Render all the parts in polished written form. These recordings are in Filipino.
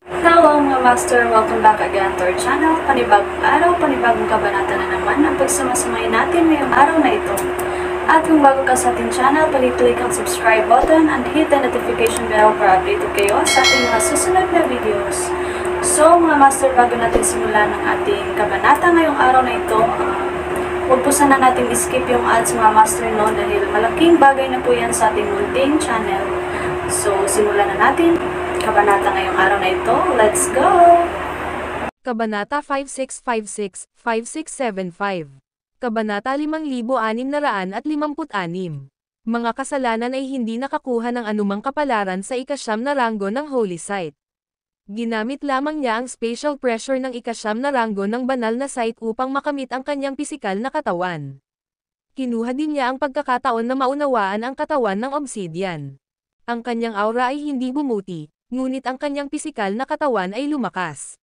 Hello mga master! Welcome back again to our channel. Panibagong araw, panibagong kabanata na naman ang pagsamasamayin natin ngayong araw na ito. At kung bago ka sa ating channel, pag-click ang subscribe button and hit the notification bell para updated kayo sa ating mga susunod na videos. So mga master, bago natin simulan ang ating kabanata ngayong araw na ito, huwag po sana natin skip yung ads mga master no, dahil malaking bagay na po yan sa ating munting channel. So simulan na natin kabanata ngayong araw na ito. Let's go! Kabanata 5656-5675. Kabanata 5656. Mga kasalanan ay hindi nakakuha ng anumang kapalaran sa ikasyam na ranggo ng Holy Site. Ginamit lamang niya ang spatial pressure ng ikasyam na ranggo ng banal na site upang makamit ang kanyang pisikal na katawan. Kinuha din niya ang pagkakataon na maunawaan ang katawan ng obsidian. Ang kanyang aura ay hindi bumuti, ngunit ang kanyang pisikal na katawan ay lumakas.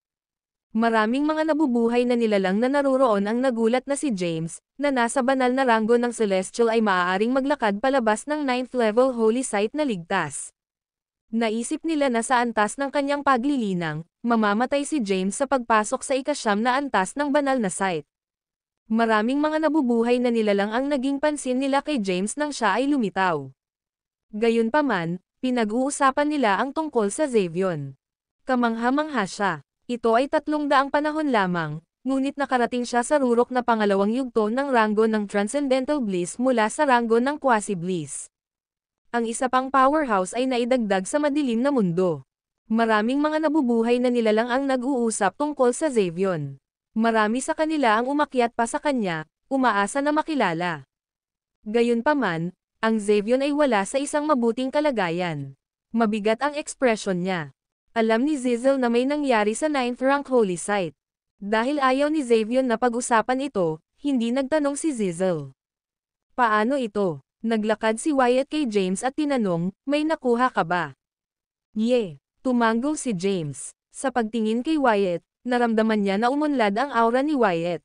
Maraming mga nabubuhay na nilalang na naruroon ang nagulat na si James, na nasa banal na ranggo ng Celestial ay maaaring maglakad palabas ng 9th level Holy Site na ligtas. Naisip nila na sa antas ng kanyang paglilinang, mamamatay si James sa pagpasok sa ikasyam na antas ng banal na site. Maraming mga nabubuhay na nilalang ang naging pansin nila kay James nang siya ay lumitaw. Gayunpaman, pinag-uusapan nila ang tungkol sa Xavion. Kamangha-mangha siya. Ito ay 300 panahon lamang, ngunit nakarating siya sa rurok na pangalawang yugto ng ranggo ng Transcendental Bliss mula sa ranggo ng Quasi-Bliss. Ang isa pang powerhouse ay naidagdag sa madilim na mundo. Maraming mga nabubuhay na nilalang ang nag-uusap tungkol sa Xavion. Marami sa kanila ang umakyat pa sa kanya, umaasa na makilala. Gayunpaman, ang Xavion ay wala sa isang mabuting kalagayan. Mabigat ang ekspresyon niya. Alam ni Zizel na may nangyari sa 9th rank Holy Site. Dahil ayaw ni Xavion na pag-usapan ito, hindi nagtanong si Zizel. Paano ito? Naglakad si Wyatt kay James at tinanong, may nakuha ka ba? Tumango si James. Sa pagtingin kay Wyatt, naramdaman niya na umunlad ang aura ni Wyatt.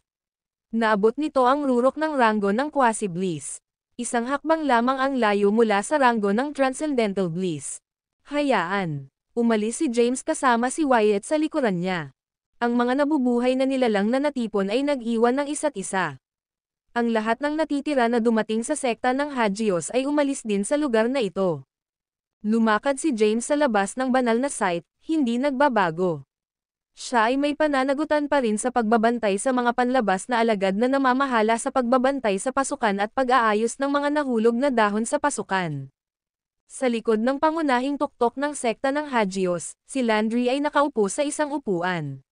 Naabot nito ang rurok ng ranggo ng Quasi-Bliss. Isang hakbang lamang ang layo mula sa ranggo ng Transcendental Bliss. Hayaan. Umalis si James kasama si Wyatt sa likuran niya. Ang mga nabubuhay na nilalang na natipon ay nag-iwan ng isa't isa. Ang lahat ng natitira na dumating sa sekta ng Hagios ay umalis din sa lugar na ito. Lumakad si James sa labas ng banal na site, hindi nagbabago. Siya ay may pananagutan pa rin sa pagbabantay sa mga panlabas na alagad na namamahala sa pagbabantay sa pasukan at pag-aayos ng mga nahulog na dahon sa pasukan. Sa likod ng pangunahing tuktok ng sekta ng Hagios, si Landry ay nakaupo sa isang upuan.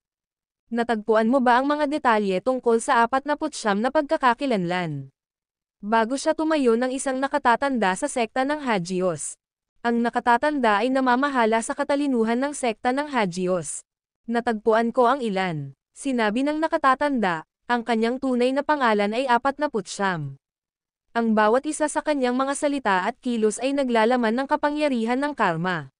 Natagpuan mo ba ang mga detalye tungkol sa 49 na pagkakakilanlan? Bago siya tumayo ng isang nakatatanda sa sekta ng Hagios. Ang nakatatanda ay namamahala sa katalinuhan ng sekta ng Hagios. Natagpuan ko ang ilan. Sinabi ng nakatatanda, ang kanyang tunay na pangalan ay 49. Ang bawat isa sa kanyang mga salita at kilos ay naglalaman ng kapangyarihan ng karma.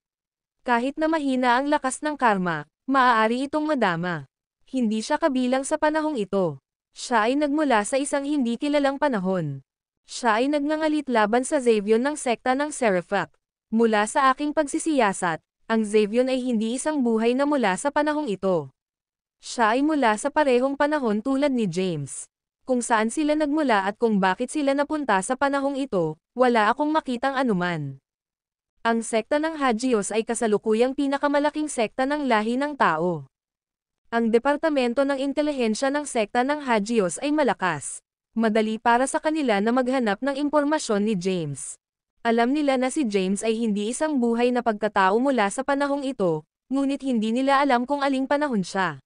Kahit na mahina ang lakas ng karma, maaari itong madama. Hindi siya kabilang sa panahong ito. Siya ay nagmula sa isang hindi kilalang panahon. Siya ay nagngangalit laban sa Xavion ng sekta ng Seraphac. Mula sa aking pagsisiyasat, ang Xavion ay hindi isang buhay na mula sa panahong ito. Siya ay mula sa parehong panahon tulad ni James. Kung saan sila nagmula at kung bakit sila napunta sa panahong ito, wala akong makitang anuman. Ang sekta ng Hagios ay kasalukuyang pinakamalaking sekta ng lahi ng tao. Ang departamento ng intelihensya ng sekta ng Hagios ay malakas. Madali para sa kanila na maghanap ng impormasyon ni James. Alam nila na si James ay hindi isang buhay na pagkatao mula sa panahong ito, ngunit hindi nila alam kung aling panahon siya.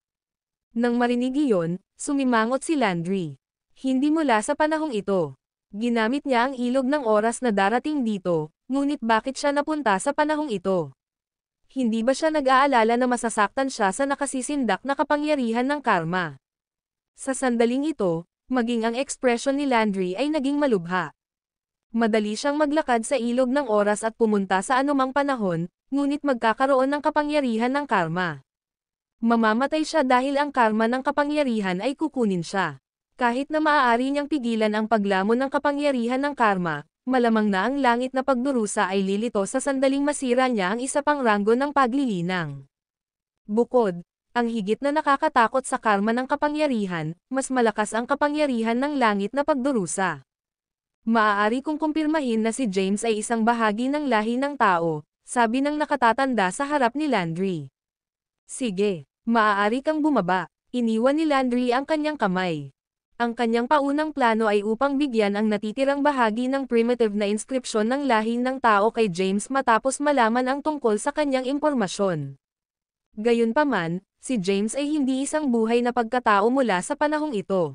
Nang marinig iyon, sumimangot si Landry. Hindi mula sa panahong ito. Ginamit niya ang ilog ng oras na darating dito, ngunit bakit siya napunta sa panahong ito? Hindi ba siya nag-aalala na masasaktan siya sa nakasisindak na kapangyarihan ng karma? Sa sandaling ito, maging ang ekspresyon ni Landry ay naging malubha. Madali siyang maglakad sa ilog ng oras at pumunta sa anumang panahon, ngunit magkakaroon ng kapangyarihan ng karma. Mamamatay siya dahil ang karma ng kapangyarihan ay kukunin siya. Kahit na maaari niyang pigilan ang paglamon ng kapangyarihan ng karma, malamang na ang langit na pagdurusa ay lilito sa sandaling masira niya ang isa pang ranggo ng paglilinang. Bukod, ang higit na nakakatakot sa karma ng kapangyarihan, mas malakas ang kapangyarihan ng langit na pagdurusa. Maaari kong kumpirmahin na si James ay isang bahagi ng lahi ng tao, sabi ng nakatatanda sa harap ni Landry. Sige, maaari kang bumaba. Iniwan ni Landry ang kanyang kamay. Ang kanyang paunang plano ay upang bigyan ang natitirang bahagi ng primitive na inskripsyon ng lahi ng tao kay James matapos malaman ang tungkol sa kanyang impormasyon. Gayunpaman, si James ay hindi isang buhay na pagkatao mula sa panahong ito.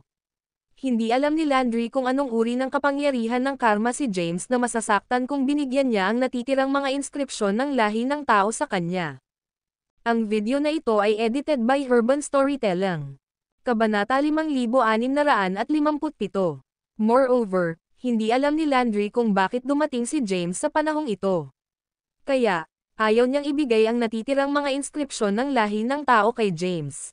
Hindi alam ni Landry kung anong uri ng kapangyarihan ng karma si James na masasaktan kung binigyan niya ang natitirang mga inskripsyon ng lahi ng tao sa kanya. Ang video na ito ay edited by Urban Storytelling. Kabanata 5657. Moreover, hindi alam ni Landry kung bakit dumating si James sa panahong ito. Kaya, ayaw niyang ibigay ang natitirang mga inskripsyon ng lahi ng tao kay James.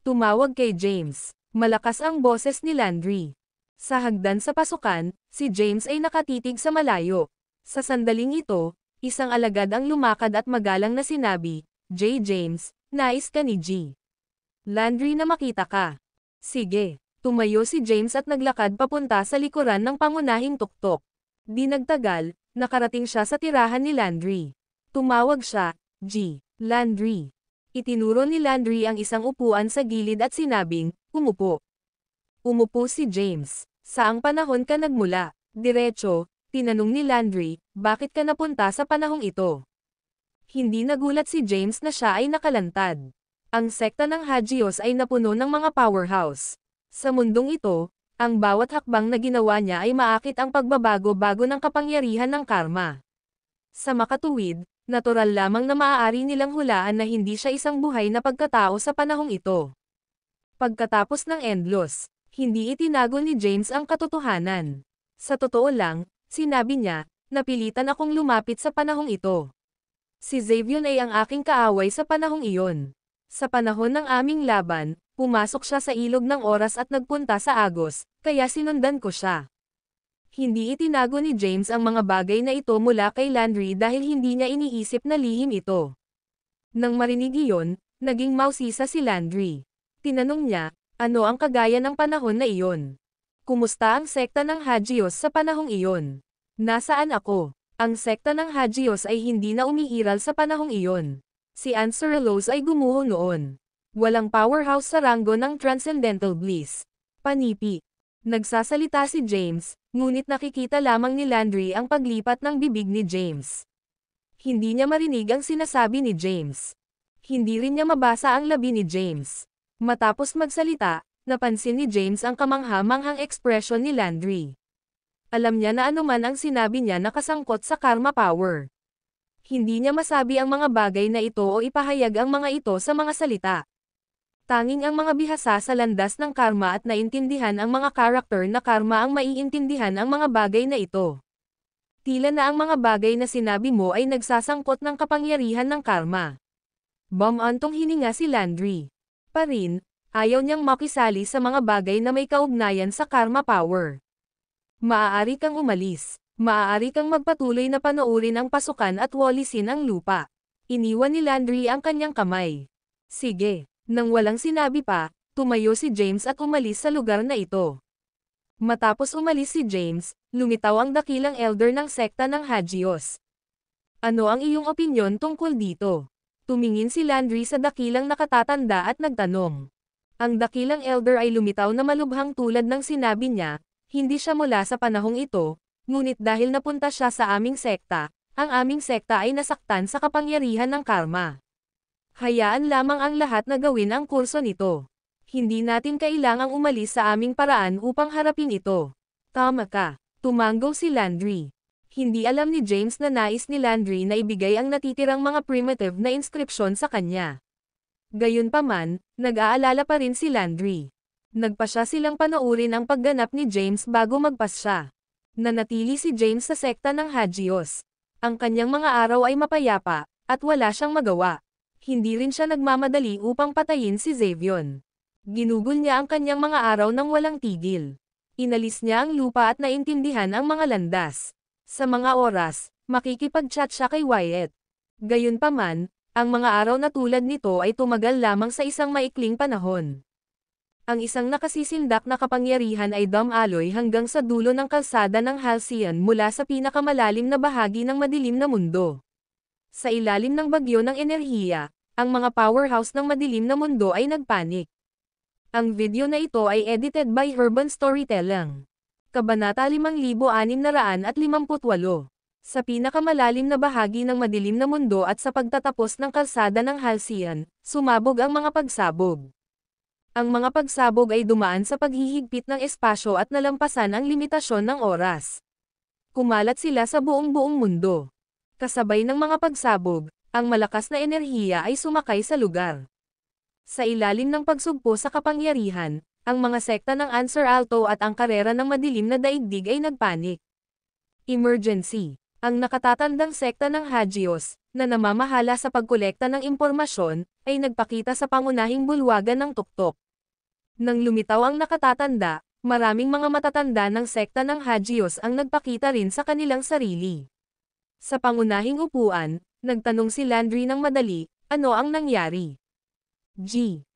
Tumawag kay James. Malakas ang boses ni Landry. Sa hagdan sa pasukan, si James ay nakatitig sa malayo. Sa sandaling ito, isang alagad ang lumakad at magalang na sinabi, "J. James, nais ka ni G. Landry na makita ka." Sige. Tumayo si James at naglakad papunta sa likuran ng pangunahing tuktok. Di nagtagal, nakarating siya sa tirahan ni Landry. Tumawag siya, "G. Landry." Itinuro ni Landry ang isang upuan sa gilid at sinabing, "Umupo." Umupo si James. "Saang panahon ka nagmula?" Diretso, tinanong ni Landry, "Bakit ka napunta sa panahong ito?" Hindi nagulat si James na siya ay nakalantad. Ang sekta ng Hagios ay napuno ng mga powerhouse. Sa mundong ito, ang bawat hakbang na ginawa niya ay maakit ang pagbabago-bago ng kapangyarihan ng karma. Sa makatuwid, natural lamang na maaari nilang hulaan na hindi siya isang buhay na pagkatao sa panahong ito. Pagkatapos ng Endlos, hindi itinago ni James ang katotohanan. Sa totoo lang, sinabi niya, napilitan akong lumapit sa panahong ito. Si Xavier ay ang aking kaaway sa panahong iyon. Sa panahon ng aming laban, pumasok siya sa ilog ng oras at nagpunta sa Agos, kaya sinundan ko siya. Hindi itinago ni James ang mga bagay na ito mula kay Landry dahil hindi niya iniisip na lihim ito. Nang marinig iyon, naging mausisa si Landry. Tinanong niya, ano ang kagaya ng panahon na iyon? Kumusta ang sekta ng Hagios sa panahong iyon? Nasaan ako? Ang sekta ng Hagios ay hindi na umiiral sa panahong iyon. Si Anserelos ay gumuho noon. Walang powerhouse sa ranggo ng Transcendental Bliss. Panipi. Nagsasalita si James, ngunit nakikita lamang ni Landry ang paglipat ng bibig ni James. Hindi niya marinig ang sinasabi ni James. Hindi rin niya mabasa ang labi ni James. Matapos magsalita, napansin ni James ang kamangha-manghang ekspresyon ni Landry. Alam niya na anuman ang sinabi niya nakasangkot sa karma power. Hindi niya masabi ang mga bagay na ito o ipahayag ang mga ito sa mga salita. Tanging ang mga bihasa sa landas ng karma at naintindihan ang mga karakter na karma ang maiintindihan ang mga bagay na ito. Tila na ang mga bagay na sinabi mo ay nagsasangkot ng kapangyarihan ng karma. Bumantong hininga si Landry. Pa rin, ayaw niyang makisali sa mga bagay na may kaugnayan sa karma power. Maaari kang umalis. Maaari kang magpatuloy na panoorin ang pasukan at walisin ang lupa. Iniwan ni Landry ang kanyang kamay. Sige. Nang walang sinabi pa, tumayo si James at umalis sa lugar na ito. Matapos umalis si James, lumitaw ang dakilang elder ng sekta ng Hagios. Ano ang iyong opinyon tungkol dito? Tumingin si Landry sa dakilang nakatatanda at nagtanong. Ang dakilang elder ay lumitaw na malubhang tulad ng sinabi niya, hindi siya mula sa panahong ito, ngunit dahil napunta siya sa aming sekta, ang aming sekta ay nasaktan sa kapangyarihan ng karma. Hayaan lamang ang lahat na gawin ang kurso nito. Hindi natin kailangang umalis sa aming paraan upang harapin ito. Tama ka. Tumango si Landry. Hindi alam ni James na nais ni Landry na ibigay ang natitirang mga primitive na inskripsyon sa kanya. Gayunpaman, nag-aalala pa rin si Landry. Nagpasya silang panoorin ang pagganap ni James bago magpasya. Nanatili si James sa sekta ng Hagios. Ang kanyang mga araw ay mapayapa, at wala siyang magawa. Hindi rin siya nagmamadali upang patayin si Xavier. Ginugol niya ang kanyang mga araw nang walang tigil. Inalis niya ang lupa at naintindihan ang mga landas. Sa mga oras, makikipag-chat siya kay Wyatt. Gayunpaman, ang mga araw na tulad nito ay tumagal lamang sa isang maikling panahon. Ang isang nakasisindak na kapangyarihan ay dumaloy hanggang sa dulo ng kalsada ng Halcyon mula sa pinakamalalim na bahagi ng madilim na mundo. Sa ilalim ng bagyo ng enerhiya, ang mga powerhouse ng madilim na mundo ay nagpanik. Ang video na ito ay edited by Urban Storytelling. Kabanata 5658. Sa pinakamalalim na bahagi ng madilim na mundo at sa pagtatapos ng kalsada ng Halcyon, sumabog ang mga pagsabog. Ang mga pagsabog ay dumaan sa paghihigpit ng espasyo at nalampasan ang limitasyon ng oras. Kumalat sila sa buong mundo. Kasabay ng mga pagsabog, ang malakas na enerhiya ay sumakay sa lugar. Sa ilalim ng pagsugpo sa kapangyarihan, ang mga sekta ng Answer Alto at ang karera ng madilim na daigdig ay nagpanik. Emergency. Ang nakatatandang sekta ng Hagios, na namamahala sa pagkolekta ng impormasyon, ay nagpakita sa pangunahing bulwagan ng tuktok. Nang lumitaw ang nakatatanda, maraming mga matatanda ng sekta ng Hagios ang nagpakita rin sa kanilang sarili. Sa pangunahing upuan, nagtanong si Landry ng madali, ano ang nangyari?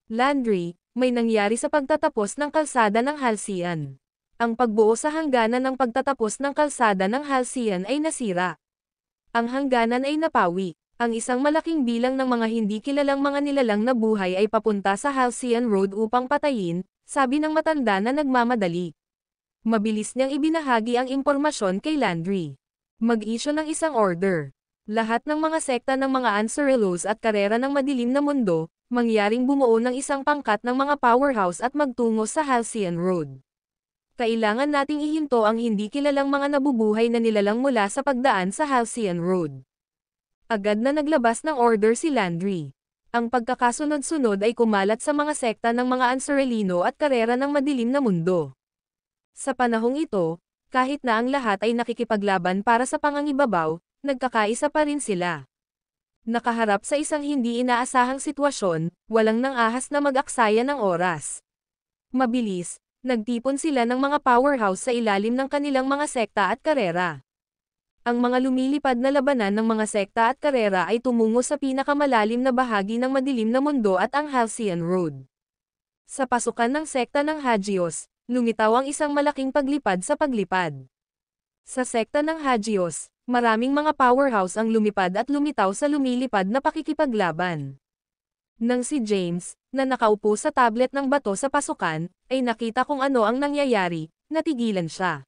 Landry, may nangyari sa pagtatapos ng kalsada ng Halcyon. Ang pagbuo sa hangganan ng pagtatapos ng kalsada ng Halcyon ay nasira. Ang hangganan ay napawi. Ang isang malaking bilang ng mga hindi kilalang mga nilalang na buhay ay papunta sa Halcyon Road upang patayin, sabi ng matanda na nagmamadali. Mabilis niyang ibinahagi ang impormasyon kay Landry. Mag-issue ng isang order. Lahat ng mga sekta ng mga Anserelos at karera ng madilim na mundo, mangyaring bumuo ng isang pangkat ng mga powerhouse at magtungo sa Halcyon Road. Kailangan nating ihinto ang hindi kilalang mga nabubuhay na nilalang mula sa pagdaan sa Halcyon Road. Agad na naglabas ng order si Landry. Ang pagkakasunod-sunod ay kumalat sa mga sekta ng mga Anserelino at karera ng madilim na mundo. Sa panahong ito, kahit na ang lahat ay nakikipaglaban para sa pangangibabaw, nagkakaisa pa rin sila. Nakaharap sa isang hindi inaasahang sitwasyon, walang nang ahas na mag-aksaya ng oras. Mabilis, nagtipon sila ng mga powerhouse sa ilalim ng kanilang mga sekta at karera. Ang mga lumilipad na labanan ng mga sekta at karera ay tumungo sa pinakamalalim na bahagi ng madilim na mundo at ang Halcyon Road. Sa pasukan ng sekta ng Hagios, lumitaw ang isang malaking paglipad sa paglipad. Sa sekta ng Hagios, maraming mga powerhouse ang lumipad at lumitaw sa lumilipad na pakikipaglaban. Nang si James, na nakaupo sa tablet ng bato sa pasukan, ay nakita kung ano ang nangyayari, natigilan siya.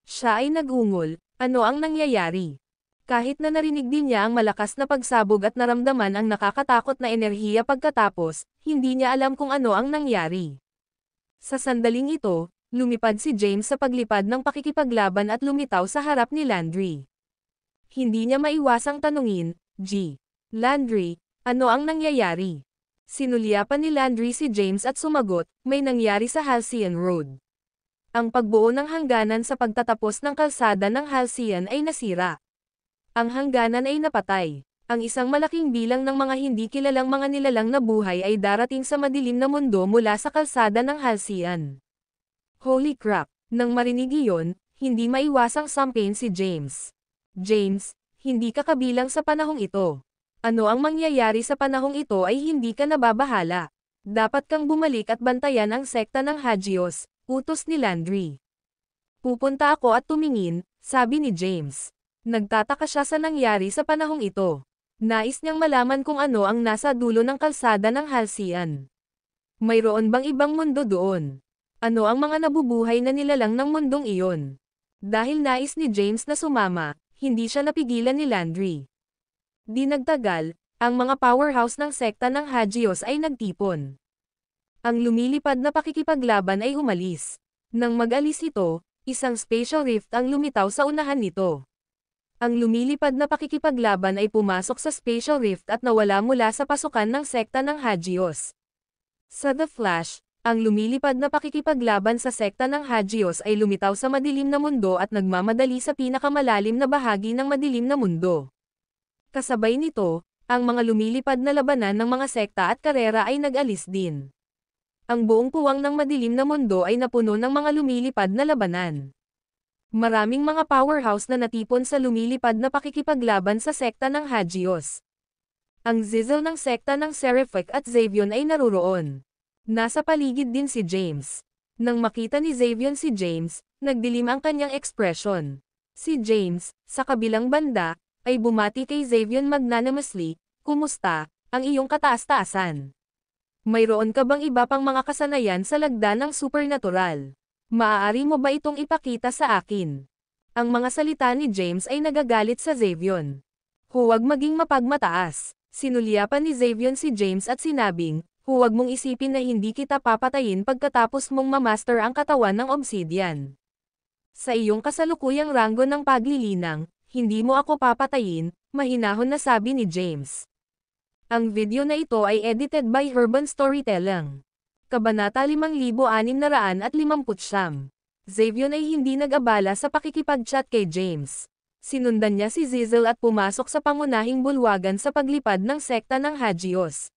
Siya ay nagungol. Ano ang nangyayari? Kahit na narinig din niya ang malakas na pagsabog at naramdaman ang nakakatakot na enerhiya pagkatapos, hindi niya alam kung ano ang nangyari. Sa sandaling ito, lumipad si James sa paglipad ng pakikipaglaban at lumitaw sa harap ni Landry. Hindi niya maiwasang tanungin, Landry, ano ang nangyayari? Sinulyapan ni Landry si James at sumagot, may nangyari sa Halcyon Road. Ang pagbuo ng hangganan sa pagtatapos ng kalsada ng Halcyon ay nasira. Ang hangganan ay napatay. Ang isang malaking bilang ng mga hindi kilalang mga nilalang na buhay ay darating sa madilim na mundo mula sa kalsada ng Halcyon. Holy crap! Nang marinig iyon, hindi maiwasang sampain si James. James, hindi ka kabilang sa panahong ito. Ano ang mangyayari sa panahong ito ay hindi ka nababahala. Dapat kang bumalik at bantayan ang sekta ng Hagios. Utos ni Landry. Pupunta ako at tumingin, sabi ni James. Nagtataka siya sa nangyari sa panahong ito. Nais niyang malaman kung ano ang nasa dulo ng kalsada ng Halcyon. Mayroon bang ibang mundo doon? Ano ang mga nabubuhay na nilalang ng mundong iyon? Dahil nais ni James na sumama, hindi siya napigilan ni Landry. Di nagtagal, ang mga powerhouse ng sekta ng Hagios ay nagtipon. Ang lumilipad na pakikipaglaban ay umalis. Nang mag-alis ito, isang spatial rift ang lumitaw sa unahan nito. Ang lumilipad na pakikipaglaban ay pumasok sa spatial rift at nawala mula sa pasukan ng sekta ng Hagios. Sa The Flash, ang lumilipad na pakikipaglaban sa sekta ng Hagios ay lumitaw sa madilim na mundo at nagmamadali sa pinakamalalim na bahagi ng madilim na mundo. Kasabay nito, ang mga lumilipad na labanan ng mga sekta at karera ay nag-alis din. Ang buong puwang ng madilim na mundo ay napuno ng mga lumilipad na labanan. Maraming mga powerhouse na natipon sa lumilipad na pakikipaglaban sa sekta ng Hagios. Ang Zizzle ng sekta ng Seraphic at Xavion ay naruroon. Nasa paligid din si James. Nang makita ni Xavion si James, nagdilim ang kanyang ekspresyon. Si James, sa kabilang banda, ay bumati kay Xavion magnanimously, "Kumusta, ang iyong kataas-taasan? Mayroon ka bang iba pang mga kasanayan sa lagda ng supernatural? Maaari mo ba itong ipakita sa akin?" Ang mga salita ni James ay nagagalit sa Xavion. Huwag maging mapagmataas. Sinulyapan ni Xavion si James at sinabing, "Huwag mong isipin na hindi kita papatayin pagkatapos mong mamaster ang katawan ng obsidian. Sa iyong kasalukuyang ranggo ng paglilinang, hindi mo ako papatayin," mahinahon na sabi ni James. Ang video na ito ay edited by Herban Storytelling. Kabanata 5659. Xavion ay hindi nag-abala sa pakikipag-chat kay James. Sinundan niya si Zizzle at pumasok sa pangunahing bulwagan sa paglipad ng sekta ng Hagios.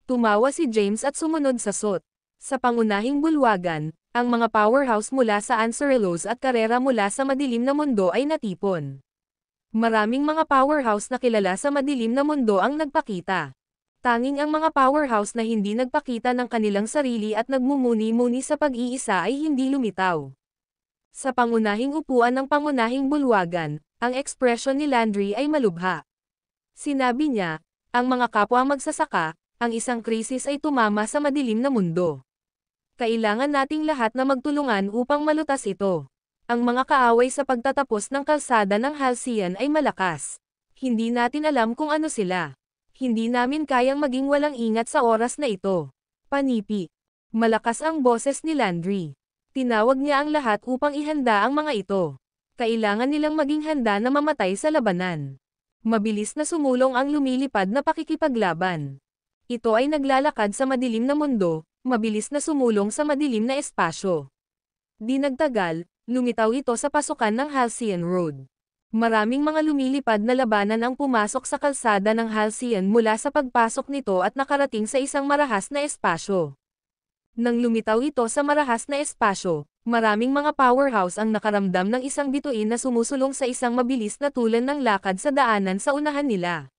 Tumawa si James at sumunod sa SOT. Sa pangunahing bulwagan, ang mga powerhouse mula sa Anserelos at karera mula sa madilim na mundo ay natipon. Maraming mga powerhouse na kilala sa madilim na mundo ang nagpakita. Tanging ang mga powerhouse na hindi nagpakita ng kanilang sarili at nagmumuni-muni sa pag-iisa ay hindi lumitaw. Sa pangunahing upuan ng pangunahing bulwagan, ang ekspresyon ni Landry ay malubha. Sinabi niya, "Ang mga kapwa magsasaka, ang isang krisis ay tumama sa madilim na mundo. Kailangan nating lahat na magtulungan upang malutas ito. Ang mga kaaway sa pagtatapos ng kalsada ng Halcyon ay malakas. Hindi natin alam kung ano sila. Hindi namin kayang maging walang ingat sa oras na ito." Panipi. Malakas ang boses ni Landry. Tinawag niya ang lahat upang ihanda ang mga ito. Kailangan nilang maging handa na mamatay sa labanan. Mabilis na sumulong ang lumilipad na pakikipaglaban. Ito ay naglalakad sa madilim na mundo, mabilis na sumulong sa madilim na espasyo. Di nagtagal, lumitaw ito sa pasukan ng Halcyon Road. Maraming mga lumilipad na labanan ang pumasok sa kalsada ng Halcyon mula sa pagpasok nito at nakarating sa isang marahas na espasyo. Nang lumitaw ito sa marahas na espasyo, maraming mga powerhouse ang nakaramdam ng isang bituin na sumusulong sa isang mabilis na tulan ng lakad sa daanan sa unahan nila.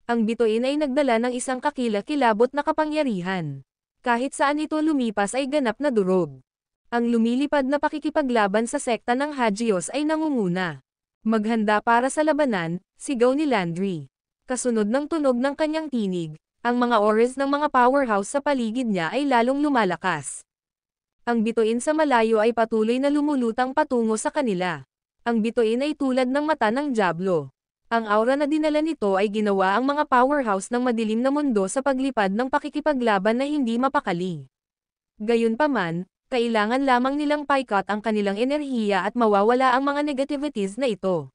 Ang bituin ay nagdala ng isang kakilakilabot na kapangyarihan. Kahit saan ito lumipas ay ganap na durog. Ang lumilipad na pakikipaglaban sa sekta ng Hagios ay nangunguna. "Maghanda para sa labanan," sigaw ni Landry. Kasunod ng tunog ng kanyang tinig, ang mga auras ng mga powerhouse sa paligid niya ay lalong lumalakas. Ang bituin sa malayo ay patuloy na lumulutang patungo sa kanila. Ang bituin ay tulad ng mata ng dyablo. Ang aura na dinala nito ay ginawa ang mga powerhouse ng madilim na mundo sa paglipad ng pakikipaglaban na hindi mapakali. Gayunpaman, kailangan lamang nilang paikot ang kanilang enerhiya at mawawala ang mga negativities na ito.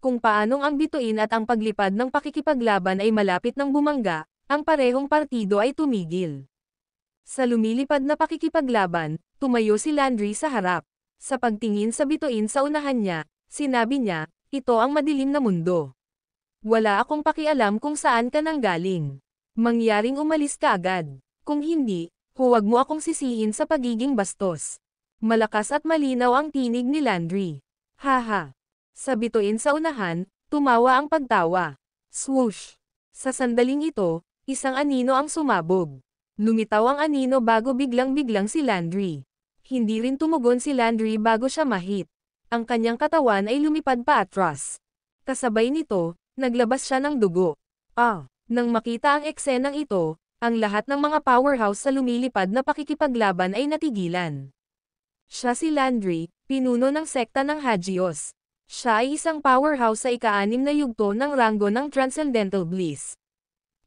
Kung paanong ang bituin at ang paglipad ng pakikipaglaban ay malapit ng bumangga, ang parehong partido ay tumigil. Sa lumilipad na pakikipaglaban, tumayo si Landry sa harap. Sa pagtingin sa bituin sa unahan niya, sinabi niya, "Ito ang madilim na mundo. Wala akong pakialam kung saan ka nanggaling. Mangyaring umalis ka agad. Kung hindi, huwag mo akong sisihin sa pagiging bastos." Malakas at malinaw ang tinig ni Landry. "Haha." Sa bituin sa unahan, tumawa ang pagtawa. Swoosh! Sa sandaling ito, isang anino ang sumabog. Lumitaw ang anino bago biglang-biglang si Landry. Hindi rin tumugon si Landry bago siya mahit. Ang kanyang katawan ay lumipad pa atras. Kasabay nito, naglabas siya ng dugo. Nang makita ang eksenang ito, ang lahat ng mga powerhouse sa lumilipad na pakikipaglaban ay natigilan. Siya si Landry, pinuno ng sekta ng Hagios. Siya ay isang powerhouse sa ika-6 na yugto ng ranggo ng Transcendental Bliss.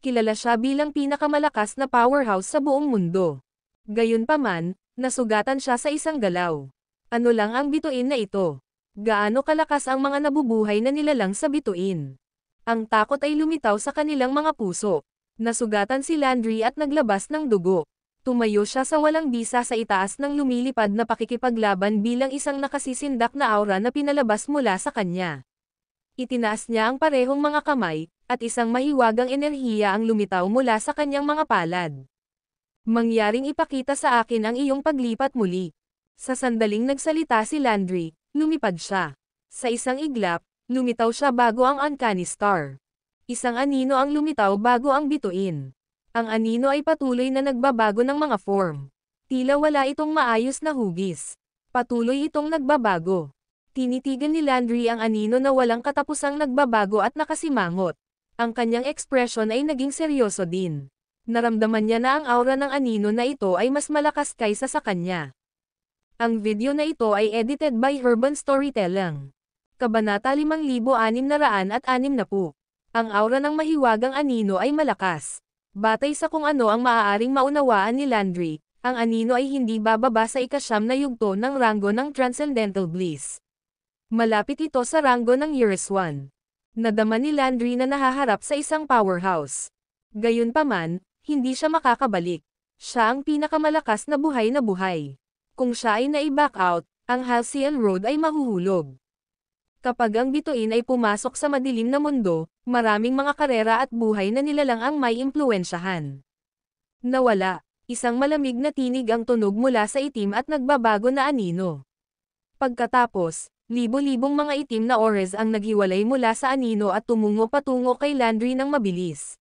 Kilala siya bilang pinakamalakas na powerhouse sa buong mundo. Gayunpaman, nasugatan siya sa isang galaw. Ano lang ang bituin na ito? Gaano kalakas ang mga nabubuhay na nilalang sa bituin? Ang takot ay lumitaw sa kanilang mga puso. Nasugatan si Landry at naglabas ng dugo. Tumayo siya sa walang bisa sa itaas ng lumilipad na pakikipaglaban bilang isang nakasisindak na aura na pinalabas mula sa kanya. Itinaas niya ang parehong mga kamay, at isang mahiwagang enerhiya ang lumitaw mula sa kanyang mga palad. Mangyaring ipakita sa akin ang iyong paglipat muli. Sa sandaling nagsalita si Landry, lumipad siya. Sa isang iglap, lumitaw siya bago ang Uncanny Star. Isang anino ang lumitaw bago ang bituin. Ang anino ay patuloy na nagbabago ng mga form. Tila wala itong maayos na hugis. Patuloy itong nagbabago. Tinitigan ni Landry ang anino na walang katapusang nagbabago at nakasimangot. Ang kanyang ekspresyon ay naging seryoso din. Naramdaman niya na ang aura ng anino na ito ay mas malakas kaysa sa kanya. Ang video na ito ay edited by Urban Storytelling. Kabanata 5660. Ang aura ng mahiwagang anino ay malakas. Batay sa kung ano ang maaaring maunawaan ni Landry, ang anino ay hindi bababa sa ika-9 na yugto ng ranggo ng Transcendental Bliss. Malapit ito sa ranggo ng Years 1. Nadama ni Landry na nahaharap sa isang powerhouse. Gayunpaman, hindi siya makakabalik. Siya ang pinakamalakas na buhay na buhay. Kung siya ay nai-back out, ang Halcyon Road ay mahuhulog. Kapag ang bituin ay pumasok sa madilim na mundo, maraming mga karera at buhay na nilalang ang may impluwensyahan. Nawala. Isang malamig na tinig ang tunog mula sa itim at nagbabago na anino. Pagkatapos, libo-libong mga itim na ores ang naghiwalay mula sa anino at tumungo patungo kay Landry ng mabilis.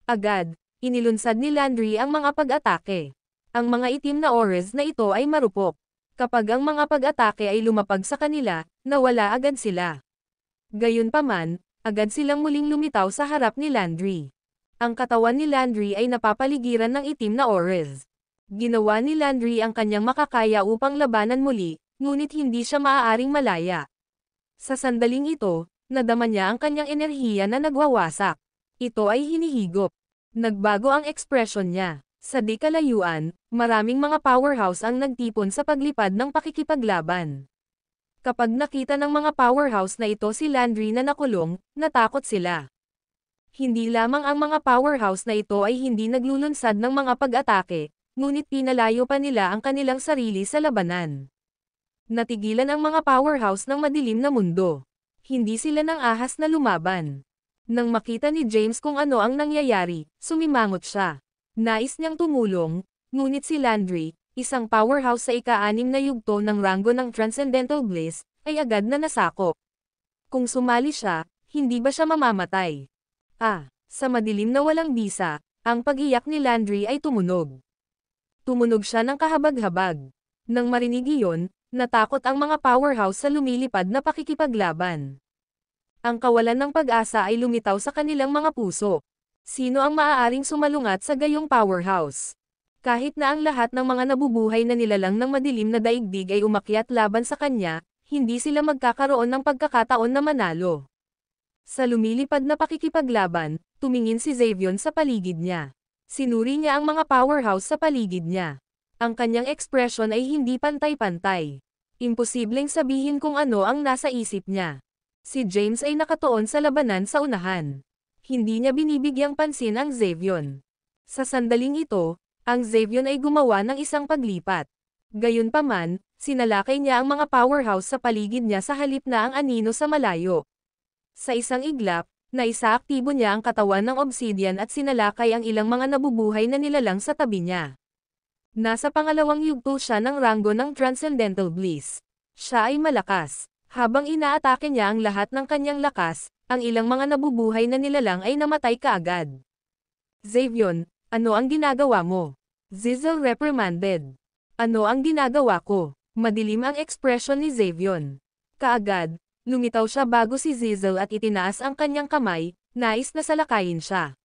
Agad, inilunsad ni Landry ang mga pag-atake. Ang mga itim na ores na ito ay marupok. Kapag ang mga pag-atake ay lumapag sa kanila, nawala agad sila. Gayunpaman, agad silang muling lumitaw sa harap ni Landry. Ang katawan ni Landry ay napapaligiran ng itim na ores. Ginawa ni Landry ang kanyang makakaya upang labanan muli, ngunit hindi siya maaaring malaya. Sa sandaling ito, nadama niya ang kanyang enerhiya na nagwawasak. Ito ay hinihigop. Nagbago ang ekspresyon niya. Sa di kalayuan, maraming mga powerhouse ang nagtipon sa paglipad ng pakikipaglaban. Kapag nakita ng mga powerhouse na ito si Landry na nakulong, natakot sila. Hindi lamang ang mga powerhouse na ito ay hindi naglulunsad ng mga pag-atake, ngunit pinalayo pa nila ang kanilang sarili sa labanan. Natigilan ang mga powerhouse ng madilim na mundo. Hindi sila nang ahas na lumaban. Nang makita ni James kung ano ang nangyayari, sumimangot siya. Nais niyang tumulong, ngunit si Landry, isang powerhouse sa ika-6 na yugto ng ranggo ng Transcendental Bliss, ay agad na nasakop. Kung sumali siya, hindi ba siya mamamatay? Sa madilim na walang bisa, ang pag-iyak ni Landry ay tumunog. Tumunog siya ng kahabag-habag. Nang marinig iyon, natakot ang mga powerhouse sa lumilipad na pakikipaglaban. Ang kawalan ng pag-asa ay lumitaw sa kanilang mga puso. Sino ang maaaring sumalungat sa gayong powerhouse? Kahit na ang lahat ng mga nabubuhay na nilalang ng madilim na daigdig ay umakyat laban sa kanya, hindi sila magkakaroon ng pagkakataon na manalo. Sa lumilipad na pakikipaglaban, tumingin si Xavion sa paligid niya. Sinuri niya ang mga powerhouse sa paligid niya. Ang kanyang ekspresyon ay hindi pantay-pantay. Imposibleng sabihin kung ano ang nasa isip niya. Si James ay nakatuon sa labanan sa unahan. Hindi niya binibigyang pansin ang Xavion. Sa sandaling ito, ang Xavion ay gumawa ng isang paglipat. Gayunpaman, sinalakay niya ang mga powerhouse sa paligid niya sa halip na ang anino sa malayo. Sa isang iglap, naisaaktibo niya ang katawan ng obsidian at sinalakay ang ilang mga nabubuhay na nilalang sa tabi niya. Nasa pangalawang yugto siya ng ranggo ng Transcendental Bliss. Siya ay malakas. Habang inaatake niya ang lahat ng kanyang lakas, ang ilang mga nabubuhay na nilalang ay namatay kaagad. Xavion, ano ang ginagawa mo? Zizel reprimanded. Ano ang ginagawa ko? Madilim ang ekspresyon ni Xavion. Kaagad, lumitaw siya bago si Zizel at itinaas ang kanyang kamay, nais na salakayin siya.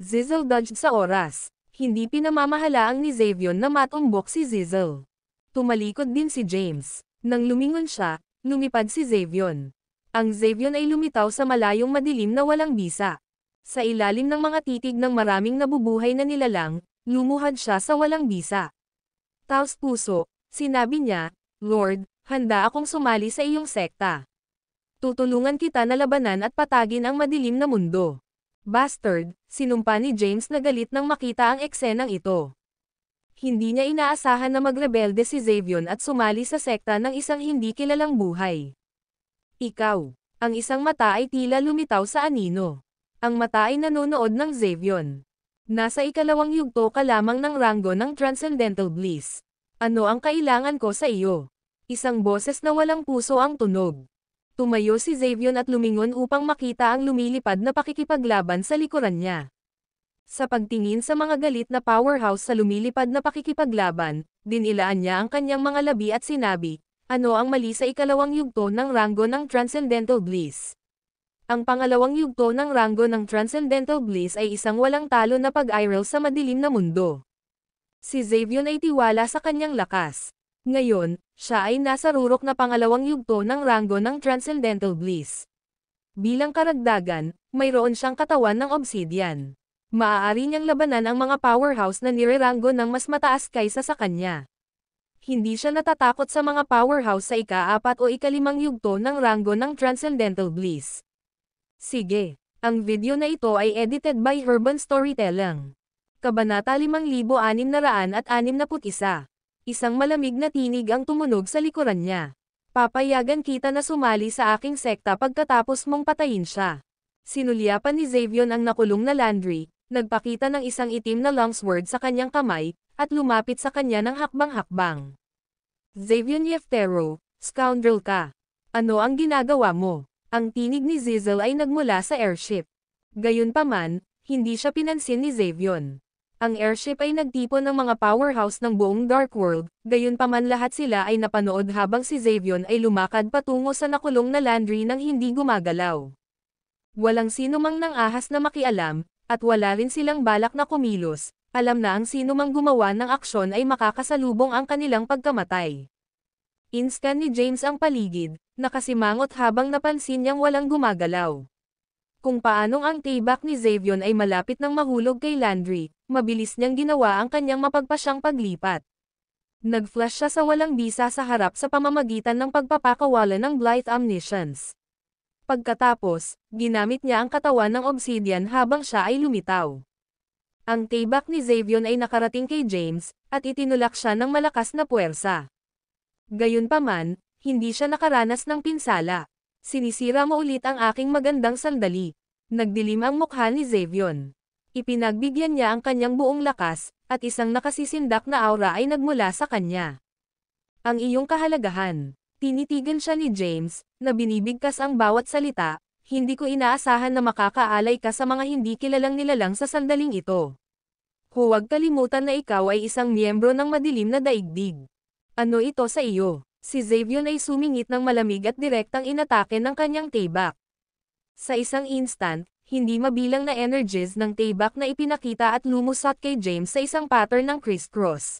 Zizel dodged sa oras. Hindi pinamamahalaan ni Xavion na matumbok si Zizel. Tumalikod din si James. Nang lumingon siya, lumipad si Xavion. Ang Xavion ay lumitaw sa malayong madilim na walang bisa. Sa ilalim ng mga titig ng maraming nabubuhay na nilalang, lumuhad siya sa walang bisa. Taos puso, sinabi niya, Lord, handa akong sumali sa iyong sekta. Tutulungan kita na labanan at patagin ang madilim na mundo. Bastard, sinumpa ni James na galit nang makita ang eksenang ito. Hindi niya inaasahan na magrebelde si Xavion at sumali sa sekta ng isang hindi kilalang buhay. Ikaw. Ang isang mata ay tila lumitaw sa anino. Ang mata ay nanonood ng Xavion. Nasa ikalawang yugto ka lamang ng ranggo ng Transcendental Bliss. Ano ang kailangan ko sa iyo? Isang boses na walang puso ang tunog. Tumayo si Xavion at lumingon upang makita ang lumilipad na pakikipaglaban sa likuran niya. Sa pagtingin sa mga galit na powerhouse sa lumilipad na pakikipaglaban, dinilaan niya ang kanyang mga labi at sinabi, ano ang mali sa ikalawang yugto ng ranggo ng Transcendental Bliss? Ang pangalawang yugto ng ranggo ng Transcendental Bliss ay isang walang talo na pag-iral sa madilim na mundo. Si Xavion ay tiwala sa kanyang lakas. Ngayon, siya ay nasa rurok na pangalawang yugto ng ranggo ng Transcendental Bliss. Bilang karagdagan, mayroon siyang katawan ng obsidian. Maaari niyang labanan ang mga powerhouse na nireranggo ng mas mataas kaysa sa kanya. Hindi siya natatakot sa mga powerhouse sa ika-4 o ika-5 yugto ng ranggo ng Transcendental Bliss. Sige, ang video na ito ay edited by Urban Storytelling. Kabanata 5661. Isang malamig na tinig ang tumunog sa likuran niya. Papayagan kita na sumali sa aking sekta pagkatapos mong patayin siya. Sinulyapan ni Xavion ang nakulong na Landry, nagpakita ng isang itim na longsword sa kanyang kamay, at lumapit sa kanya ng hakbang-hakbang. Xavion Yeftero, scoundrel ka. Ano ang ginagawa mo? Ang tinig ni Zizel ay nagmula sa airship. Gayunpaman, hindi siya pinansin ni Xavion. Ang airship ay nagtipon ng mga powerhouse ng buong Dark World, gayunpaman lahat sila ay napanood habang si Xavion ay lumakad patungo sa nakulong na Landry nang hindi gumagalaw. Walang sino mang nang ahas na makialam, at wala rin silang balak na kumilos, alam na ang sino mang gumawa ng aksyon ay makakasalubong ang kanilang pagkamatay. Inscan ni James ang paligid, nakasimangot habang napansin niyang walang gumagalaw. Kung paanong ang tibak ni Xavion ay malapit ng mahulog kay Landry, mabilis niyang ginawa ang kanyang mapagpasyang paglipat. Nag-flash siya sa walang bisa sa harap sa pamamagitan ng pagpapakawala ng Blight Omniscience. Pagkatapos, ginamit niya ang katawan ng obsidian habang siya ay lumitaw. Ang tibak ni Xavion ay nakarating kay James, at itinulak siya ng malakas na puwersa. Gayunpaman, hindi siya nakaranas ng pinsala. Sinisira mo ulit ang aking magandang sandali. Nagdilim ang mukha ni Xavion. Ipinagbigyan niya ang kanyang buong lakas, at isang nakasisindak na aura ay nagmula sa kanya. Ang iyong kahalagahan. Tinitigan siya ni James, na binibigkas ang bawat salita, hindi ko inaasahan na makakaalay ka sa mga hindi kilalang nilalang sa sandaling ito. Huwag kalimutan na ikaw ay isang miyembro ng madilim na daigdig. Ano ito sa iyo? Si Xavion ay sumingit ng malamig at direktang inatake ng kanyang tibak. Sa isang instant, hindi mabilang na energies ng tibak na ipinakita at lumusot kay James sa isang pattern ng crisscross.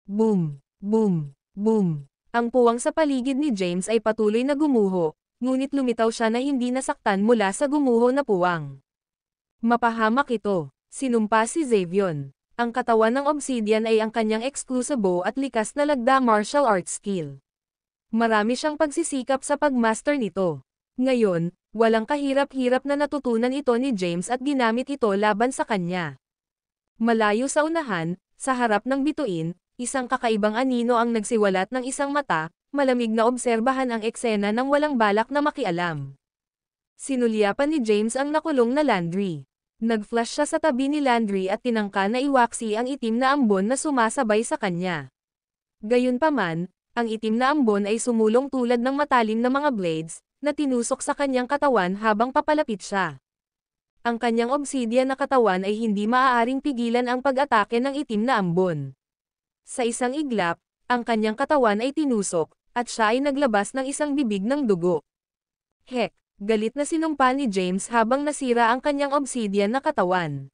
Boom! Boom! Boom! Ang puwang sa paligid ni James ay patuloy na gumuho, ngunit lumitaw siya na hindi nasaktan mula sa gumuho na puwang. Mapahamak ito, sinumpa si Xavion. Ang katawan ng obsidian ay ang kanyang eksklusibo at likas na lagda martial arts skill. Marami siyang pagsisikap sa pagmaster nito. Ngayon, walang kahirap-hirap na natutunan ito ni James at ginamit ito laban sa kanya. Malayo sa unahan, sa harap ng bituin, isang kakaibang anino ang nagsiwalat ng isang mata, malamig na obserbahan ang eksena ng walang balak na makialam. Sinulyapan ni James ang nakulong na Landry. Nag-flash siya sa tabi ni Landry at tinangka na iwaksi ang itim na ambon na sumasabay sa kanya. Gayunpaman, ang itim na ambon ay sumulong tulad ng matalim na mga blades, na tinusok sa kanyang katawan habang papalapit siya. Ang kanyang obsidian na katawan ay hindi maaaring pigilan ang pag-atake ng itim na ambon. Sa isang iglap, ang kanyang katawan ay tinusok, at siya ay naglabas ng isang bibig ng dugo. Hek! Galit na sinumpa ni James habang nasira ang kanyang obsidian na katawan.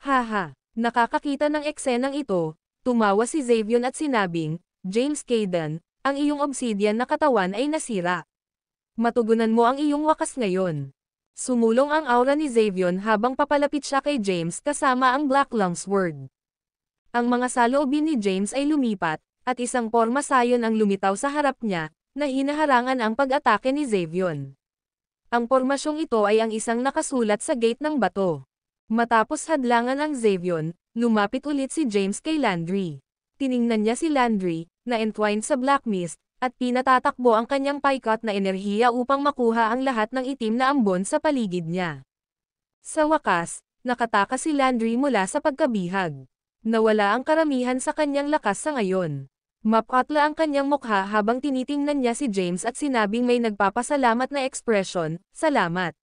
Haha! Nakakakita ng eksenang ito, tumawa si Xavion at sinabing, James Caden, ang iyong obsidian na katawan ay nasira. Matugunan mo ang iyong wakas ngayon. Sumulong ang aura ni Xavion habang papalapit siya kay James kasama ang Black Longsword. Ang mga saloobin ni James ay lumipat, at isang porma sayon ang lumitaw sa harap niya, na hinaharangan ang pag-atake ni Xavion. Ang pormasyong ito ay ang isang nakasulat sa gate ng bato. Matapos hadlangan ang Xavion, lumapit ulit si James kay Landry. Tiningnan niya si Landry, na entwined sa black mist, at pinatatakbo ang kanyang paikat na enerhiya upang makuha ang lahat ng itim na ambon sa paligid niya. Sa wakas, Nakatakas si Landry mula sa pagkabihag. Nawala ang karamihan sa kanyang lakas sa ngayon. Mapatla ang kanyang mukha habang tinitingnan niya si James at sinabing may nagpapasalamat na ekspresyon, "Salamat.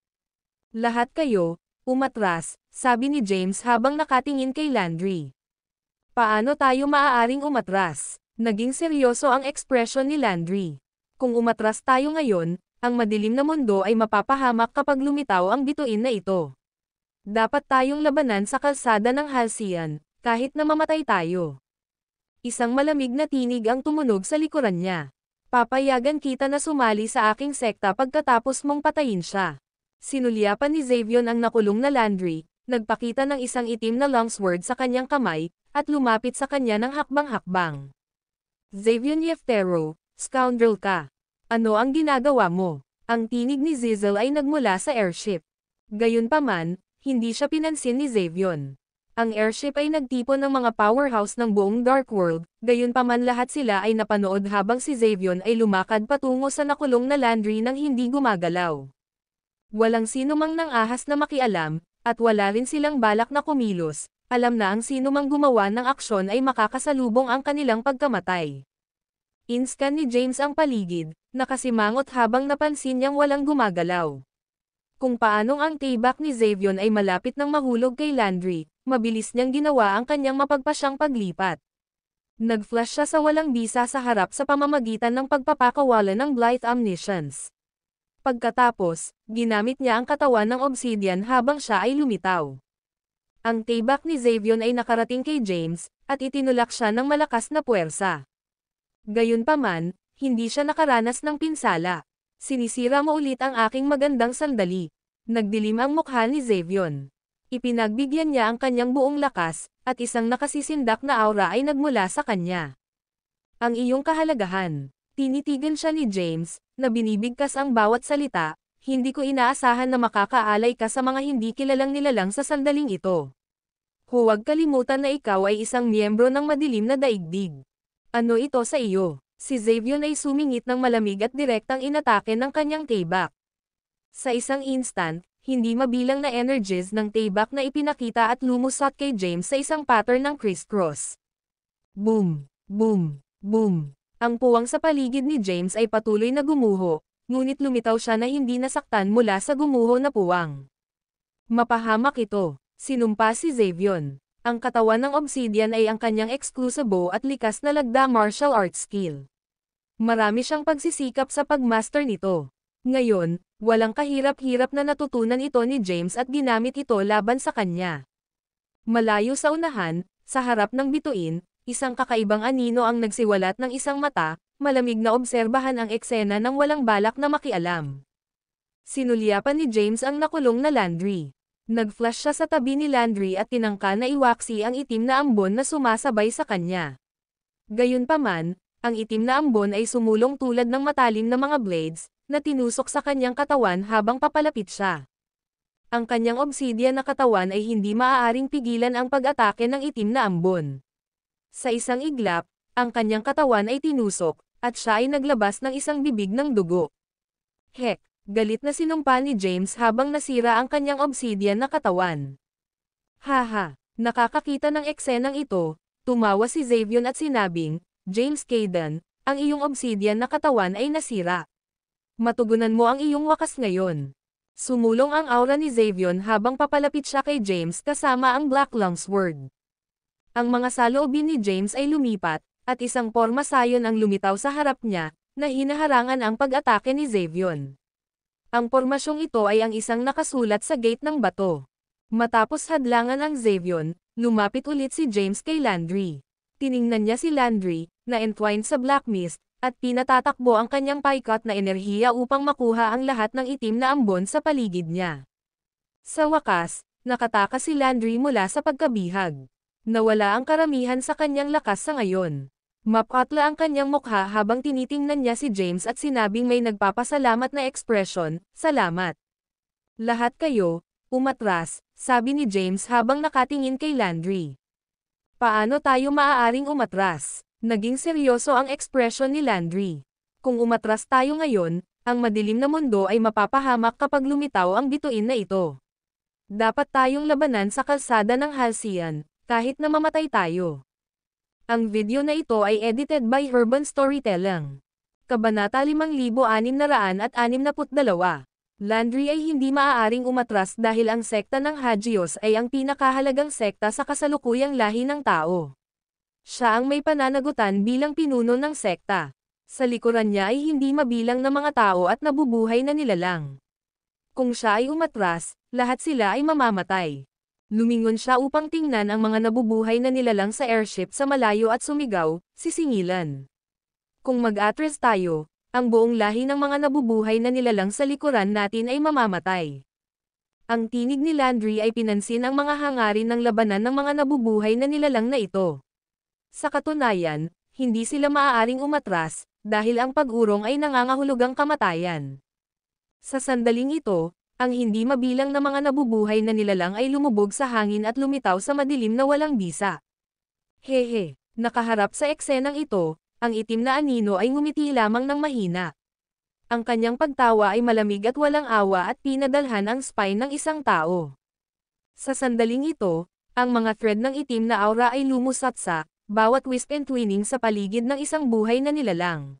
Lahat kayo, umatras," sabi ni James habang nakatingin kay Landry. "Paano tayo maaaring umatras?" Naging seryoso ang ekspresyon ni Landry. "Kung umatras tayo ngayon, ang madilim na mundo ay mapapahamak kapag lumitaw ang bituin na ito. Dapat tayong labanan sa kalsada ng Halcyon, kahit na mamatay tayo." Isang malamig na tinig ang tumunog sa likuran niya. "Papayagan kita na sumali sa aking sekta pagkatapos mong patayin siya." Sinulyapan ni Xavion ang nakulong na Landry, nagpakita ng isang itim na longsword sa kanyang kamay, at lumapit sa kanya ng hakbang-hakbang. "Xavion Yeftero, scoundrel ka. Ano ang ginagawa mo?" Ang tinig ni Zizel ay nagmula sa airship. Gayunpaman, hindi siya pinansin ni Xavion. Ang airship ay nagtipon ng mga powerhouse ng buong Dark World, gayunpaman lahat sila ay napanood habang si Xavion ay lumakad patungo sa nakulong na Landry nang hindi gumagalaw. Walang sino mang nang-ahas na makialam, at wala rin silang balak na kumilos, alam na ang sino mang gumawa ng aksyon ay makakasalubong ang kanilang pagkamatay. Inscan ni James ang paligid, nakasimangot habang napansin niyang walang gumagalaw. Kung paanong ang tibak ni Xavion ay malapit nang mahulog kay Landry, mabilis niyang ginawa ang kanyang mapagpasyang paglipat. Nag-flash siya sa walang bisa sa harap sa pamamagitan ng pagpapakawala ng Blythe Omniscience. Pagkatapos, ginamit niya ang katawan ng obsidian habang siya ay lumitaw. Ang tibak ni Xavion ay nakarating kay James, at itinulak siya ng malakas na puwersa. Gayunpaman, hindi siya nakaranas ng pinsala. "Sinisira mo ulit ang aking magandang sandali." Nagdilim ang mukha ni Xavion. Ipinagbigyan niya ang kanyang buong lakas, at isang nakasisindak na aura ay nagmula sa kanya. "Ang iyong kahalagahan." Tinitigan siya ni James, na binibigkas ang bawat salita, "Hindi ko inaasahan na makakaalay ka sa mga hindi kilalang nilalang sa sandaling ito. Huwag kalimutan na ikaw ay isang miyembro ng madilim na daigdig. Ano ito sa iyo?" Si Xavion ay sumingit ng malamig at direktang inatake ng kanyang tibak. Sa isang instant, hindi mabilang na energies ng tibak na ipinakita at lumusot kay James sa isang pattern ng crisscross. Boom! Boom! Boom! Ang puwang sa paligid ni James ay patuloy na gumuho, ngunit lumitaw siya na hindi nasaktan mula sa gumuho na puwang. "Mapahamak ito," sinumpa si Xavion. Ang katawan ng obsidian ay ang kanyang eksklusibo at likas na lagda martial arts skill. Marami siyang pagsisikap sa pagmaster nito. Ngayon, walang kahirap-hirap na natutunan ito ni James at ginamit ito laban sa kanya. Malayo sa unahan, sa harap ng bituin, isang kakaibang anino ang nagsiwalat ng isang mata, malamig na obserbahan ang eksena ng walang balak na makialam. Sinulyapan ni James ang nakulong na Landry. Nag-flash siya sa tabi ni Landry at tinangka na iwaksi ang itim na ambon na sumasabay sa kanya. Gayunpaman, ang itim na ambon ay sumulong tulad ng matalim na mga blades, na tinusok sa kanyang katawan habang papalapit siya. Ang kanyang obsidian na katawan ay hindi maaaring pigilan ang pag-atake ng itim na ambon. Sa isang iglap, ang kanyang katawan ay tinusok, at siya ay naglabas ng isang bibig ng dugo. "Heck!" Galit na sinumpa ni James habang nasira ang kanyang obsidian na katawan. "Haha, nakakakita ng eksenang ito," tumawa si Xavion at sinabing, "James Caden, ang iyong obsidian na katawan ay nasira. Matugunan mo ang iyong wakas ngayon." Sumulong ang aura ni Xavion habang papalapit siya kay James kasama ang Black Longsword. Ang mga saloobin ni James ay lumipat, at isang porma sayon ang lumitaw sa harap niya, na hinaharangan ang pag-atake ni Xavion. Ang pormasyong ito ay ang isang nakasulat sa gate ng bato. Matapos hadlangan ang Xavion, lumapit ulit si James kay Landry. Tiningnan niya si Landry, na entwined sa black mist, at pinatatakbo ang kanyang paikot na enerhiya upang makuha ang lahat ng itim na ambon sa paligid niya. Sa wakas, nakatakas si Landry mula sa pagkabihag. Nawala ang karamihan sa kanyang lakas sa ngayon. Mapatla ang kanyang mukha habang tinitingnan niya si James at sinabing may nagpapasalamat na ekspresyon, "Salamat. Lahat kayo, umatras," sabi ni James habang nakatingin kay Landry. "Paano tayo maaaring umatras?" Naging seryoso ang ekspresyon ni Landry. "Kung umatras tayo ngayon, ang madilim na mundo ay mapapahamak kapag lumitaw ang bituin na ito. Dapat tayong labanan sa kalsada ng Halcyon, kahit na mamatay tayo. Ang video na ito ay edited by Urban Storytelling. Kabanata 5662. Landry ay hindi maaaring umatras dahil ang sekta ng Hagios ay ang pinakahalagang sekta sa kasalukuyang lahi ng tao. Siya ang may pananagutan bilang pinuno ng sekta. Sa likuran niya ay hindi mabilang na mga tao at nabubuhay na nilalang. Kung siya ay umatras, lahat sila ay mamamatay. Lumingon siya upang tingnan ang mga nabubuhay na nilalang sa airship sa malayo at sumigaw, sisingilan. Kung mag-atras tayo, ang buong lahi ng mga nabubuhay na nilalang sa likuran natin ay mamamatay. Ang tinig ni Landry ay pinansin ang mga hangarin ng labanan ng mga nabubuhay na nilalang na ito. Sa katunayan, hindi sila maaaring umatras, dahil ang pag-urong ay nangangahulugang kamatayan. Sa sandaling ito, ang hindi mabilang na mga nabubuhay na nilalang ay lumubog sa hangin at lumitaw sa madilim na walang bisa. Hehe, nakaharap sa eksenang ito, ang itim na anino ay ngumiti lamang ng mahina. Ang kanyang pagtawa ay malamig at walang awa at pinadalhan ang spine ng isang tao. Sa sandaling ito, ang mga thread ng itim na aura ay lumusatsa, bawat wisp and twining sa paligid ng isang buhay na nilalang.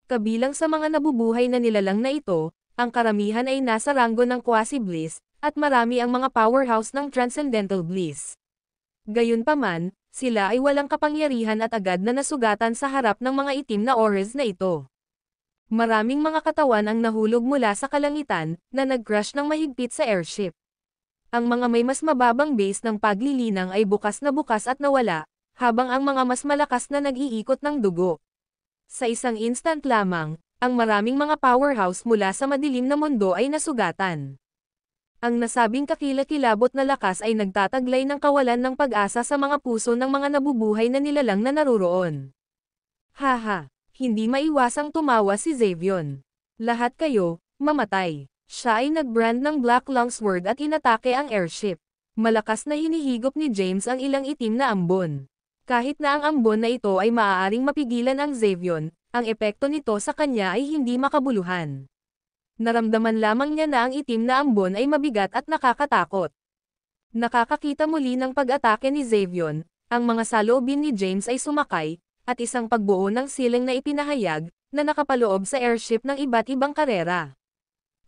Kabilang sa mga nabubuhay na nilalang na ito, ang karamihan ay nasa ranggo ng quasi-bliss, at marami ang mga powerhouse ng transcendental bliss. Gayunpaman, sila ay walang kapangyarihan at agad na nasugatan sa harap ng mga itim na auras na ito. Maraming mga katawan ang nahulog mula sa kalangitan, na nag-crash ng mahigpit sa airship. Ang mga may mas mababang base ng paglilinang ay bukas at nawala, habang ang mga mas malakas na nag-iikot ng dugo. Sa isang instant lamang, ang maraming mga powerhouse mula sa madilim na mundo ay nasugatan. Ang nasabing kakilakilabot na lakas ay nagtataglay ng kawalan ng pag-asa sa mga puso ng mga nabubuhay na nilalang na naruroon. Haha, hindi maiwasang tumawa si Xavion. Lahat kayo, mamatay. Siya ay nag-brand ng Black Longsword at inatake ang airship. Malakas na hinihigop ni James ang ilang itim na ambon. Kahit na ang ambon na ito ay maaaring mapigilan ang Xavion, ang epekto nito sa kanya ay hindi makabuluhan. Naramdaman lamang niya na ang itim na ambon ay mabigat at nakakatakot. Nakakakita muli ng pag-atake ni Xavion, ang mga saloobin ni James ay sumakay, at isang pagbuo ng siling na ipinahayag, na nakapaloob sa airship ng iba't ibang karera.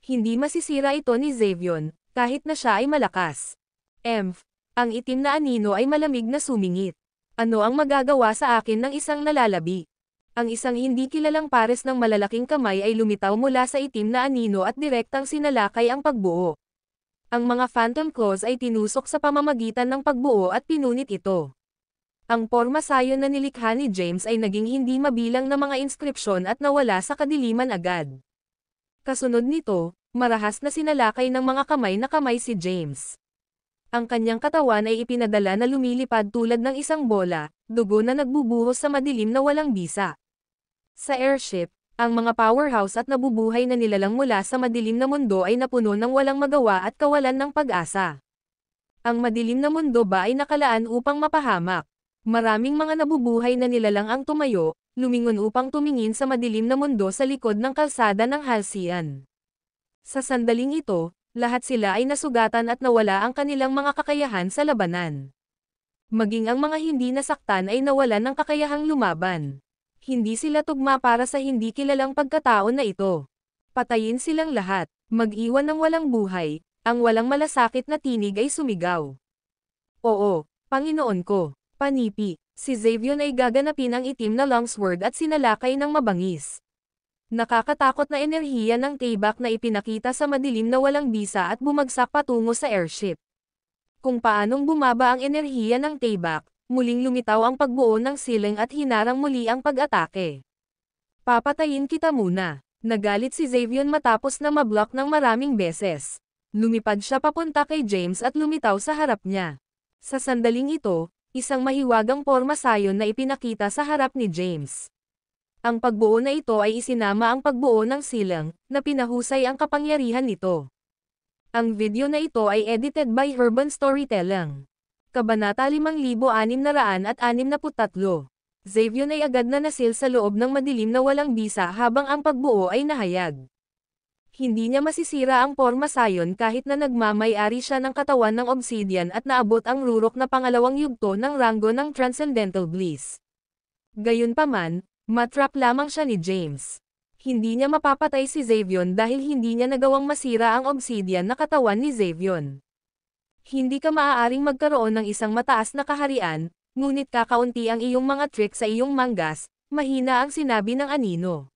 Hindi masisira ito ni Xavion, kahit na siya ay malakas. Ang itim na anino ay malamig na sumingit. Ano ang magagawa sa akin ng isang nalalabi? Ang isang hindi kilalang pares ng malalaking kamay ay lumitaw mula sa itim na anino at direktang sinalakay ang pagbuo. Ang mga phantom claws ay tinusok sa pamamagitan ng pagbuo at pinunit ito. Ang porma sayon na nilikha ni James ay naging hindi mabilang na mga inskripsyon at nawala sa kadiliman agad. Kasunod nito, marahas na sinalakay ng mga kamay si James. Ang kanyang katawan ay ipinadala na lumilipad tulad ng isang bola, dugo na nagbubuhos sa madilim na walang bisa. Sa airship, ang mga powerhouse at nabubuhay na nilalang mula sa madilim na mundo ay napuno ng walang magawa at kawalan ng pag-asa. Ang madilim na mundo ba ay nakalaan upang mapahamak? Maraming mga nabubuhay na nilalang ang tumayo, lumingon upang tumingin sa madilim na mundo sa likod ng kalsada ng Halcyon. Sa sandaling ito, lahat sila ay nasugatan at nawala ang kanilang mga kakayahan sa labanan. Maging ang mga hindi nasaktan ay nawalan ng kakayahang lumaban. Hindi sila tugma para sa hindi kilalang pagkatao na ito. Patayin silang lahat, mag-iwan ng walang buhay, ang walang malasakit na tinig ay sumigaw. Oo, Panginoon ko, panipi, si Xavion ay gaganapin ang itim na longsword at sinalakay ng mabangis. Nakakatakot na enerhiya ng Tayback na ipinakita sa madilim na walang bisa at bumagsak patungo sa airship. Kung paanong bumaba ang enerhiya ng Tayback, muling lumitaw ang pagbuo ng siling at hinarang muli ang pag-atake. Papatayin kita muna. Nagalit si Xavion matapos na mablock ng maraming beses. Lumipad siya papunta kay James at lumitaw sa harap niya. Sa sandaling ito, isang mahiwagang porma sayon na ipinakita sa harap ni James. Ang pagbuo na ito ay isinama ang pagbuo ng silang, na pinahusay ang kapangyarihan nito. Ang video na ito ay edited by Urban Storytelling. Kabanata 5663. Xavion ay agad na nasil sa loob ng madilim na walang bisa habang ang pagbuo ay nahayag. Hindi niya masisira ang porma sayon kahit na nagmamay-ari siya ng katawan ng obsidian at naabot ang rurok na pangalawang yugto ng ranggo ng Transcendental Bliss. Gayunpaman, matrap lamang siya ni James. Hindi niya mapapatay si Xavion dahil hindi niya nagawang masira ang obsidian na katawan ni Xavion. Hindi ka maaaring magkaroon ng isang mataas na kaharian, ngunit kakaunti ang iyong mga trick sa iyong manggas, mahina ang sinabi ng anino.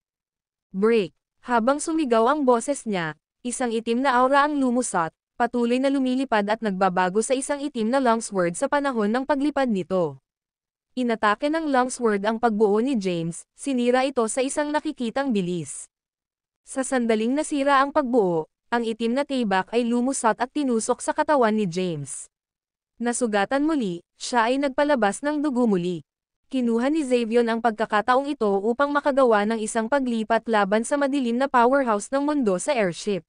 Break. Habang sumigaw ang boses niya, isang itim na aura ang lumusot, patuloy na lumilipad at nagbabago sa isang itim na longsword sa panahon ng paglipad nito. Inatake ng longsword ang pagbuo ni James, sinira ito sa isang nakikitang bilis. Sa sandaling nasira ang pagbuo, ang itim na taybak ay lumusot at tinusok sa katawan ni James. Nasugatan muli, siya ay nagpalabas ng dugo muli. Kinuha ni Xavion ang pagkakataong ito upang makagawa ng isang paglipat laban sa madilim na powerhouse ng mundo sa airship.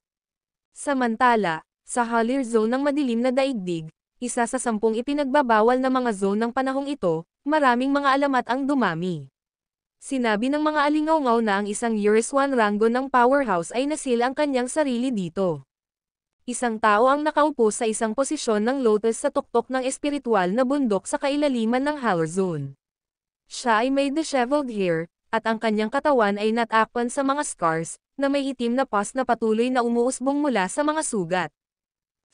Samantala, sa Halir Zone ng madilim na daigdig, isa sa 10 ipinagbabawal na mga zone ng panahong ito, maraming mga alamat ang dumami. Sinabi ng mga alingaw-ngaw na ang isang Eurus 1 ranggo ng powerhouse ay nasil ang kanyang sarili dito. Isang tao ang nakaupo sa isang posisyon ng lotus sa tuktok ng espiritual na bundok sa kailaliman ng Halir Zone. Siya ay may disheveled hair, at ang kanyang katawan ay natakpan sa mga scars, na may itim na pus na patuloy na umuusbong mula sa mga sugat.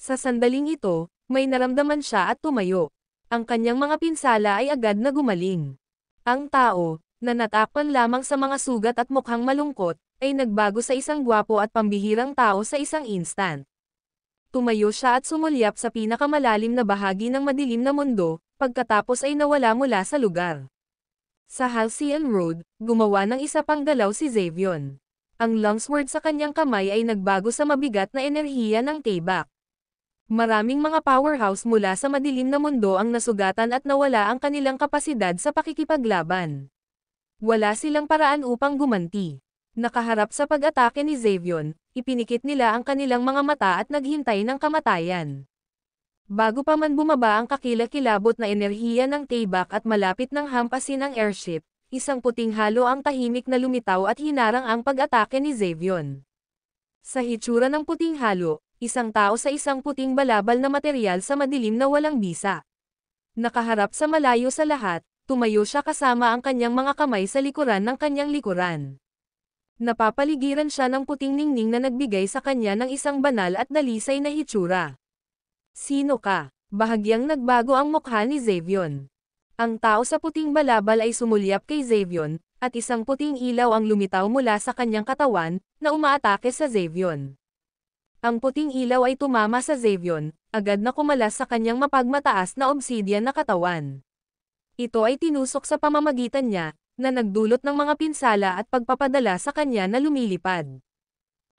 Sa sandaling ito, may naramdaman siya at tumayo. Ang kanyang mga pinsala ay agad na gumaling. Ang tao, na natakpan lamang sa mga sugat at mukhang malungkot, ay nagbago sa isang gwapo at pambihirang tao sa isang instant. Tumayo siya at sumulyap sa pinakamalalim na bahagi ng madilim na mundo, pagkatapos ay nawala mula sa lugar. Sa Halcyon Road, gumawa ng isa pang galaw si Xavion. Ang longsword sa kanyang kamay ay nagbago sa mabigat na enerhiya ng taybak. Maraming mga powerhouse mula sa madilim na mundo ang nasugatan at nawala ang kanilang kapasidad sa pakikipaglaban. Wala silang paraan upang gumanti. Nakaharap sa pag-atake ni Xavion, ipinikit nila ang kanilang mga mata at naghintay ng kamatayan. Bago pa man bumaba ang kakilakilabot na enerhiya ng taybak at malapit ng hampasin ang airship, isang puting halo ang tahimik na lumitaw at hinarang ang pag-atake ni Xavion. Sa hitsura ng puting halo, isang tao sa isang puting balabal na material sa madilim na walang bisa. Nakaharap sa malayo sa lahat, tumayo siya kasama ang kanyang mga kamay sa likuran ng kanyang likuran. Napapaligiran siya ng puting ningning na nagbigay sa kanya ng isang banal at dalisay na hitsura. Sino ka? Bahagyang nagbago ang mukha ni Xavion. Ang tao sa puting balabal ay sumulyap kay Xavion, at isang puting ilaw ang lumitaw mula sa kanyang katawan, na umaatake sa Xavion. Ang puting ilaw ay tumama sa Xavion, agad na kumalas sa kanyang mapagmataas na obsidian na katawan. Ito ay tinusok sa pamamagitan niya, na nagdulot ng mga pinsala at pagpapadala sa kanya na lumilipad.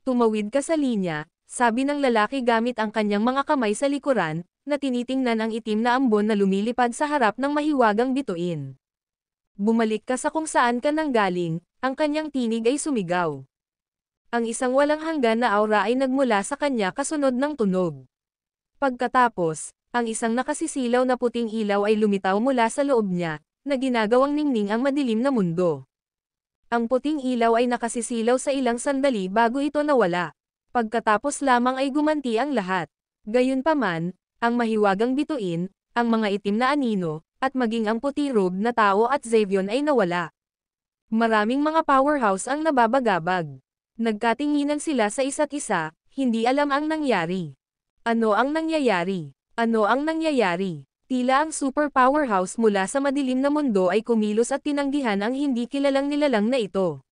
Tumawid ka sa linya, sabi ng lalaki gamit ang kanyang mga kamay sa likuran, na tinitingnan ang itim na ambon na lumilipad sa harap ng mahiwagang bituin. Bumalik ka sa kung saan ka nanggaling, ang kanyang tinig ay sumigaw. Ang isang walang hanggan na aura ay nagmula sa kanya kasunod ng tunog. Pagkatapos, ang isang nakasisilaw na puting ilaw ay lumitaw mula sa loob niya, na ginagawang ningning ang madilim na mundo. Ang puting ilaw ay nakasisilaw sa ilang sandali bago ito nawala. Pagkatapos lamang ay gumanti ang lahat. Gayunpaman, ang mahiwagang bituin, ang mga itim na anino, at maging ang puti robe na tao at Xavion ay nawala. Maraming mga powerhouse ang nababagabag. Nagkatinginan sila sa isa't isa, hindi alam ang nangyari. Ano ang nangyayari? Ano ang nangyayari? Tila ang super powerhouse mula sa madilim na mundo ay kumilos at tinanggihan ang hindi kilalang nilalang na ito.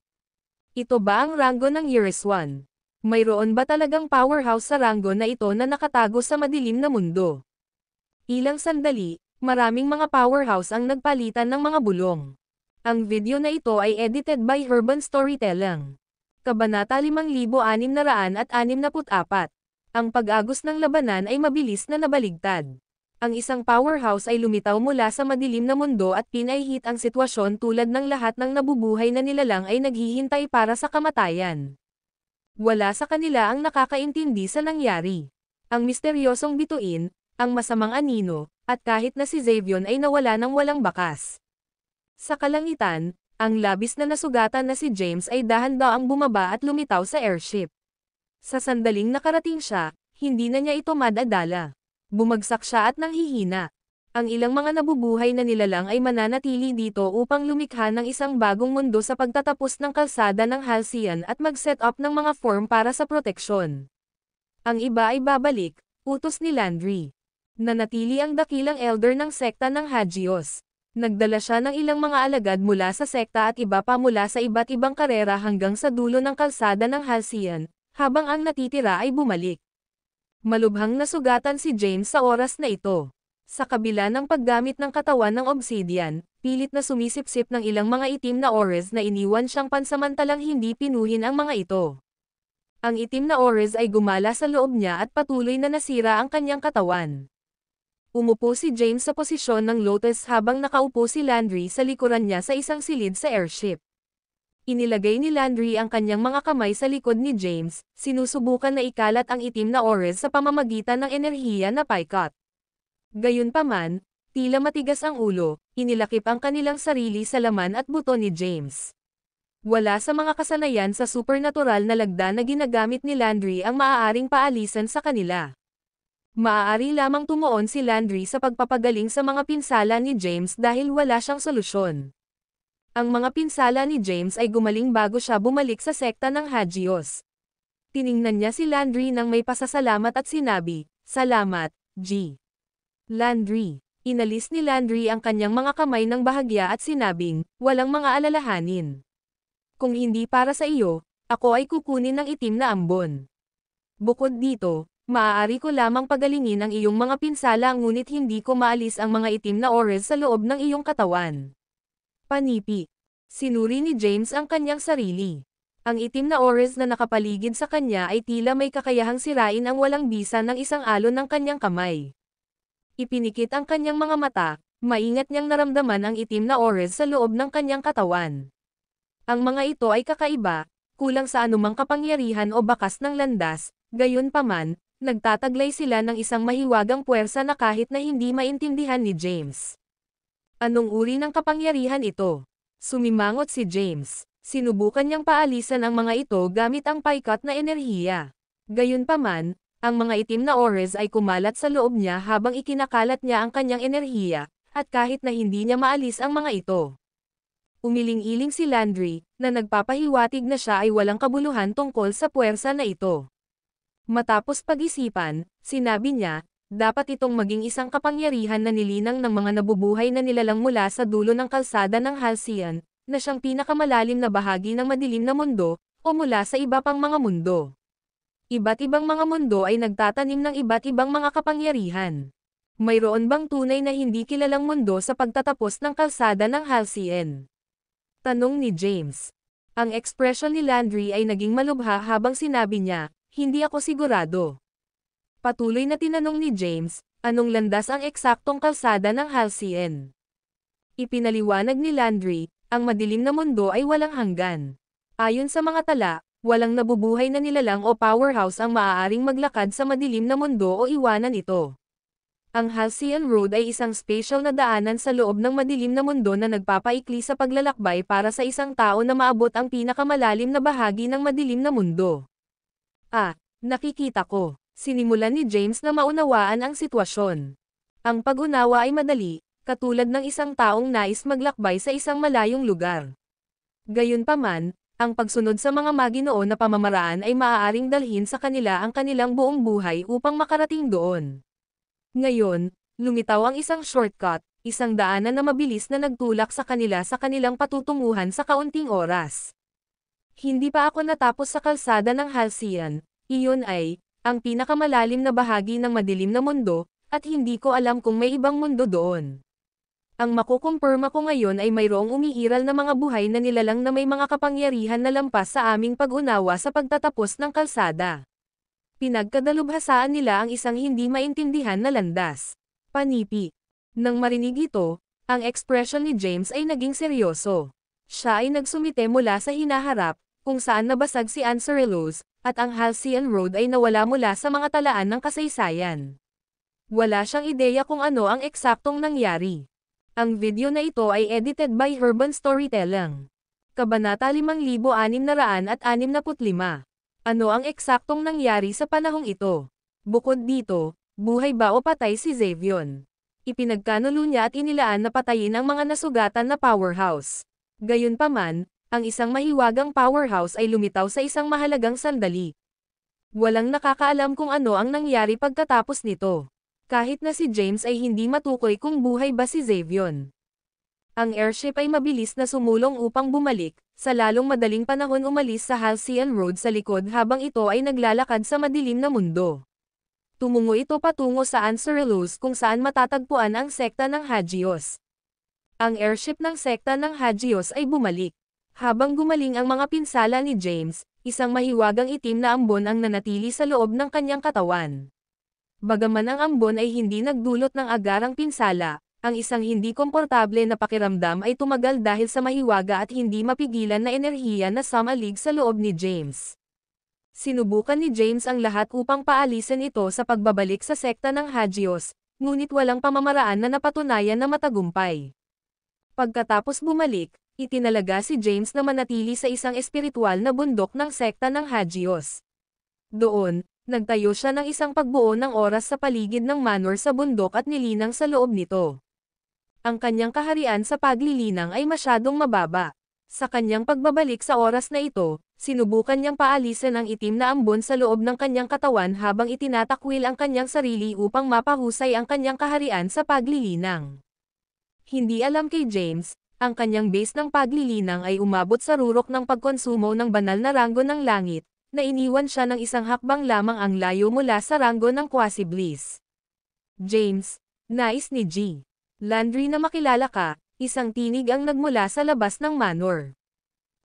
Ito ba ang ranggo ng Eurus 1? Mayroon ba talagang powerhouse sa ranggo na ito na nakatago sa madilim na mundo? Ilang sandali, maraming mga powerhouse ang nagpalitan ng mga bulong. Ang video na ito ay edited by Urban Storytelling. Kabanata 5664. Ang pag-agos ng labanan ay mabilis na nabaligtad. Ang isang powerhouse ay lumitaw mula sa madilim na mundo at pinahihit ang sitwasyon tulad ng lahat ng nabubuhay na nilalang ay naghihintay para sa kamatayan. Wala sa kanila ang nakakaintindi sa nangyari. Ang misteryosong bituin, ang masamang anino, at kahit na si Xavion ay nawala ng walang bakas. Sa kalangitan, ang labis na nasugatan na si James ay dahan-daang bumaba at lumitaw sa airship. Sa sandaling nakarating siya, hindi na niya ito madadala. Bumagsak siya at nanghihina. Ang ilang mga nabubuhay na nilalang ay mananatili dito upang lumikha ng isang bagong mundo sa pagtatapos ng kalsada ng Halcyon at mag-set up ng mga form para sa proteksyon. Ang iba ay babalik, utos ni Landry. Nanatili ang dakilang elder ng sekta ng Hagios. Nagdala siya ng ilang mga alagad mula sa sekta at iba pa mula sa iba't ibang karera hanggang sa dulo ng kalsada ng Halcyon, habang ang natitira ay bumalik. Malubhang nasugatan si James sa oras na ito. Sa kabila ng paggamit ng katawan ng obsidian, pilit na sumisipsip ng ilang mga itim na ores na iniwan siyang pansamantalang hindi pinuhin ang mga ito. Ang itim na ores ay gumala sa loob niya at patuloy na nasira ang kanyang katawan. Umupo si James sa posisyon ng lotus habang nakaupo si Landry sa likuran niya sa isang silid sa airship. Inilagay ni Landry ang kanyang mga kamay sa likod ni James, sinusubukan na ikalat ang itim na ores sa pamamagitan ng enerhiya na Pycot. Gayunpaman, tila matigas ang ulo, inilakip ang kanilang sarili sa laman at buto ni James. Wala sa mga kasanayan sa supernatural na lagda na ginagamit ni Landry ang maaaring paalisan sa kanila. Maaari lamang tumuon si Landry sa pagpapagaling sa mga pinsala ni James dahil wala siyang solusyon. Ang mga pinsala ni James ay gumaling bago siya bumalik sa sekta ng Hagios. Tiningnan niya si Landry nang may pasasalamat at sinabi, "Salamat, G." Landry. Inalis ni Landry ang kanyang mga kamay ng bahagya at sinabing, "Walang mga alalahanin. Kung hindi para sa iyo, ako ay kukunin ng itim na ambon. Bukod dito, maaari ko lamang pagalingin ang iyong mga pinsala ngunit hindi ko maalis ang mga itim na ores sa loob ng iyong katawan." Panipi. Sinuri ni James ang kanyang sarili. Ang itim na ores na nakapaligid sa kanya ay tila may kakayahang sirain ang walang bisa ng isang alon ng kanyang kamay. Ipinikit ang kanyang mga mata, maingat niyang naramdaman ang itim na ores sa loob ng kanyang katawan. Ang mga ito ay kakaiba, kulang sa anumang kapangyarihan o bakas ng landas, gayunpaman, nagtataglay sila ng isang mahiwagang puwersa na kahit na hindi maintindihan ni James. Anong uri ng kapangyarihan ito? Sumimangot si James. Sinubukan niyang paalisan ang mga ito gamit ang Pycot na enerhiya. Gayunpaman, ang mga itim na ores ay kumalat sa loob niya habang ikinakalat niya ang kanyang enerhiya, at kahit na hindi niya maalis ang mga ito. Umiling-iling si Landry, na nagpapahiwatig na siya ay walang kabuluhan tungkol sa puwersa na ito. Matapos pag-isipan, sinabi niya, dapat itong maging isang kapangyarihan na nilinang ng mga nabubuhay na nilalang mula sa dulo ng kalsada ng Halcyon, na siyang pinakamalalim na bahagi ng madilim na mundo, o mula sa iba pang mga mundo. Iba't ibang mga mundo ay nagtatanim ng iba't ibang mga kapangyarihan. Mayroon bang tunay na hindi kilalang mundo sa pagtatapos ng kalsada ng Halcyon? Tanong ni James. Ang ekspresyon ni Landry ay naging malubha habang sinabi niya, "Hindi ako sigurado." Patuloy na tinanong ni James, anong landas ang eksaktong kalsada ng Halcyon? Ipinaliwanag ni Landry, ang madilim na mundo ay walang hanggan. Ayon sa mga tala, walang nabubuhay na nilalang o powerhouse ang maaaring maglakad sa madilim na mundo o iwanan ito. Ang Halcyon Road ay isang special na daanan sa loob ng madilim na mundo na nagpapaikli sa paglalakbay para sa isang tao na maabot ang pinakamalalim na bahagi ng madilim na mundo. Nakikita ko. Sinimulan ni James na maunawaan ang sitwasyon. Ang pag-unawa ay madali, katulad ng isang taong nais maglakbay sa isang malayong lugar. Gayunpaman, ang pagsunod sa mga Maginoo na pamamaraan ay maaaring dalhin sa kanila ang kanilang buong buhay upang makarating doon. Ngayon, lumitaw ang isang shortcut, isang daanan na mabilis na nagtulak sa kanila sa kanilang patutunguhan sa kaunting oras. Hindi pa ako natapos sa kalsada ng Halcyon, iyon ay, ang pinakamalalim na bahagi ng madilim na mundo, at hindi ko alam kung may ibang mundo doon. Ang makukumpirma ko ngayon ay mayroong umiiral na mga buhay na nilalang na may mga kapangyarihan na lampas sa aming pag-unawa sa pagtatapos ng kalsada. Pinagkadalubhasaan nila ang isang hindi maintindihan na landas. Panipi. Nang marinig ito, ang ekspresyon ni James ay naging seryoso. Siya ay nagsumite mula sa hinaharap, kung saan nabasag si Anserelos, at ang Halcyon Road ay nawala mula sa mga talaan ng kasaysayan. Wala siyang ideya kung ano ang eksaktong nangyari. Ang video na ito ay edited by Herban Storytelling. Kabanata 5665. Ano ang eksaktong nangyari sa panahong ito? Bukod dito, buhay ba o patay si Xavion? Ipinagkanulo niya at inilaan na patayin ang mga nasugatan na powerhouse. Gayunpaman, ang isang mahiwagang powerhouse ay lumitaw sa isang mahalagang sandali. Walang nakakaalam kung ano ang nangyari pagkatapos nito. Kahit na si James ay hindi matukoy kung buhay ba si Xavion. Ang airship ay mabilis na sumulong upang bumalik, sa lalong madaling panahon umalis sa Halcyon Road sa likod habang ito ay naglalakad sa madilim na mundo. Tumungo ito patungo sa Anserelos kung saan matatagpuan ang sekta ng Hagios. Ang airship ng sekta ng Hagios ay bumalik. Habang gumaling ang mga pinsala ni James, isang mahiwagang itim na ambon ang nanatili sa loob ng kanyang katawan. Bagaman ang ambon ay hindi nagdulot ng agarang pinsala, ang isang hindi komportable na pakiramdam ay tumagal dahil sa mahiwaga at hindi mapigilan na enerhiya na sumalig sa loob ni James. Sinubukan ni James ang lahat upang paalisin ito sa pagbabalik sa sekta ng Hagios, ngunit walang pamamaraan na napatunayan na matagumpay. Pagkatapos bumalik, itinalaga si James na manatili sa isang espiritual na bundok ng sekta ng Hagios. Doon, nagtayo siya ng isang pagbuo ng oras sa paligid ng manor sa bundok at nilinang sa loob nito. Ang kanyang kaharian sa paglilinang ay masyadong mababa. Sa kanyang pagbabalik sa oras na ito, sinubukan niyang paalisin ang itim na ambon sa loob ng kanyang katawan habang itinatakwil ang kanyang sarili upang mapahusay ang kanyang kaharian sa paglilinang. Hindi alam kay James, ang kanyang base ng paglilinang ay umabot sa rurok ng pagkonsumo ng banal na ranggo ng langit, na iniwan siya ng isang hakbang lamang ang layo mula sa ranggo ng Quasi-Bliss. James, nais ni G. Landry na makilala ka, isang tinig ang nagmula sa labas ng manor.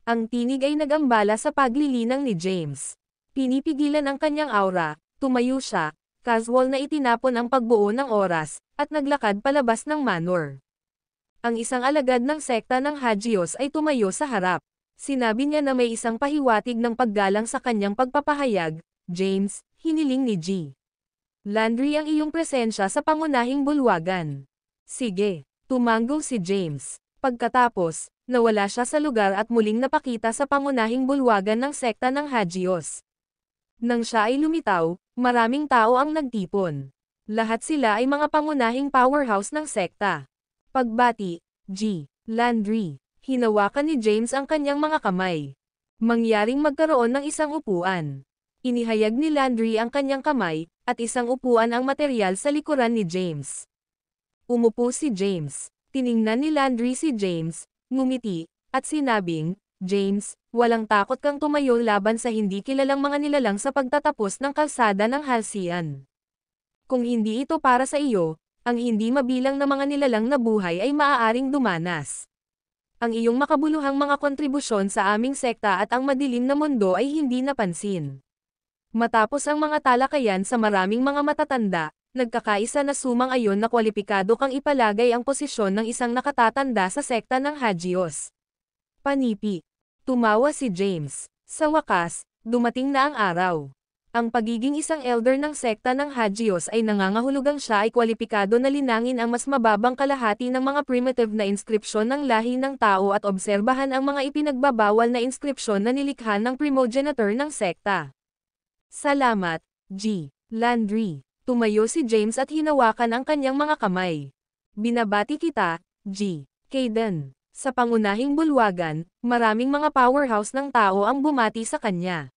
Ang tinig ay nagambala sa paglilinang ni James. Pinipigilan ang kanyang aura, tumayo siya, casual na itinapon ang pagbuo ng oras, at naglakad palabas ng manor. Ang isang alagad ng sekta ng Hagios ay tumayo sa harap. Sinabi niya na may isang pahiwatig ng paggalang sa kanyang pagpapahayag. James, hiniling ni G. Landry ang iyong presensya sa pangunahing bulwagan. Sige, tumango si James. Pagkatapos, nawala siya sa lugar at muling napakita sa pangunahing bulwagan ng sekta ng Hagios. Nang siya ay lumitaw, maraming tao ang nagtipon. Lahat sila ay mga pangunahing powerhouse ng sekta. Pagbati, G. Landry. Hinawakan ni James ang kanyang mga kamay. Mangyaring magkaroon ng isang upuan. Inihayag ni Landry ang kanyang kamay, at isang upuan ang material sa likuran ni James. Umupo si James. Tiningnan ni Landry si James, ngumiti, at sinabing, James, walang takot kang tumayo laban sa hindi kilalang mga nilalang sa pagtatapos ng kalsada ng Halcyon. Kung hindi ito para sa iyo, ang hindi mabilang na mga nilalang na buhay ay maaaring dumanas. Ang iyong makabuluhang mga kontribusyon sa aming sekta at ang madilim na mundo ay hindi napansin. Matapos ang mga talakayan sa maraming mga matatanda, nagkakaisa na sumang-ayon na kwalipikado kang ipalagay ang posisyon ng isang nakatatanda sa sekta ng Hagios. Panipi. Tumawa si James. Sa wakas, dumating na ang araw. Ang pagiging isang elder ng sekta ng Hagios ay nangangahulugang siya ay kwalipikado na linangin ang mas mababang kalahati ng mga primitive na inskripsyon ng lahi ng tao at obserbahan ang mga ipinagbabawal na inskripsyon na nilikha ng primogenitor ng sekta. Salamat, G. Landry. Tumayo si James at hinawakan ang kanyang mga kamay. Binabati kita, G. Caden. Sa pangunahing bulwagan, maraming mga powerhouse ng tao ang bumati sa kanya.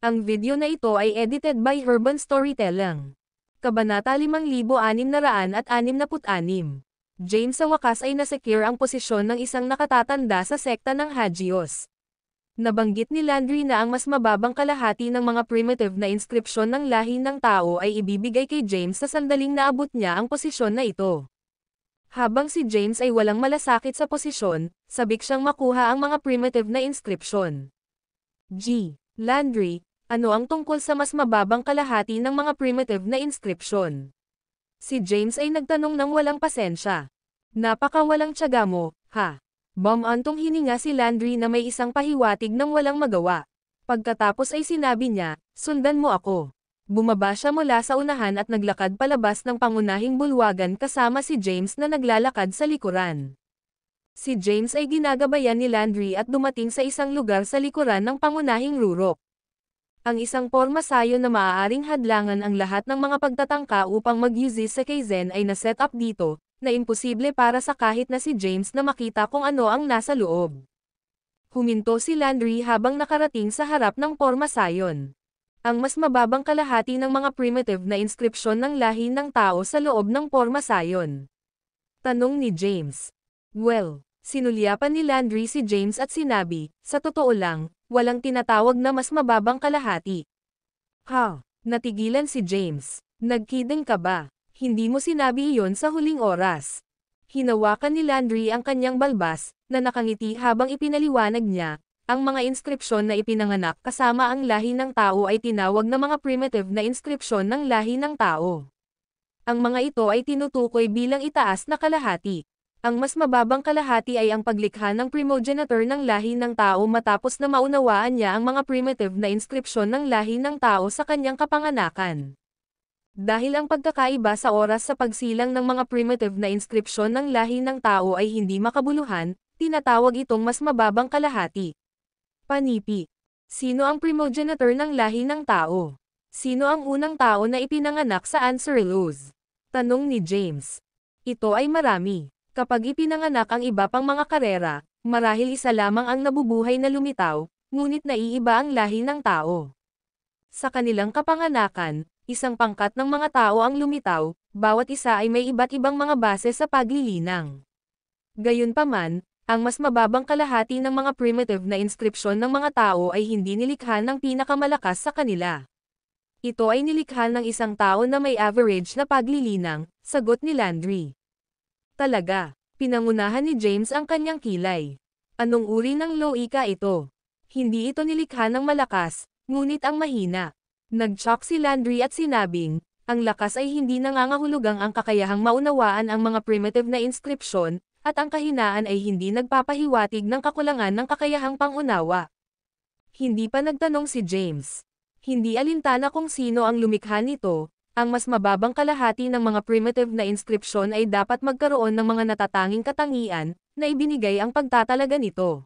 Ang video na ito ay edited by Urban Storytelling. Kabanata 5666. James sa wakas ay nasecure ang posisyon ng isang nakatatanda sa sekta ng Hagios. Nabanggit ni Landry na ang mas mababang kalahati ng mga primitive na inskripsyon ng lahi ng tao ay ibibigay kay James sa sandaling naabot niya ang posisyon na ito. Habang si James ay walang malasakit sa posisyon, sabik siyang makuha ang mga primitive na inskripsyon. G. Landry, ano ang tungkol sa mas mababang kalahati ng mga primitive na inskripsyon? Si James ay nagtanong ng walang pasensya. Napakawalang tiyaga mo, ha? Bumantong hininga si Landry na may isang pahiwatig ng walang magawa. Pagkatapos ay sinabi niya, sundan mo ako. Bumaba siya mula sa unahan at naglakad palabas ng pangunahing bulwagan kasama si James na naglalakad sa likuran. Si James ay ginagabayan ni Landry at dumating sa isang lugar sa likuran ng pangunahing rurok. Ang isang pormasayon na maaaring hadlangan ang lahat ng mga pagtatangka upang mag-use sa Kaizen ay na-set up dito, na imposible para sa kahit na si James na makita kung ano ang nasa loob. Huminto si Landry habang nakarating sa harap ng pormasayon. Ang mas mababang kalahati ng mga primitive na inskripsyon ng lahi ng tao sa loob ng pormasayon. Tanong ni James. Well, sinulyapan ni Landry si James at sinabi, sa totoo lang, walang tinatawag na mas mababang kalahati. Ha? Natigilan si James. Nagkidding ka ba? Hindi mo sinabi iyon sa huling oras. Hinawakan ni Landry ang kanyang balbas, na nakangiti habang ipinaliwanag niya, ang mga inskripsyon na ipinanganak kasama ang lahi ng tao ay tinawag na mga primitive na inskripsyon ng lahi ng tao. Ang mga ito ay tinutukoy bilang itaas na kalahati. Ang mas mababang kalahati ay ang paglikha ng primogenitor ng lahi ng tao matapos na maunawaan niya ang mga primitive na inskripsyon ng lahi ng tao sa kanyang kapanganakan. Dahil ang pagkakaiba sa oras sa pagsilang ng mga primitive na inskripsyon ng lahi ng tao ay hindi makabuluhan, tinatawag itong mas mababang kalahati. Panipi. Sino ang primogenitor ng lahi ng tao? Sino ang unang tao na ipinanganak sa Answer Laws? Tanong ni James. Ito ay marami. Kapag ipinanganak ang iba pang mga karera, marahil isa lamang ang nabubuhay na lumitaw, ngunit naiiba ang lahi ng tao. Sa kanilang kapanganakan, isang pangkat ng mga tao ang lumitaw, bawat isa ay may iba't ibang mga base sa paglilinang. Gayunpaman, ang mas mababang kalahati ng mga primitive na inskripsyon ng mga tao ay hindi nilikha ng pinakamalakas sa kanila. Ito ay nilikha ng isang tao na may average na paglilinang, sagot ni Landry. Talaga, pinangunahan ni James ang kanyang kilay. Anong uri ng loika ito? Hindi ito nilikha ng malakas, ngunit ang mahina. Nag-shock si Landry at sinabing, ang lakas ay hindi nangangahulugang ang kakayahang maunawaan ang mga primitive na inskripsyon, at ang kahinaan ay hindi nagpapahiwatig ng kakulangan ng kakayahang pangunawa. Hindi pa nagtanong si James. Hindi alintana kung sino ang lumikha nito, ang mas mababang kalahati ng mga primitive na inskripsyon ay dapat magkaroon ng mga natatanging katangian, na ibinigay ang pagtatalaga nito.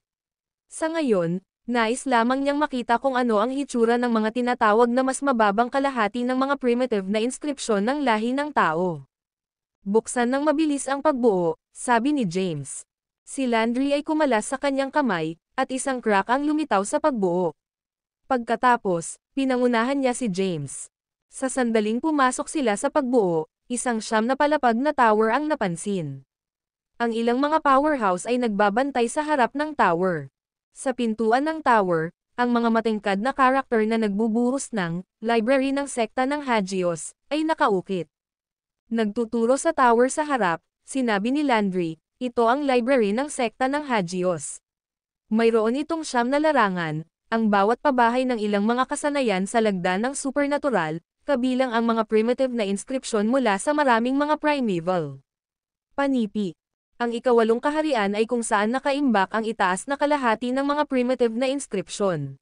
Sa ngayon, nais lamang niyang makita kung ano ang hitsura ng mga tinatawag na mas mababang kalahati ng mga primitive na inskripsyon ng lahi ng tao. Buksan ng mabilis ang pagbuo, sabi ni James. Si Landry ay kumalas sa kanyang kamay, at isang crack ang lumitaw sa pagbuo. Pagkatapos, pinangunahan niya si James. Sa sandaling pumasok sila sa pagbuo, isang siyam na palapag na tower ang napansin. Ang ilang mga powerhouse ay nagbabantay sa harap ng tower. Sa pintuan ng tower, ang mga matingkad na karakter na nagbubuhos ng library ng sekta ng Hagios ay nakaukit. Nagtuturo sa tower sa harap, sinabi ni Landry, ito ang library ng sekta ng Hagios. Mayroon itong siyam na larangan, ang bawat pabahay ng ilang mga kasanayan sa lagda ng supernatural, kabilang ang mga primitive na inskripsyon mula sa maraming mga primeval. Panipi. Ang ikawalong kaharian ay kung saan nakaimbak ang itaas na kalahati ng mga primitive na inskripsyon.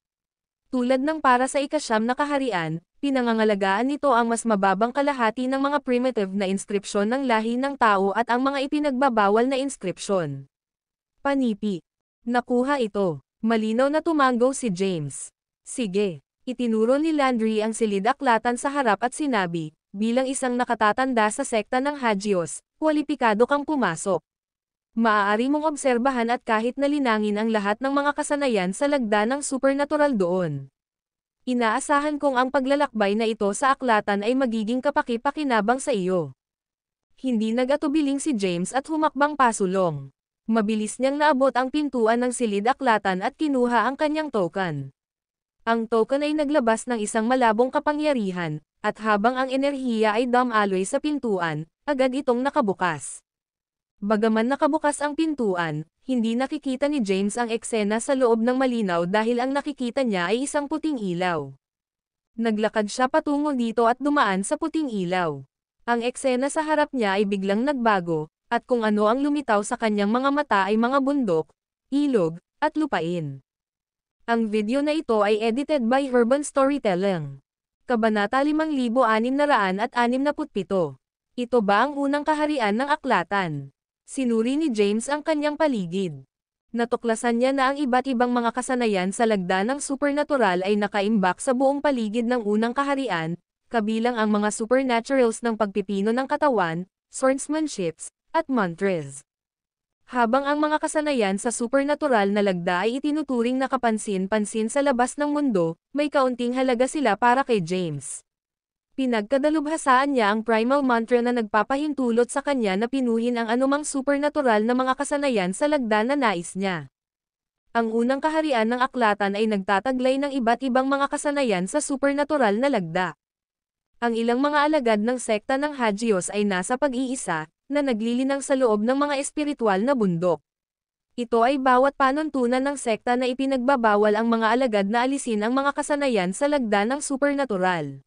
Tulad ng para sa ikasyam na kaharian, pinangangalagaan nito ang mas mababang kalahati ng mga primitive na inskripsyon ng lahi ng tao at ang mga ipinagbabawal na inskripsyon. Panipi. Nakuha ito. Malinaw na tumanggo si James. Sige. Itinuro ni Landry ang silid-aklatan sa harap at sinabi, bilang isang nakatatanda sa sekta ng Hagios, kwalipikado kang pumasok. Maaari mong obserbahan at kahit nalinangin ang lahat ng mga kasanayan sa lagda ng supernatural doon. Inaasahan kong ang paglalakbay na ito sa aklatan ay magiging kapaki-pakinabang sa iyo. Hindi nag-atubiling si James at humakbang pasulong. Mabilis niyang naabot ang pintuan ng silid-aklatan at kinuha ang kanyang token. Ang token ay naglabas ng isang malabong kapangyarihan, at habang ang enerhiya ay dumaloy sa pintuan, agad itong nakabukas. Bagaman nakabukas ang pintuan, hindi nakikita ni James ang eksena sa loob ng malinaw dahil ang nakikita niya ay isang puting ilaw. Naglakad siya patungo dito at dumaan sa puting ilaw. Ang eksena sa harap niya ay biglang nagbago, at kung ano ang lumitaw sa kanyang mga mata ay mga bundok, ilog, at lupain. Ang video na ito ay edited by Urban Storytelling. Kabanata 5667. Ito ba ang unang kaharian ng aklatan? Sinuri ni James ang kanyang paligid. Natuklasan niya na ang iba't ibang mga kasanayan sa lagda ng supernatural ay nakaimbak sa buong paligid ng unang kaharian, kabilang ang mga supernaturals ng pagpipino ng katawan, swordsmanships, at mantras. Habang ang mga kasanayan sa supernatural na lagda ay itinuturing na kapansin-pansin sa labas ng mundo, may kaunting halaga sila para kay James. Pinagkadalubhasaan niya ang primal mantra na nagpapahintulot sa kanya na pinuhin ang anumang supernatural na mga kasanayan sa lagda na nais niya. Ang unang kaharian ng aklatan ay nagtataglay ng iba't ibang mga kasanayan sa supernatural na lagda. Ang ilang mga alagad ng sekta ng Hagios ay nasa pag-iisa, na naglilinang sa loob ng mga espiritual na bundok. Ito ay bawat panuntunan ng sekta na ipinagbabawal ang mga alagad na alisin ang mga kasanayan sa lagda ng supernatural.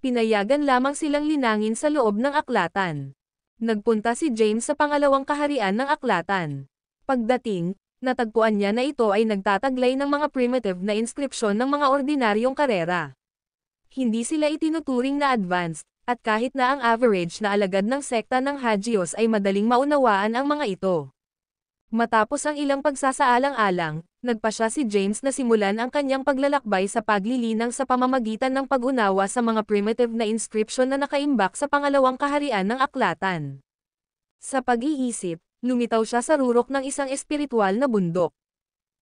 Pinayagan lamang silang linangin sa loob ng aklatan. Nagpunta si James sa pangalawang kaharian ng aklatan. Pagdating, natagpuan niya na ito ay nagtataglay ng mga primitive na inskripsyon ng mga ordinaryong karera. Hindi sila itinuturing na advanced, at kahit na ang average na alagad ng sekta ng Hagios ay madaling maunawaan ang mga ito. Matapos ang ilang pagsasaalang-alang, nagpasya si James na simulan ang kanyang paglalakbay sa paglilinang sa pamamagitan ng pag-unawa sa mga primitive na inscription na nakaimbak sa pangalawang kaharian ng aklatan. Sa pag-iisip, lumitaw siya sa rurok ng isang espiritual na bundok.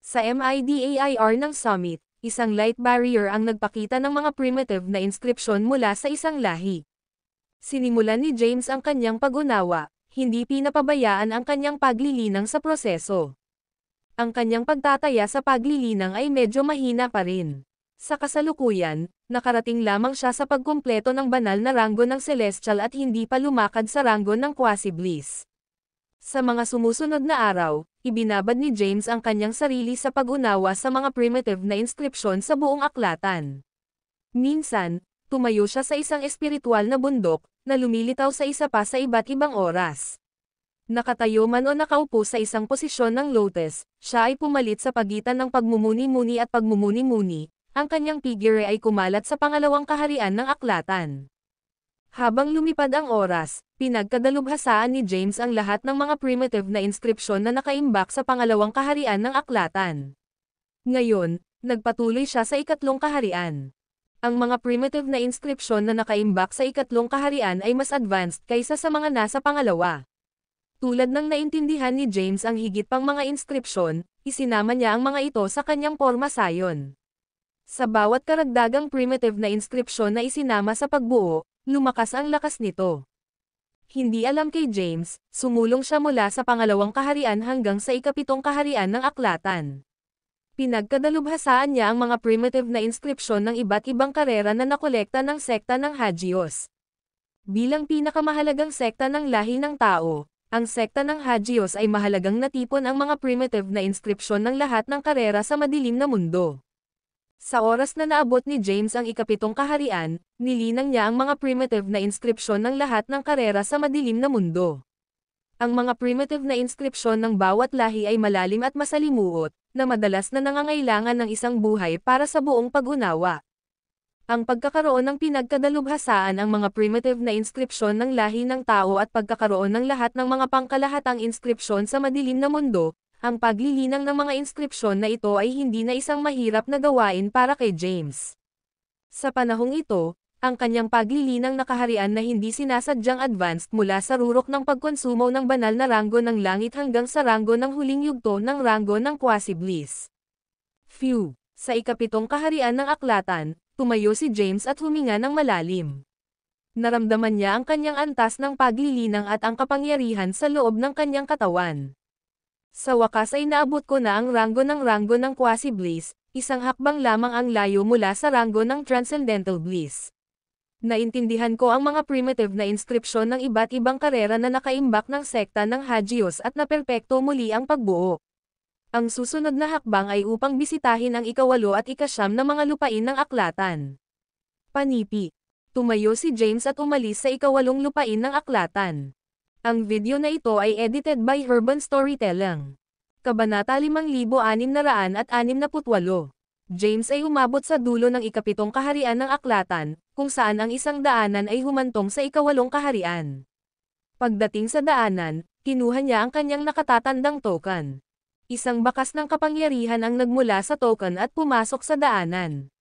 Sa MIDAIR ng summit, isang light barrier ang nagpakita ng mga primitive na inscription mula sa isang lahi. Sinimulan ni James ang kanyang pag-unawa, hindi pinapabayaan ang kanyang paglilinang sa proseso. Ang kanyang pagtataya sa paglilinang ay medyo mahina pa rin. Sa kasalukuyan, nakarating lamang siya sa pagkumpleto ng banal na ranggo ng celestial at hindi pa lumakad sa ranggo ng quasi-bliss. Sa mga sumusunod na araw, ibinabad ni James ang kanyang sarili sa pag-unawa sa mga primitive na inskripsyon sa buong aklatan. Minsan, tumayo siya sa isang espiritual na bundok, na lumilitaw sa isa pa sa iba't ibang oras. Nakatayo man o nakaupo sa isang posisyon ng lotus, siya ay pumalit sa pagitan ng pagmumuni-muni at pagmumuni-muni, ang kanyang figure ay kumalat sa pangalawang kaharian ng aklatan. Habang lumipad ang oras, pinagkadalubhasaan ni James ang lahat ng mga primitive na inskripsyon na nakaimbak sa pangalawang kaharian ng aklatan. Ngayon, nagpatuloy siya sa ikatlong kaharian. Ang mga primitive na inskripsyon na nakaimbak sa ikatlong kaharian ay mas advanced kaysa sa mga nasa pangalawa. Tulad ng naintindihan ni James ang higit pang mga inskripsyon, isinama niya ang mga ito sa kanyang porma sayon. Sa bawat karagdagang primitive na inskripsyon na isinama sa pagbuo, lumakas ang lakas nito. Hindi alam kay James, sumulong siya mula sa pangalawang kaharian hanggang sa ikapitong kaharian ng aklatan. Pinagkadalubhasaan niya ang mga primitive na inskripsyon ng iba't ibang karera na nakolekta ng sekta ng Hagios. Bilang pinakamahalagang sekta ng lahi ng tao, ang sekta ng Hagios ay mahalagang natipon ang mga primitive na inskripsyon ng lahat ng karera sa madilim na mundo. Sa oras na naabot ni James ang ikapitong kaharian, nilinang niya ang mga primitive na inskripsyon ng lahat ng karera sa madilim na mundo. Ang mga primitive na inskripsyon ng bawat lahi ay malalim at masalimuot, na madalas na nangangailangan ng isang buhay para sa buong pag-unawa. Ang pagkakaroon ng pinagkadalubhasaan ang mga primitive na inskripsyon ng lahi ng tao at pagkakaroon ng lahat ng mga pangkalahatang inskripsyon sa madilim na mundo, ang paglilinang ng mga inskripsyon na ito ay hindi na isang mahirap na gawain para kay James. Sa panahong ito, ang kanyang paglilinang nakaharian na hindi sinasadyang advanced mula sa rurok ng pagkonsumo ng banal na ranggo ng langit hanggang sa ranggo ng huling yugto ng ranggo ng quasi-bliss. Phew! Sa ikapitong kaharian ng aklatan, tumayo si James at huminga ng malalim. Naramdaman niya ang kanyang antas ng paglilinang at ang kapangyarihan sa loob ng kanyang katawan. Sa wakas ay naabot ko na ang ranggo ng quasi-bliss, isang hakbang lamang ang layo mula sa ranggo ng transcendental bliss. Naintindihan ko ang mga primitive na inskripsyon ng iba't ibang karera na nakaimbak ng sekta ng Hagios at naperpekto muli ang pagbuo. Ang susunod na hakbang ay upang bisitahin ang ikawalo at ikasyam na mga lupain ng aklatan. Panipi. Tumayo si James at umalis sa ikawalong lupain ng aklatan. Ang video na ito ay edited by Urban Storytelling. Kabanata 5668. James ay umabot sa dulo ng ikapitong kaharian ng aklatan, kung saan ang isang daanan ay humantong sa ikawalong kaharian. Pagdating sa daanan, kinuha niya ang kanyang nakatatandang token. Isang bakas ng kapangyarihan ang nagmula sa token at pumasok sa daanan.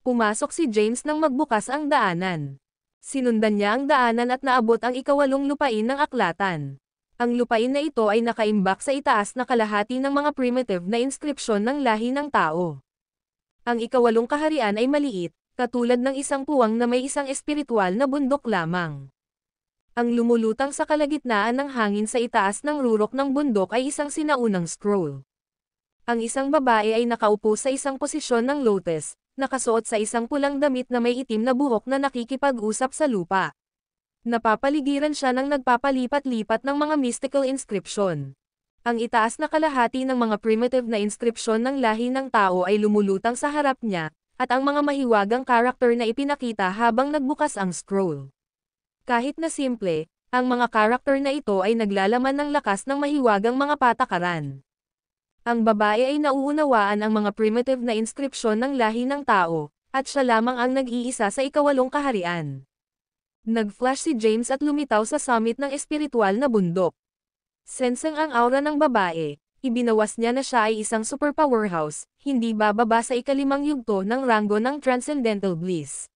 Pumasok si James nang magbukas ang daanan. Sinundan niya ang daanan at naabot ang ikawalong lupain ng aklatan. Ang lupain na ito ay nakaimbak sa itaas na kalahati ng mga primitive na inskripsyon ng lahi ng tao. Ang ikawalong kaharian ay maliit, katulad ng isang puwang na may isang espiritual na bundok lamang. Ang lumulutang sa kalagitnaan ng hangin sa itaas ng rurok ng bundok ay isang sinaunang scroll. Ang isang babae ay nakaupo sa isang posisyon ng lotus, nakasuot sa isang pulang damit na may itim na buhok na nakikipag-usap sa lupa. Napapaligiran siya ng nagpapalipat-lipat ng mga mystical inscription. Ang itaas na kalahati ng mga primitive na inscription ng lahi ng tao ay lumulutang sa harap niya, at ang mga mahiwagang karakter na ipinakita habang nagbukas ang scroll. Kahit na simple, ang mga karakter na ito ay naglalaman ng lakas ng mahiwagang mga patakaran. Ang babae ay nauunawaan ang mga primitive na inskripsyon ng lahi ng tao, at siya lamang ang nag-iisa sa ikawalong kaharian. Nag-flash si James at lumitaw sa summit ng espiritual na bundok. Senseng ang aura ng babae, ibinawas niya na siya ay isang super powerhouse, hindi bababa sa ikalimang yugto ng ranggo ng Transcendental Bliss.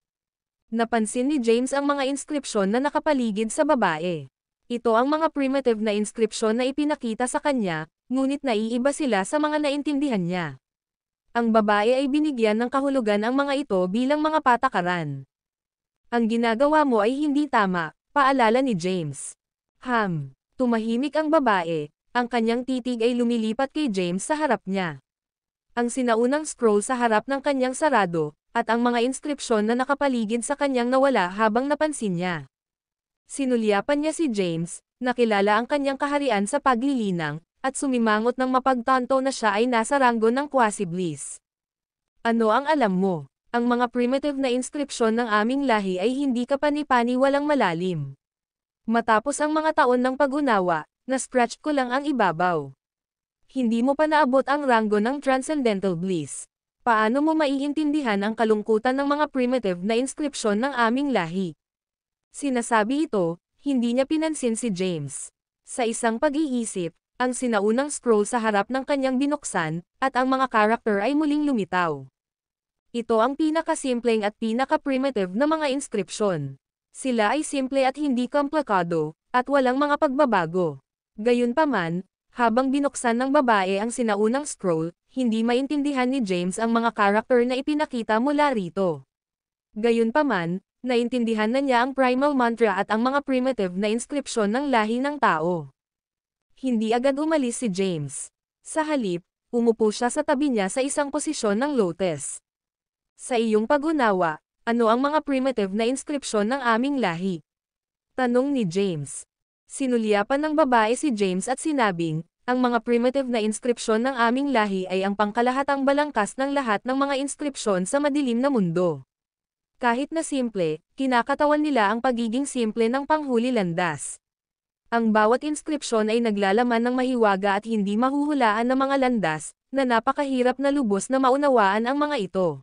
Napansin ni James ang mga inskripsyon na nakapaligid sa babae. Ito ang mga primitive na inskripsyon na ipinakita sa kanya, ngunit naiiba sila sa mga naintindihan niya. Ang babae ay binigyan ng kahulugan ang mga ito bilang mga patakaran. Ang ginagawa mo ay hindi tama, paalala ni James. Tumahimik ang babae, ang kanyang titig ay lumilipat kay James sa harap niya. Ang sinaunang scroll sa harap ng kanyang sarado, at ang mga inskripsyon na nakapaligid sa kanyang nawala habang napansin niya. Sinulyapan niya si James, nakilala ang kanyang kaharian sa paglilinang, at sumimangot ng mapagtanto na siya ay nasa ranggo ng Quasi-Bliss. Ano ang alam mo? Ang mga primitive na inskripsyon ng aming lahi ay hindi kapani-pani walang malalim. Matapos ang mga taon ng pag-unawa, na-scratch ko lang ang ibabaw. Hindi mo pa naabot ang ranggo ng Transcendental Bliss. Paano mo maiintindihan ang kalungkutan ng mga primitive na inskripsyon ng aming lahi? Sinasabi ito, hindi niya pinansin si James. Sa isang pag-iisip, ang sinaunang scroll sa harap ng kanyang binuksan, at ang mga karakter ay muling lumitaw. Ito ang pinakasimpleng at pinaka-primitive na mga inskripsyon. Sila ay simple at hindi komplikado, at walang mga pagbabago. Gayunpaman, habang binuksan ng babae ang sinaunang scroll, hindi maintindihan ni James ang mga karakter na ipinakita mula rito. Gayunpaman, naintindihan na niya ang primal mantra at ang mga primitive na inskripsyon ng lahi ng tao. Hindi agad umalis si James. Sa halip, umupo siya sa tabi niya sa isang posisyon ng lotus. Sa iyong pag-unawa, ano ang mga primitive na inskripsyon ng aming lahi? Tanong ni James. Sinulyapan ng babae si James at sinabing, ang mga primitive na inskripsyon ng aming lahi ay ang pangkalahatang balangkas ng lahat ng mga inskripsyon sa madilim na mundo. Kahit na simple, kinakatawan nila ang pagiging simple ng panghuli landas. Ang bawat inskripsyon ay naglalaman ng mahiwaga at hindi mahuhulaan na mga landas, na napakahirap na lubos na maunawaan ang mga ito.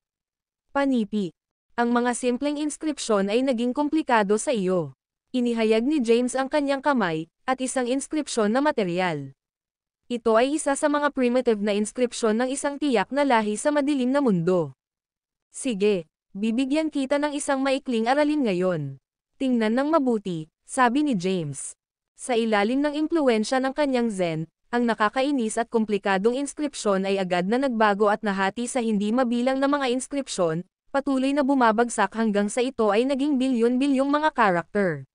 Panipi. Ang mga simpleng inskripsyon ay naging komplikado sa iyo. Inihayag ni James ang kanyang kamay, at isang inskripsyon na materyal. Ito ay isa sa mga primitive na inskripsyon ng isang tiyak na lahi sa madilim na mundo. Sige, bibigyan kita ng isang maikling aralin ngayon. Tingnan ng mabuti, sabi ni James. Sa ilalim ng impluwensya ng kanyang Zen, ang nakakainis at komplikadong inskripsyon ay agad na nagbago at nahati sa hindi mabilang na mga inskripsyon, patuloy na bumabagsak hanggang sa ito ay naging bilyon-bilyong mga karakter.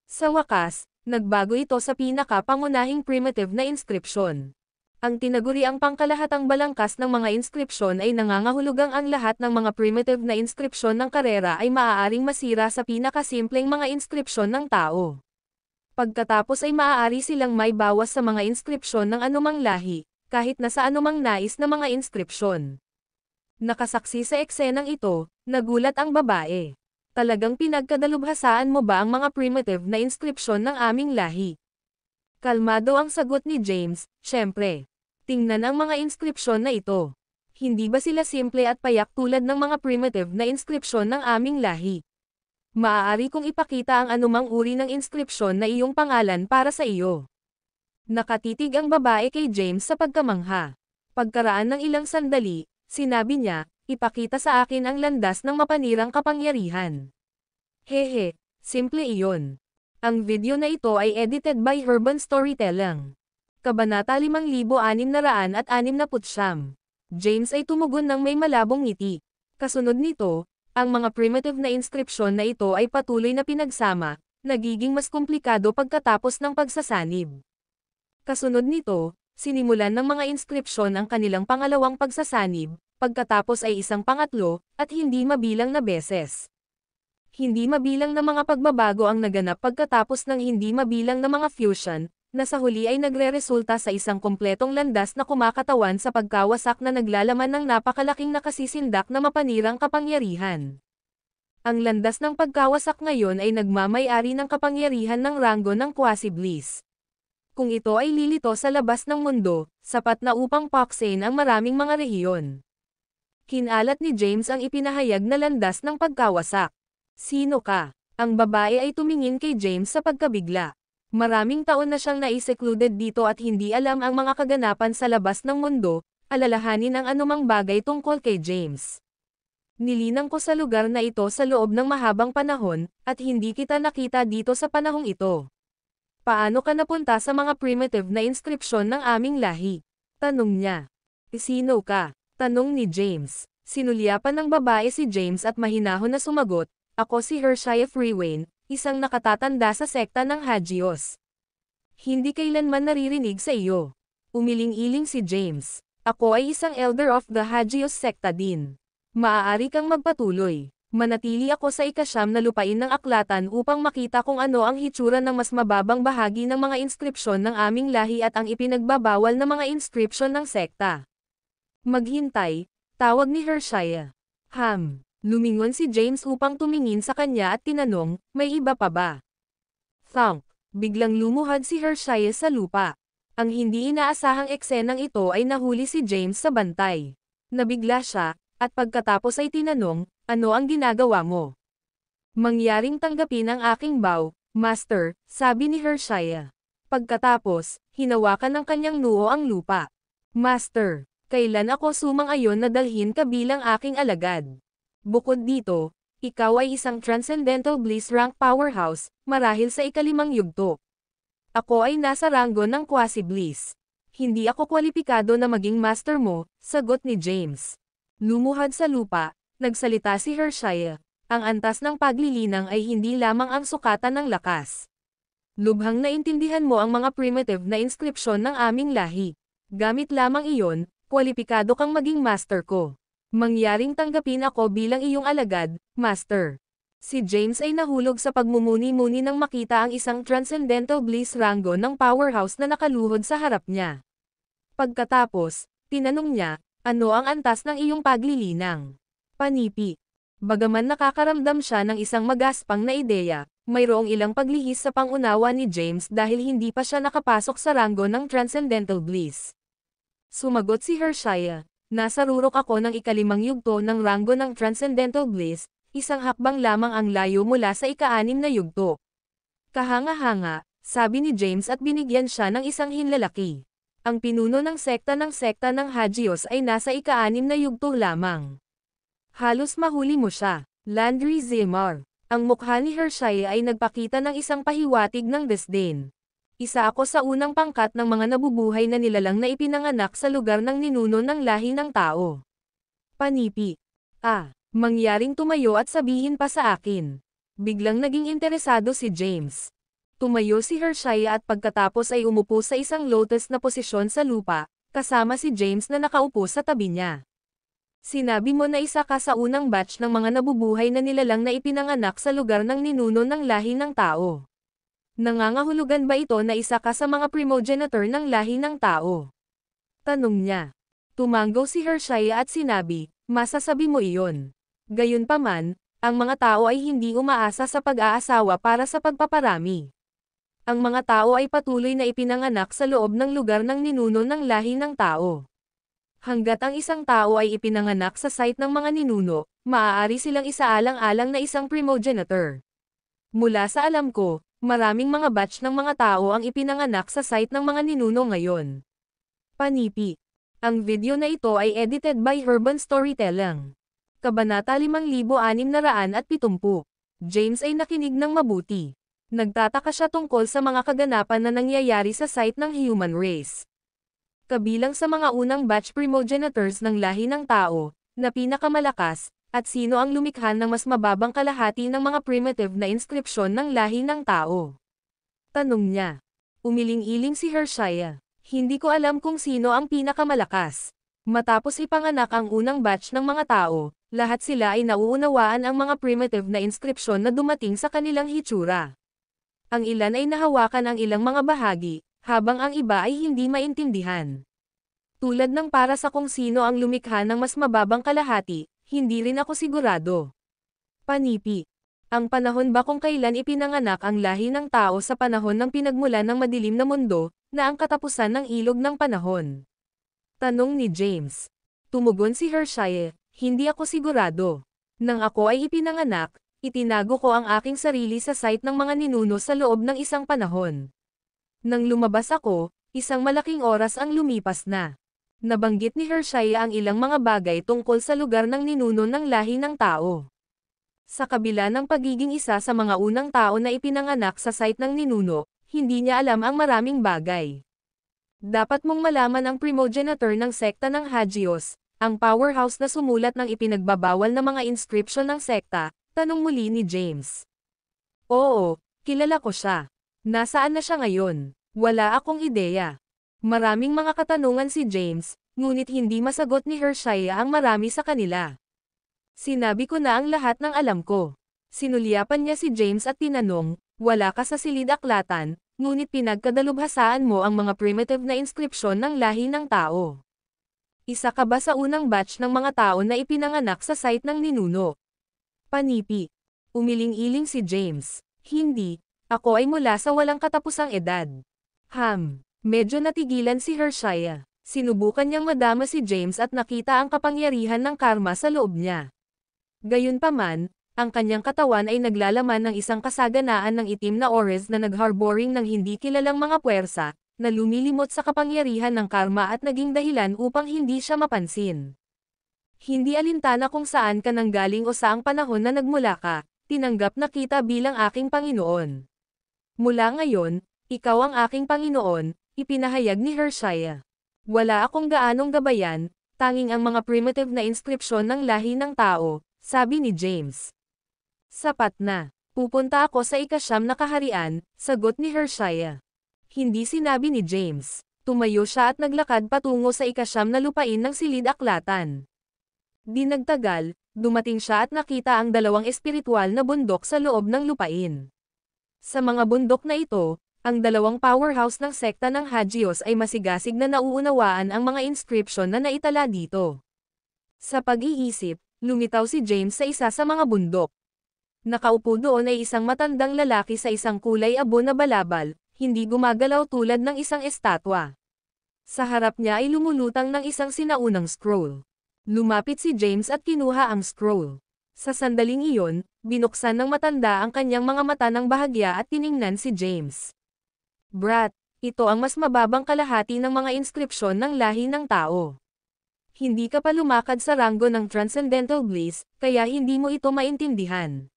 Sa wakas, nagbago ito sa pinaka-pangunahing primitive na inskripsyon. Ang tinaguriang pangkalahatang balangkas ng mga inskripsyon ay nangangahulugang ang lahat ng mga primitive na inskripsyon ng karera ay maaaring masira sa pinakasimpleng mga inskripsyon ng tao. Pagkatapos ay maaari silang may bawas sa mga inskripsyon ng anumang lahi, kahit na sa anumang nais na mga inskripsyon. Nakasaksi sa eksenang ito, nagulat ang babae. Talagang pinagkadalubhasaan mo ba ang mga primitive na inskripsyon ng aming lahi? Kalmado ang sagot ni James, syempre. Tingnan ang mga inskripsyon na ito. Hindi ba sila simple at payak tulad ng mga primitive na inskripsyon ng aming lahi? Maaari kong ipakita ang anumang uri ng inskripsyon na iyong pangalan para sa iyo. Nakatitig ang babae kay James sa pagkamangha. Pagkaraan ng ilang sandali, sinabi niya, ipakita sa akin ang landas ng mapanirang kapangyarihan. Hehe, simple iyon. Ang video na ito ay edited by Urban Storytelling. Kabanata 5669. James ay tumugon ng may malabong ngiti. Kasunod nito, ang mga primitive na inskripsyon na ito ay patuloy na pinagsama, nagiging mas komplikado pagkatapos ng pagsasanib. Kasunod nito, sinimulan ng mga inskripsyon ang kanilang pangalawang pagsasanib, pagkatapos ay isang pangatlo, at hindi mabilang na beses. Hindi mabilang na mga pagbabago ang naganap pagkatapos ng hindi mabilang na mga fusion, na sa huli ay nagreresulta sa isang kompletong landas na kumakatawan sa pagkawasak na naglalaman ng napakalaking nakasisindak na mapanirang kapangyarihan. Ang landas ng pagkawasak ngayon ay nagmamay-ari ng kapangyarihan ng ranggo ng Quasi-Bliss. Kung ito ay lilito sa labas ng mundo, sapat na upang paksain ang maraming mga rehiyon. Kinalat ni James ang ipinahayag na landas ng pagkawasak. Sino ka? Ang babae ay tumingin kay James sa pagkabigla. Maraming taon na siyang naisekuded dito at hindi alam ang mga kaganapan sa labas ng mundo, alalahanin ang anumang bagay tungkol kay James. Nilinang ko sa lugar na ito sa loob ng mahabang panahon, at hindi kita nakita dito sa panahong ito. Paano ka napunta sa mga primitive na inskripsyon ng aming lahi? Tanong niya. Sino ka? Tanong ni James. Sinulyapan ng babae si James at mahinahon na sumagot, ako si Hershia Freewain, isang nakatatanda sa sekta ng Hagios. Hindi kailanman naririnig sa iyo. Umiling-iling si James. Ako ay isang elder of the Hagios sekta din. Maaari kang magpatuloy. Manatili ako sa ikasyam na lupain ng aklatan upang makita kung ano ang hitsura ng mas mababang bahagi ng mga inskripsyon ng aming lahi at ang ipinagbabawal na mga inskripsyon ng sekta. Maghintay, tawag ni Hershia. Lumingon si James upang tumingin sa kanya at tinanong, may iba pa ba? Thunk! Biglang lumuhad si Hershia sa lupa. Ang hindi inaasahang eksenang ito ay nahuli si James sa bantay. Nabigla siya, at pagkatapos ay tinanong, ano ang ginagawa mo? Mangyaring tanggapin ang aking bow, Master, sabi ni Hershia. Pagkatapos, hinawakan ng kanyang noo ang lupa. Master, kailan ako sumang-ayon na dalhin ka bilang aking alagad? Bukod dito, ikaw ay isang Transcendental Bliss rank powerhouse, marahil sa ikalimang yugto. Ako ay nasa ranggo ng Quasi-Bliss. Hindi ako kwalipikado na maging master mo, sagot ni James. Lumuhad sa lupa, nagsalita si Hershia. Ang antas ng paglilinang ay hindi lamang ang sukatan ng lakas. Lubhang naintindihan mo ang mga primitive na inskripsyon ng aming lahi. Gamit lamang iyon, kwalipikado kang maging master ko. Mangyaring tanggapin ako bilang iyong alagad, Master. Si James ay nahulog sa pagmumuni-muni nang makita ang isang Transcendental Bliss ranggo ng powerhouse na nakaluhod sa harap niya. Pagkatapos, tinanong niya, ano ang antas ng iyong paglilinang? Panipi. Bagaman nakakaramdam siya ng isang magaspang na ideya, mayroong ilang paglihis sa pangunawa ni James dahil hindi pa siya nakapasok sa ranggo ng Transcendental Bliss. Sumagot si Hershia. Nasa rurok ako ng ikalimang yugto ng ranggo ng Transcendental Bliss, isang hakbang lamang ang layo mula sa ika-6 na yugto. Kahanga-hanga, sabi ni James at binigyan siya ng isang hinlalaki. Ang pinuno ng sekta ng Hagios ay nasa ika-6 na yugto lamang. Halos mahuli mo siya, Landry Zimar. Ang mukha ni Hershia ay nagpakita ng isang pahiwatig ng desdén. Isa ako sa unang pangkat ng mga nabubuhay na nilalang na ipinanganak sa lugar ng ninuno ng lahi ng tao. Panipi. Mangyaring tumayo at sabihin pa sa akin. Biglang naging interesado si James. Tumayo si Hershia at pagkatapos ay umupo sa isang lotus na posisyon sa lupa, kasama si James na nakaupo sa tabi niya. Sinabi mo na isa ka sa unang batch ng mga nabubuhay na nilalang na ipinanganak sa lugar ng ninuno ng lahi ng tao. Nangangahulugan ba ito na isa ka sa mga primogenitor ng lahi ng tao? Tanong niya. Tumanggaw si Hershia at sinabi, masasabi mo iyon. Gayunpaman, ang mga tao ay hindi umaasa sa pag-aasawa para sa pagpaparami. Ang mga tao ay patuloy na ipinanganak sa loob ng lugar ng ninuno ng lahi ng tao. Hanggat ang isang tao ay ipinanganak sa site ng mga ninuno, maaari silang isaalang-alang na isang primogenitor. Mula sa alam ko, Maraming mga batch ng mga tao ang ipinanganak sa site ng mga ninuno ngayon. Panipi. Ang video na ito ay edited by Urban Storytelling. Kabanata 5670. James ay nakinig ng mabuti. Nagtataka siya tungkol sa mga kaganapan na nangyayari sa site ng human race. Kabilang sa mga unang batch primogenitors ng lahi ng tao, na pinakamalakas, at sino ang lumikha ng mas mababang kalahati ng mga primitive na inskripsyon ng lahi ng tao? Tanong niya. Umiling-iling si Hershaya. Hindi ko alam kung sino ang pinakamalakas. Matapos ipanganak ang unang batch ng mga tao, lahat sila ay nauunawaan ang mga primitive na inskripsyon na dumating sa kanilang hitsura. Ang ilan ay nahawakan ang ilang mga bahagi, habang ang iba ay hindi maintindihan. Tulad ng para sa kung sino ang lumikha ng mas mababang kalahati, hindi rin ako sigurado. Panipi. Ang panahon ba kung kailan ipinanganak ang lahi ng tao sa panahon ng pinagmulan ng madilim na mundo, na ang katapusan ng ilog ng panahon? Tanong ni James. Tumugon si Hershaya, hindi ako sigurado. Nang ako ay ipinanganak, itinago ko ang aking sarili sa site ng mga ninuno sa loob ng isang panahon. Nang lumabas ako, isang malaking oras ang lumipas na. Nabanggit ni Hershaya ang ilang mga bagay tungkol sa lugar ng ninuno ng lahi ng tao. Sa kabila ng pagiging isa sa mga unang tao na ipinanganak sa site ng ninuno, hindi niya alam ang maraming bagay. Dapat mong malaman ang primogenitor ng sekta ng Hagios, ang powerhouse na sumulat ng ipinagbabawal na mga inscription ng sekta, tanong muli ni James. Oo, kilala ko siya. Nasaan na siya ngayon? Wala akong ideya. Maraming mga katanungan si James, ngunit hindi masagot ni Hershaya ang marami sa kanila. Sinabi ko na ang lahat ng alam ko. Sinulyapan niya si James at tinanong, wala ka sa silid-aklatan, ngunit pinagkadalubhasaan mo ang mga primitive na inskripsyon ng lahi ng tao. Isa ka ba sa unang batch ng mga tao na ipinanganak sa site ng ninuno? Panipi. Umiling-iling si James. Hindi, ako ay mula sa walang katapusang edad. Medyo natigilan si Hershaya. Sinubukan niyang madama si James at nakita ang kapangyarihan ng karma sa loob niya. Gayunpaman, ang kanyang katawan ay naglalaman ng isang kasaganaan ng itim na ores na nagharboring ng hindi kilalang mga puwersa, na lumilimot sa kapangyarihan ng karma at naging dahilan upang hindi siya mapansin. Hindi alintana kung saan ka nanggaling o saang panahon na nagmula ka, tinanggap na kita bilang aking Panginoon. Mula ngayon, ikaw ang aking Panginoon, ipinahayag ni Hershaya. Wala akong gaanong gabayan, tanging ang mga primitive na inskripsyon ng lahi ng tao, sabi ni James. Sapat na. Pupunta ako sa ikasyam na kaharian, sagot ni Hershaya. Hindi sinabi ni James. Tumayo siya at naglakad patungo sa ikasyam na lupain ng silid-aklatan. Di nagtagal, dumating siya at nakita ang dalawang espiritual na bundok sa loob ng lupain. Sa mga bundok na ito, ang dalawang powerhouse ng sekta ng Hagios ay masigasig na nauunawaan ang mga inscription na naitala dito. Sa pag-iisip, lumitaw si James sa isa sa mga bundok. Nakaupo doon ay isang matandang lalaki sa isang kulay abo na balabal, hindi gumagalaw tulad ng isang estatwa. Sa harap niya ay lumulutang ng isang sinaunang scroll. Lumapit si James at kinuha ang scroll. Sa sandaling iyon, binuksan ng matanda ang kanyang mga mata ng bahagya at tiningnan si James. Brat, ito ang mas mababang kalahati ng mga inskripsyon ng lahi ng tao. Hindi ka pa lumakad sa ranggo ng Transcendental Bliss, kaya hindi mo ito maintindihan.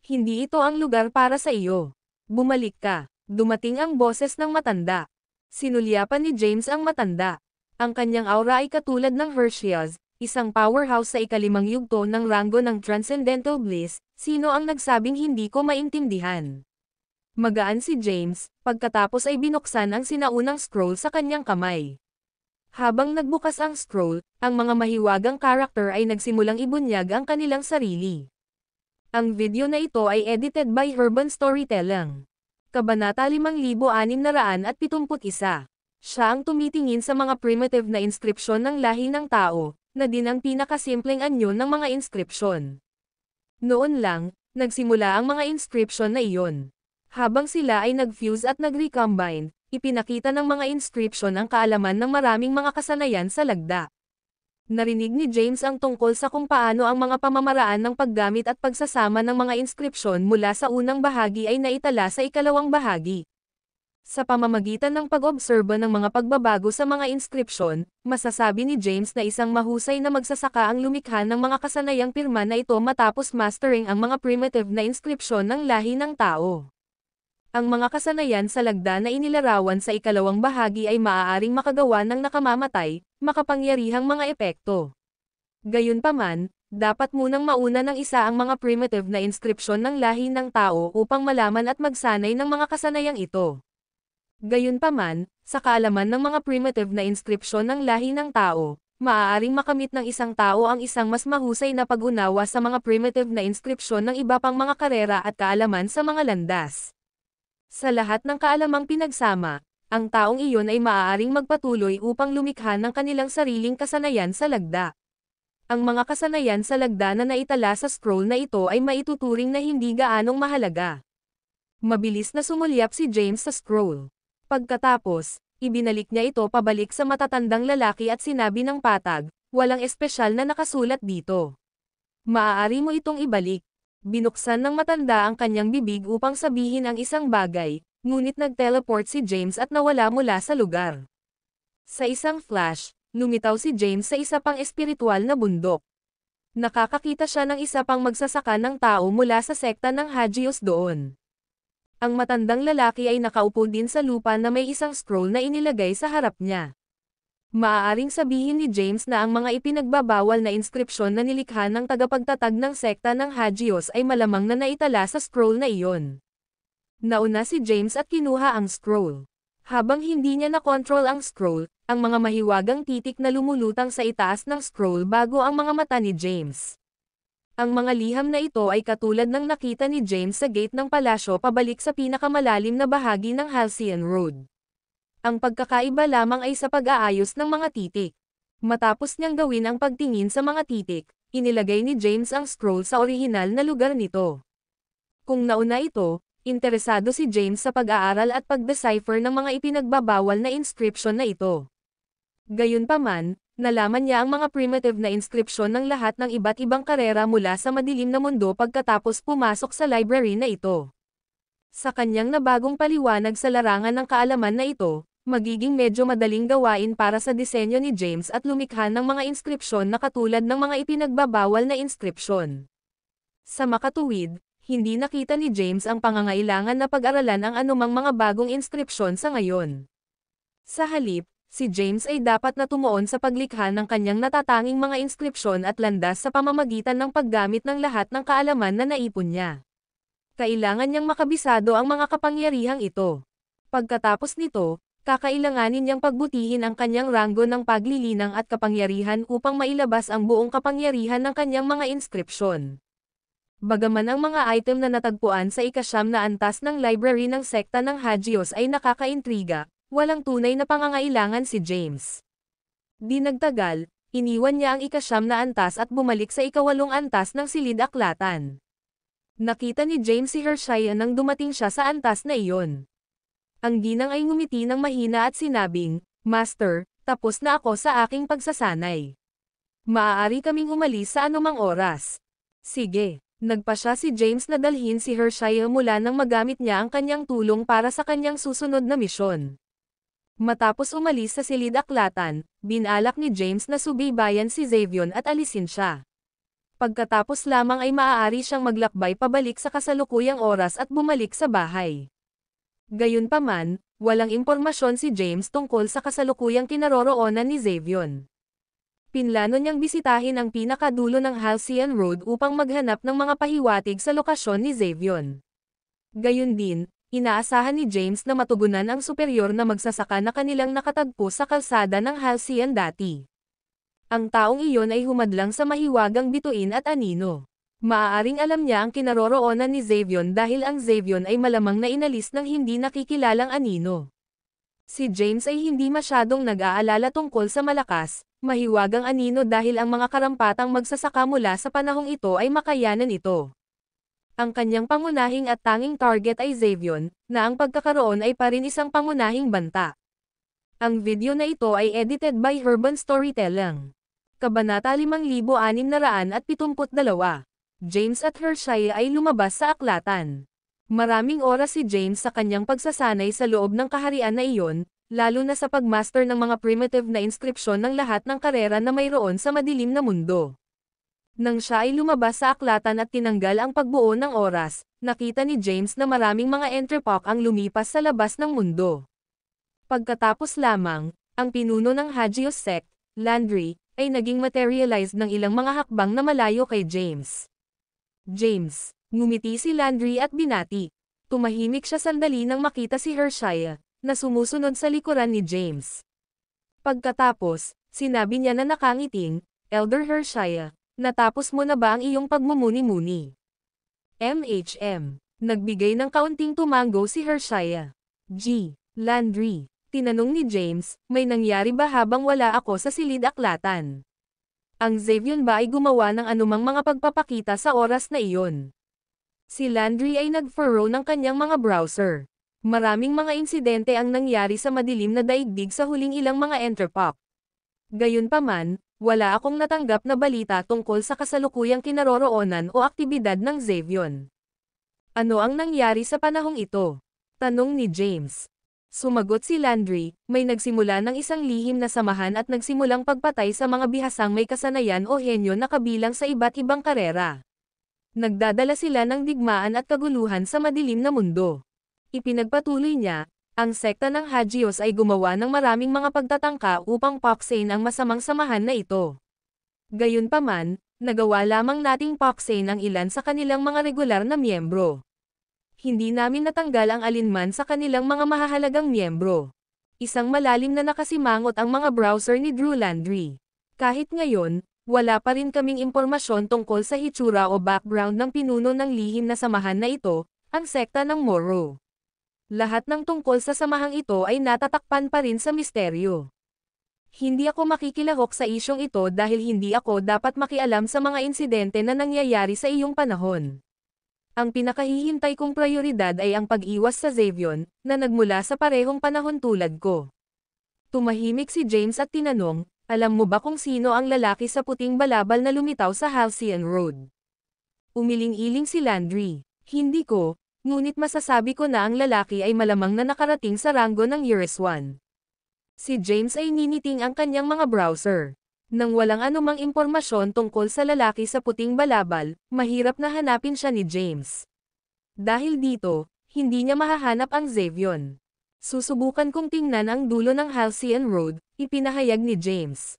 Hindi ito ang lugar para sa iyo. Bumalik ka. Dumating ang boses ng matanda. Sinulyapan ni James ang matanda. Ang kanyang aura ay katulad ng Hershey's, isang powerhouse sa ikalimang yugto ng ranggo ng Transcendental Bliss. Sino ang nagsabing hindi ko maintindihan? Magaan si James, pagkatapos ay binuksan ang sinaunang scroll sa kanyang kamay. Habang nagbukas ang scroll, ang mga mahiwagang karakter ay nagsimulang ibunyag ang kanilang sarili. Ang video na ito ay edited by Urban Storytelling. Kabanata 5671. Siya ang tumitingin sa mga primitive na inskripsyon ng lahi ng tao, na din ang pinakasimpleng anyo ng mga inskripsyon. Noon lang, nagsimula ang mga inskripsyon na iyon. Habang sila ay nag-fuse at nag-recombine, ipinakita ng mga inskripsyon ang kaalaman ng maraming mga kasanayan sa lagda. Narinig ni James ang tungkol sa kung paano ang mga pamamaraan ng paggamit at pagsasama ng mga inskripsyon mula sa unang bahagi ay naitala sa ikalawang bahagi. Sa pamamagitan ng pag-obserba ng mga pagbabago sa mga inskripsyon, masasabi ni James na isang mahusay na magsasaka ang lumikha ng mga kasanayang pirma na ito matapos mastering ang mga primitive na inskripsyon ng lahi ng tao. Ang mga kasanayan sa lagda na inilarawan sa ikalawang bahagi ay maaaring makagawa ng nakamamatay, makapangyarihang mga epekto. Gayunpaman, dapat munang mauna ng isa ang mga primitive na inskripsyon ng lahi ng tao upang malaman at magsanay ng mga kasanayang ito. Gayunpaman, sa kaalaman ng mga primitive na inskripsyon ng lahi ng tao, maaaring makamit ng isang tao ang isang mas mahusay na pag-unawa sa mga primitive na inskripsyon ng iba pang mga karera at kaalaman sa mga landas. Sa lahat ng kaalamang pinagsama, ang taong iyon ay maaaring magpatuloy upang lumikha ng kanilang sariling kasanayan sa lagda. Ang mga kasanayan sa lagda na naitala sa scroll na ito ay maituturing na hindi gaanong mahalaga. Mabilis na sumulyap si James sa scroll. Pagkatapos, ibinalik niya ito pabalik sa matatandang lalaki at sinabi ng patag, "Walang espesyal na nakasulat dito. Maaari mo itong ibalik." Binuksan ng matanda ang kanyang bibig upang sabihin ang isang bagay, ngunit nag-teleport si James at nawala mula sa lugar. Sa isang flash, lumitaw si James sa isa pang espiritual na bundok. Nakakakita siya ng isa pang magsasaka ng tao mula sa sekta ng Hagios doon. Ang matandang lalaki ay nakaupo din sa lupa na may isang scroll na inilagay sa harap niya. Maaaring sabihin ni James na ang mga ipinagbabawal na inskripsyon na nilikha ng tagapagtatag ng sekta ng Hagios ay malamang na naitala sa scroll na iyon. Nauna si James at kinuha ang scroll. Habang hindi niya na-control ang scroll, ang mga mahiwagang titik na lumulutang sa itaas ng scroll bago ang mga mata ni James. Ang mga liham na ito ay katulad ng nakita ni James sa gate ng palasyo pabalik sa pinakamalalim na bahagi ng Halcyon Road. Ang pagkakaiba lamang ay sa pag-aayos ng mga titik. Matapos niyang gawin ang pagtingin sa mga titik, inilagay ni James ang scroll sa orihinal na lugar nito. Kung nauna ito, interesado si James sa pag-aaral at pag-decipher ng mga ipinagbabawal na inscription na ito. Gayunpaman, nalaman niya ang mga primitive na inskripsyon ng lahat ng iba't ibang karera mula sa madilim na mundo pagkatapos pumasok sa library na ito. Sa kanyang nabagong paliwanag sa larangan ng kaalaman na ito, magiging medyo madaling gawain para sa disenyo ni James at lumikha ng mga inskripsyon na katulad ng mga ipinagbabawal na inskripsyon. Sa makatuwid, hindi nakita ni James ang pangangailangan na pag-aralan ang anumang mga bagong inskripsyon sa ngayon. Sa halip, si James ay dapat na tumuon sa paglikha ng kanyang natatanging mga inskripsyon at landas sa pamamagitan ng paggamit ng lahat ng kaalaman na naipon niya. Kailangan niyang makabisado ang mga kapangyarihang ito. Pagkatapos nito, kakailanganin niyang pagbutihin ang kanyang ranggo ng paglilinang at kapangyarihan upang mailabas ang buong kapangyarihan ng kanyang mga inskripsyon. Bagaman ang mga item na natagpuan sa ika-9 na antas ng library ng sekta ng Hagios ay nakakaintriga, walang tunay na pangangailangan si James. Di nagtagal, iniwan niya ang ika-9 na antas at bumalik sa ika-8 antas ng silid aklatan. Nakita ni James si Hershaya nang dumating siya sa antas na iyon. Ang ginang ay ngumiti ng mahina at sinabing, "Master, tapos na ako sa aking pagsasanay. Maaari kaming umalis sa anumang oras." Sige, nagpasya si James na dalhin si Hershaya mula nang magamit niya ang kanyang tulong para sa kanyang susunod na misyon. Matapos umalis sa silid aklatan, binalak ni James na subaybayan si Xavion at alisin siya. Pagkatapos lamang ay maaari siyang maglakbay pabalik sa kasalukuyang oras at bumalik sa bahay. Gayunpaman, walang impormasyon si James tungkol sa kasalukuyang kinaroroonan ni Xavion. Pinlano niyang bisitahin ang pinakadulo ng Halcyon Road upang maghanap ng mga pahiwatig sa lokasyon ni Xavion. Gayun din, inaasahan ni James na matugunan ang superior na magsasaka na kanilang nakatagpo sa kalsada ng Halcyon dati. Ang taong iyon ay humadlang sa mahiwagang bituin at anino. Maaaring alam niya ang kinaroroonan ni Xavion dahil ang Xavion ay malamang na inalis ng hindi nakikilalang anino. Si James ay hindi masyadong nag-aalala tungkol sa malakas, mahiwagang anino dahil ang mga karampatang magsasaka mula sa panahong ito ay makayanan ito. Ang kanyang pangunahing at tanging target ay Xavion, na ang pagkakaroon ay pa rin isang pangunahing banta. Ang video na ito ay edited by Urban Storytelling. Kabanata 5672. James at Hershey ay lumabas sa aklatan. Maraming oras si James sa kanyang pagsasanay sa loob ng kaharian na iyon, lalo na sa pagmaster ng mga primitive na inskripsyon ng lahat ng karera na mayroon sa madilim na mundo. Nang siya ay lumabas sa aklatan at tinanggal ang pagbuo ng oras, nakita ni James na maraming mga entrepok ang lumipas sa labas ng mundo. Pagkatapos lamang, ang pinuno ng Hagios sect, Landry, ay naging materialized ng ilang mga hakbang na malayo kay James. James, ngumiti si Landry at binati. Tumahimik siya sandali nang makita si Hershey, na sumusunod sa likuran ni James. Pagkatapos, sinabi niya na nakangiting, Elder Hershey, natapos mo na ba ang iyong pagmumuni-muni? Nagbigay ng kaunting tumango si Hershey. Landry, tinanong ni James, may nangyari ba habang wala ako sa silid-aklatan? Ang Xavion ba ay gumawa ng anumang mga pagpapakita sa oras na iyon? Si Landry ay nag-furrow ng kanyang mga browser. Maraming mga insidente ang nangyari sa madilim na daigdig sa huling ilang mga entrepok. Gayunpaman, wala akong natanggap na balita tungkol sa kasalukuyang kinaroroonan o aktibidad ng Xavion. Ano ang nangyari sa panahong ito? Tanong ni James. Sumagot si Landry, may nagsimula ng isang lihim na samahan at nagsimulang pagpatay sa mga bihasang may kasanayan o henyo na kabilang sa iba't ibang karera. Nagdadala sila ng digmaan at kaguluhan sa madilim na mundo. Ipinagpatuloy niya, ang sekta ng Hagios ay gumawa ng maraming mga pagtatangka upang paksain ang masamang samahan na ito. Gayunpaman, nagawa lamang nating paksain ang ilan sa kanilang mga regular na miyembro. Hindi namin natanggal ang alinman sa kanilang mga mahahalagang miyembro. Isang malalim na nakasimangot ang mga browser ni Drew Landry. Kahit ngayon, wala pa rin kaming impormasyon tungkol sa hitsura o background ng pinuno ng lihim na samahan na ito, ang sekta ng Morrow. Lahat ng tungkol sa samahang ito ay natatakpan pa rin sa misteryo. Hindi ako makikilahok sa isyong ito dahil hindi ako dapat makialam sa mga insidente na nangyayari sa iyong panahon. Ang pinakahihintay kong prioridad ay ang pag-iwas sa Xavion, na nagmula sa parehong panahon tulad ko. Tumahimik si James at tinanong, alam mo ba kung sino ang lalaki sa puting balabal na lumitaw sa Halcyon Road? Umiling-iling si Landry. Hindi ko, ngunit masasabi ko na ang lalaki ay malamang na nakarating sa ranggo ng Eurus-1. Si James ay niniting ang kanyang mga browser. Nang walang anumang impormasyon tungkol sa lalaki sa puting balabal, mahirap na hanapin siya ni James. Dahil dito, hindi niya mahahanap ang Xavion. Susubukan kong tingnan ang dulo ng Halcyon Road, ipinahayag ni James.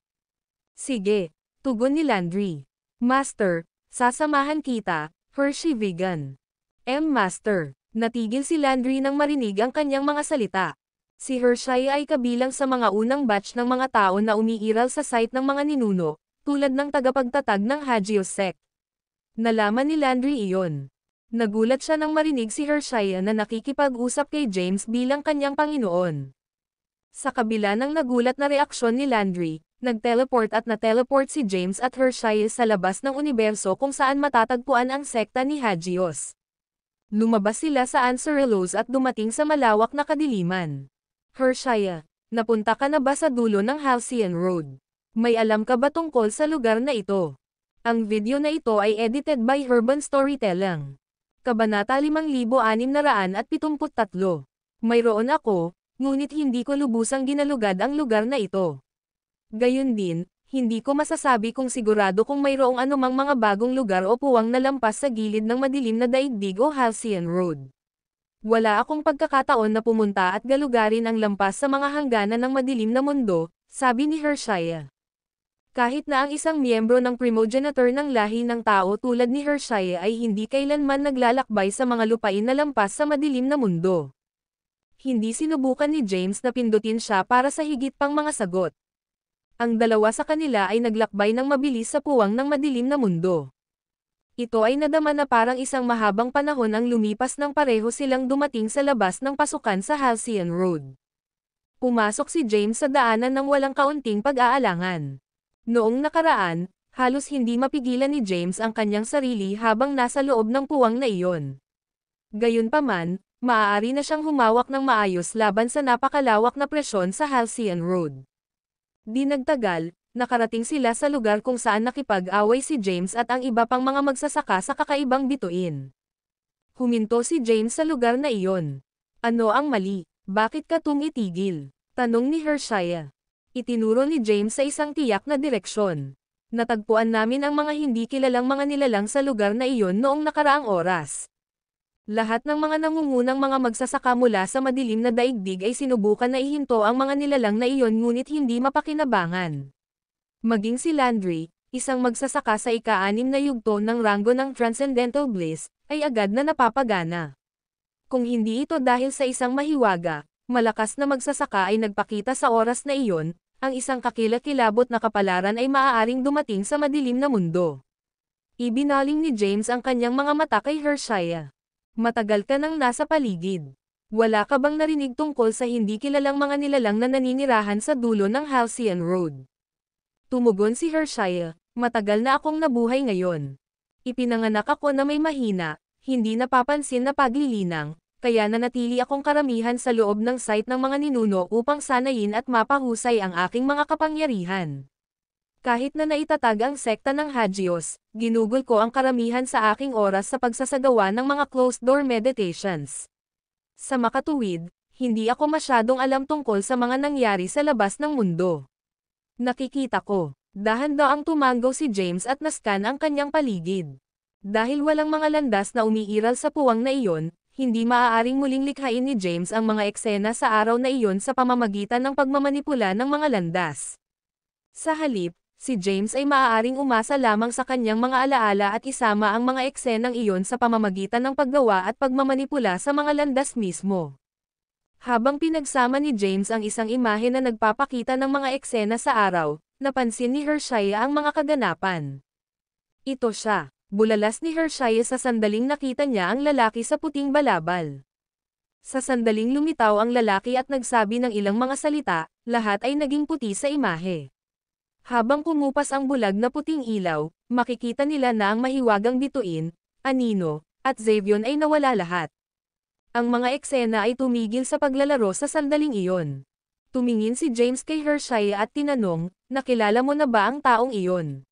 Sige, tugon ni Landry. Master, sasamahan kita, Hershey Vegan. Master, natigil si Landry nang marinig ang kanyang mga salita. Si Hershey ay kabilang sa mga unang batch ng mga tao na umiiral sa site ng mga ninuno, tulad ng tagapagtatag ng Hagios sect. Nalaman ni Landry iyon. Nagulat siya nang marinig si Hershey na nakikipag-usap kay James bilang kanyang Panginoon. Sa kabila ng nagulat na reaksyon ni Landry, nag-teleport at na-teleport si James at Hershey sa labas ng universo kung saan matatagpuan ang sekta ni Hagios. Lumabas sila sa Anserelos at dumating sa malawak na kadiliman. Hershey, napunta ka na ba sa dulo ng Halcyon Road? May alam ka ba tungkol sa lugar na ito? Ang video na ito ay edited by Urban Storytelling. Kabanata 5673. Mayroon ako, ngunit hindi ko lubusang ginalugad ang lugar na ito. Gayun din, hindi ko masasabi kung sigurado kung mayroong anumang mga bagong lugar o puwang na lampas sa gilid ng madilim na daigdig o Halcyon Road. Wala akong pagkakataon na pumunta at galugarin ang lampas sa mga hangganan ng madilim na mundo, sabi ni Hershey. Kahit na ang isang miyembro ng primogenitor ng lahi ng tao tulad ni Hershey ay hindi kailanman naglalakbay sa mga lupain na lampas sa madilim na mundo. Hindi sinubukan ni James na pindutin siya para sa higit pang mga sagot. Ang dalawa sa kanila ay naglakbay ng mabilis sa puwang ng madilim na mundo. Ito ay nadama na parang isang mahabang panahon ang lumipas nang pareho silang dumating sa labas ng pasukan sa Halcyon Road. Pumasok si James sa daanan ng walang kaunting pag-aalangan. Noong nakaraan, halos hindi mapigilan ni James ang kanyang sarili habang nasa loob ng puwang na iyon. Gayunpaman, maaari na siyang humawak ng maayos laban sa napakalawak na presyon sa Halcyon Road. Di nagtagal, nakarating sila sa lugar kung saan nakipag-away si James at ang iba pang mga magsasaka sa kakaibang bituin. Huminto si James sa lugar na iyon. Ano ang mali? Bakit ka tumitigil? Tanong ni Hershaya. Itinuro ni James sa isang tiyak na direksyon. Natagpuan namin ang mga hindi kilalang mga nilalang sa lugar na iyon noong nakaraang oras. Lahat ng mga nangungunang mga magsasaka mula sa madilim na daigdig ay sinubukan na ihinto ang mga nilalang na iyon ngunit hindi mapakinabangan. Maging si Landry, isang magsasaka sa ika-6 na yugto ng ranggo ng Transcendental Bliss, ay agad na napapagana. Kung hindi ito dahil sa isang mahiwaga, malakas na magsasaka ay nagpakita sa oras na iyon, ang isang kakilakilabot na kapalaran ay maaaring dumating sa madilim na mundo. Ibinaling ni James ang kanyang mga mata kay Hershaya. Matagal ka nang nasa paligid. Wala ka bang narinig tungkol sa hindi kilalang mga nilalang na naninirahan sa dulo ng Halcyon Road? Tumugon si Hershaya, matagal na akong nabuhay ngayon. Ipinanganak ako na may mahina, hindi napapansin na paglilinang, kaya nanatili akong karamihan sa loob ng site ng mga ninuno upang sanayin at mapahusay ang aking mga kapangyarihan. Kahit na naitatag ang sekta ng Hagios, ginugol ko ang karamihan sa aking oras sa pagsasagawa ng mga closed-door meditations. Sa makatuwid, hindi ako masyadong alam tungkol sa mga nangyari sa labas ng mundo. Nakikita ko, dahan-daang tumango si James at nascan ang kanyang paligid. Dahil walang mga landas na umiiral sa puwang na iyon, hindi maaaring muling likhain ni James ang mga eksena sa araw na iyon sa pamamagitan ng pagmamanipula ng mga landas. Sa halip, si James ay maaaring umasa lamang sa kanyang mga alaala at isama ang mga eksenang iyon sa pamamagitan ng paggawa at pagmamanipula sa mga landas mismo. Habang pinagsama ni James ang isang imahe na nagpapakita ng mga eksena sa araw, napansin ni Hershaya ang mga kaganapan. Ito siya. Bulalas ni Hershaya sa sandaling nakita niya ang lalaki sa puting balabal. Sa sandaling lumitaw ang lalaki at nagsabi ng ilang mga salita, lahat ay naging puti sa imahe. Habang kumupas ang bulag na puting ilaw, makikita nila na ang mahiwagang bituin, Anino, at Xavion ay nawala lahat. Ang mga eksena ay tumigil sa paglalaro sa sandaling iyon. Tumingin si James kay Hershaya at tinanong, nakilala mo na ba ang taong iyon?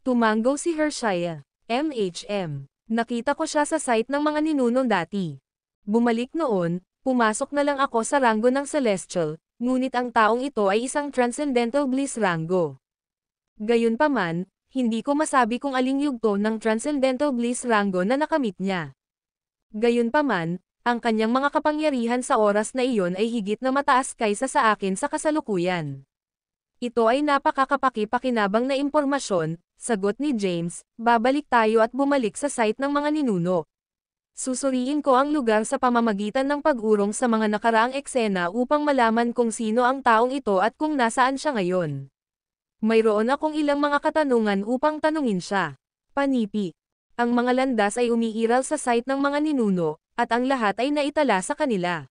Tumango si Hershaya. Nakita ko siya sa site ng mga ninuno dati. Bumalik noon, pumasok na lang ako sa ranggo ng Celestial, ngunit ang taong ito ay isang Transcendental Bliss ranggo. Gayunpaman, hindi ko masabi kung aling yugto ng Transcendental Bliss ranggo na nakamit niya. Gayunpaman, ang kanyang mga kapangyarihan sa oras na iyon ay higit na mataas kaysa sa akin sa kasalukuyan. Ito ay napakakapaki-pakinabang na impormasyon, sagot ni James, babalik tayo at bumalik sa site ng mga ninuno. Susuriin ko ang lugar sa pamamagitan ng pag-urong sa mga nakaraang eksena upang malaman kung sino ang taong ito at kung nasaan siya ngayon. Mayroon akong ilang mga katanungan upang tanungin siya. Panipi. Ang mga landas ay umiiral sa site ng mga ninuno, at ang lahat ay naitala sa kanila.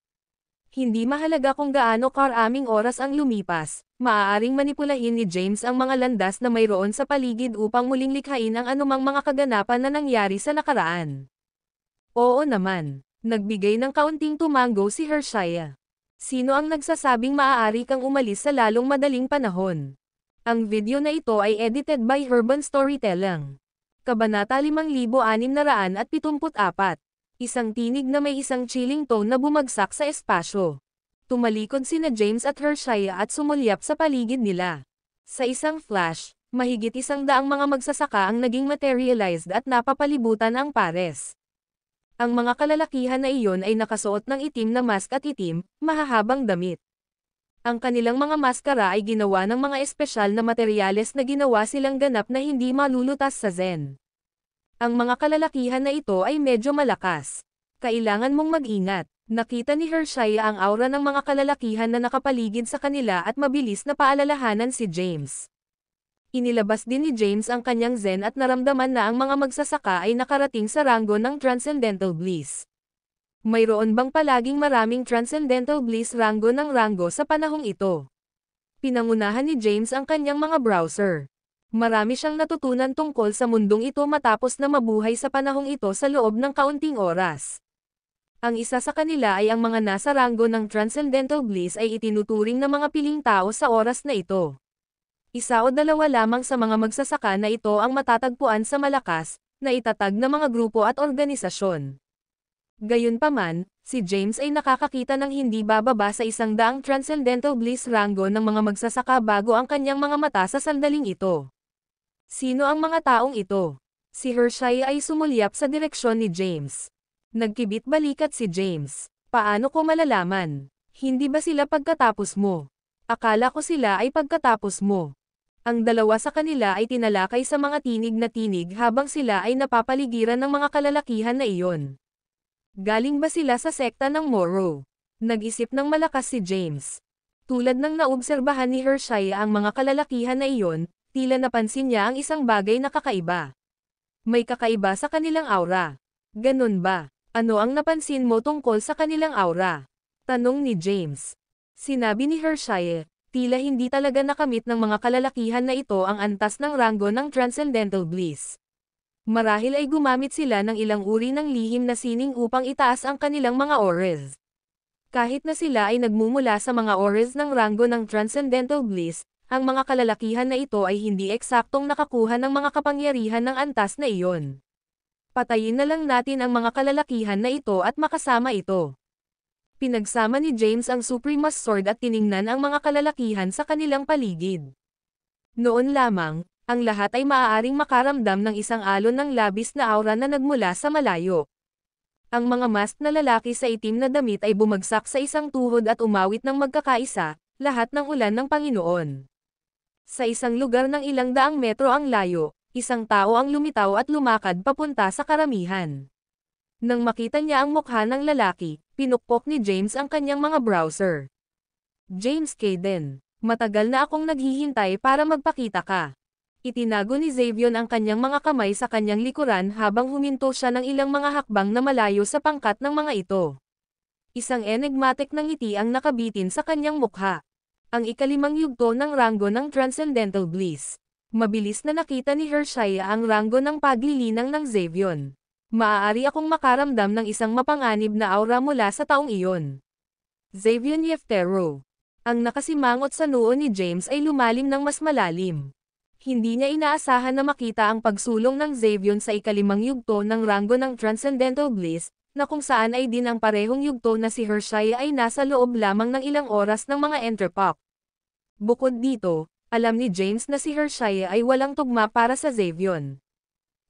Hindi mahalaga kung gaano karaming oras ang lumipas, maaaring manipulahin ni James ang mga landas na mayroon sa paligid upang muling likhain ang anumang mga kaganapan na nangyari sa nakaraan. Oo naman, nagbigay ng kaunting tumango si Hershaya. Sino ang nagsasabing maaari kang umalis sa lalong madaling panahon? Ang video na ito ay edited by Urban Storytelling. Kabanata 5674. Isang tinig na may isang chilling tone na bumagsak sa espasyo. Tumalikod sina James at Hershaya at sumulyap sa paligid nila. Sa isang flash, mahigit 100 mga magsasaka ang naging materialized at napapalibutan ang pares. Ang mga kalalakihan na iyon ay nakasuot ng itim na mask at itim, mahahabang damit. Ang kanilang mga maskara ay ginawa ng mga espesyal na materyales na ginawa silang ganap na hindi malulutas sa Zen. Ang mga kalalakihan na ito ay medyo malakas. Kailangan mong mag-ingat. Nakita ni Hershaya ang aura ng mga kalalakihan na nakapaligid sa kanila at mabilis na paalalahanan si James. Inilabas din ni James ang kanyang Zen at naramdaman na ang mga magsasaka ay nakarating sa ranggo ng Transcendental Bliss. Mayroon bang palaging maraming Transcendental Bliss ranggo ng ranggo sa panahong ito? Pinangunahan ni James ang kanyang mga browser. Marami siyang natutunan tungkol sa mundong ito matapos na mabuhay sa panahong ito sa loob ng kaunting oras. Ang isa sa kanila ay ang mga nasa ranggo ng Transcendental Bliss ay itinuturing na mga piling tao sa oras na ito. Isa o dalawa lamang sa mga magsasaka na ito ang matatagpuan sa malakas, na itatag na mga grupo at organisasyon. Gayunpaman, si James ay nakakakita ng hindi bababa sa 100 Transcendental Bliss rango ng mga magsasaka bago ang kanyang mga mata sa sandaling ito. Sino ang mga taong ito? Si Hershey ay sumulyap sa direksyon ni James. Nagkibit balikat si James. Paano ko malalaman? Hindi ba sila pagkatapos mo? Akala ko sila ay pagkatapos mo. Ang dalawa sa kanila ay tinalakay sa mga tinig na tinig habang sila ay napapaligiran ng mga kalalakihan na iyon. Galing ba sila sa sekta ng Morrow? Nag-isip ng malakas si James. Tulad ng naobserbahan ni Hershey ang mga kalalakihan na iyon, tila napansin niya ang isang bagay na kakaiba. May kakaiba sa kanilang aura. Ganun ba? Ano ang napansin mo tungkol sa kanilang aura? Tanong ni James. Sinabi ni Hershey, tila hindi talaga nakamit ng mga kalalakihan na ito ang antas ng rango ng Transcendental Bliss. Marahil ay gumamit sila ng ilang uri ng lihim na sining upang itaas ang kanilang mga auras. Kahit na sila ay nagmumula sa mga auras ng rango ng Transcendental Bliss, ang mga kalalakihan na ito ay hindi eksaktong nakakuha ng mga kapangyarihan ng antas na iyon. Patayin na lang natin ang mga kalalakihan na ito at makasama ito. Pinagsama ni James ang Suprema's Sword at tiningnan ang mga kalalakihan sa kanilang paligid. Noon lamang, ang lahat ay maaaring makaramdam ng isang alon ng labis na aura na nagmula sa malayo. Ang mga masked na lalaki sa itim na damit ay bumagsak sa isang tuhod at umawit ng magkakaisa, lahat ng ulan ng Panginoon. Sa isang lugar ng ilang daang metro ang layo, isang tao ang lumitaw at lumakad papunta sa karamihan. Nang makita niya ang mukha ng lalaki, pinukpok ni James ang kanyang mga browser. James Caden, matagal na akong naghihintay para magpakita ka. Itinago ni Xavion ang kanyang mga kamay sa kanyang likuran habang huminto siya ng ilang mga hakbang na malayo sa pangkat ng mga ito. Isang enigmatic na ngiti ang nakabitin sa kanyang mukha. Ang ikalimang yugto ng rango ng Transcendental Bliss. Mabilis na nakita ni Hershey ang rango ng paglilinang ng Xavion. Maaari akong makaramdam ng isang mapanganib na aura mula sa taong iyon. Xavion Yeftero. Ang nakasimangot sa noo ni James ay lumalim ng mas malalim. Hindi niya inaasahan na makita ang pagsulong ng Xavion sa ikalimang yugto ng rango ng Transcendental Bliss, na kung saan ay din ang parehong yugto na si Hershey ay nasa loob lamang ng ilang oras ng mga entrepop. Bukod dito, alam ni James na si Hershey ay walang tugma para sa Xavion.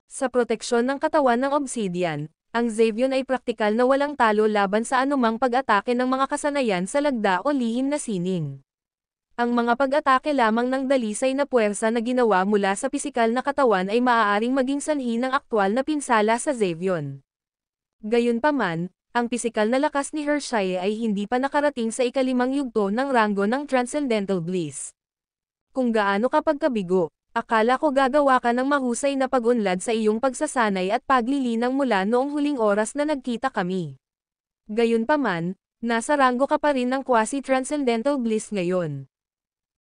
Sa proteksyon ng katawan ng Obsidian, ang Xavion ay praktikal na walang talo laban sa anumang pag-atake ng mga kasanayan sa lagda o lihim na sining. Ang mga pag-atake lamang ng dalisay na puwersa na ginawa mula sa pisikal na katawan ay maaaring maging sanhi ng aktwal na pinsala sa Xavion. Gayunpaman, ang pisikal na lakas ni Hershey ay hindi pa nakarating sa ikalimang yugto ng rango ng Transcendental Bliss. Kung gaano ka pagkabigo, akala ko gagawa ka ng mahusay na pag-unlad sa iyong pagsasanay at paglilinang mula noong huling oras na nagkita kami. Gayunpaman, nasa rango ka pa rin ng quasi-transcendental bliss ngayon.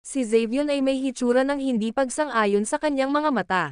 Si Xavion ay may hitsura ng hindi pagsang-ayon sa kanyang mga mata.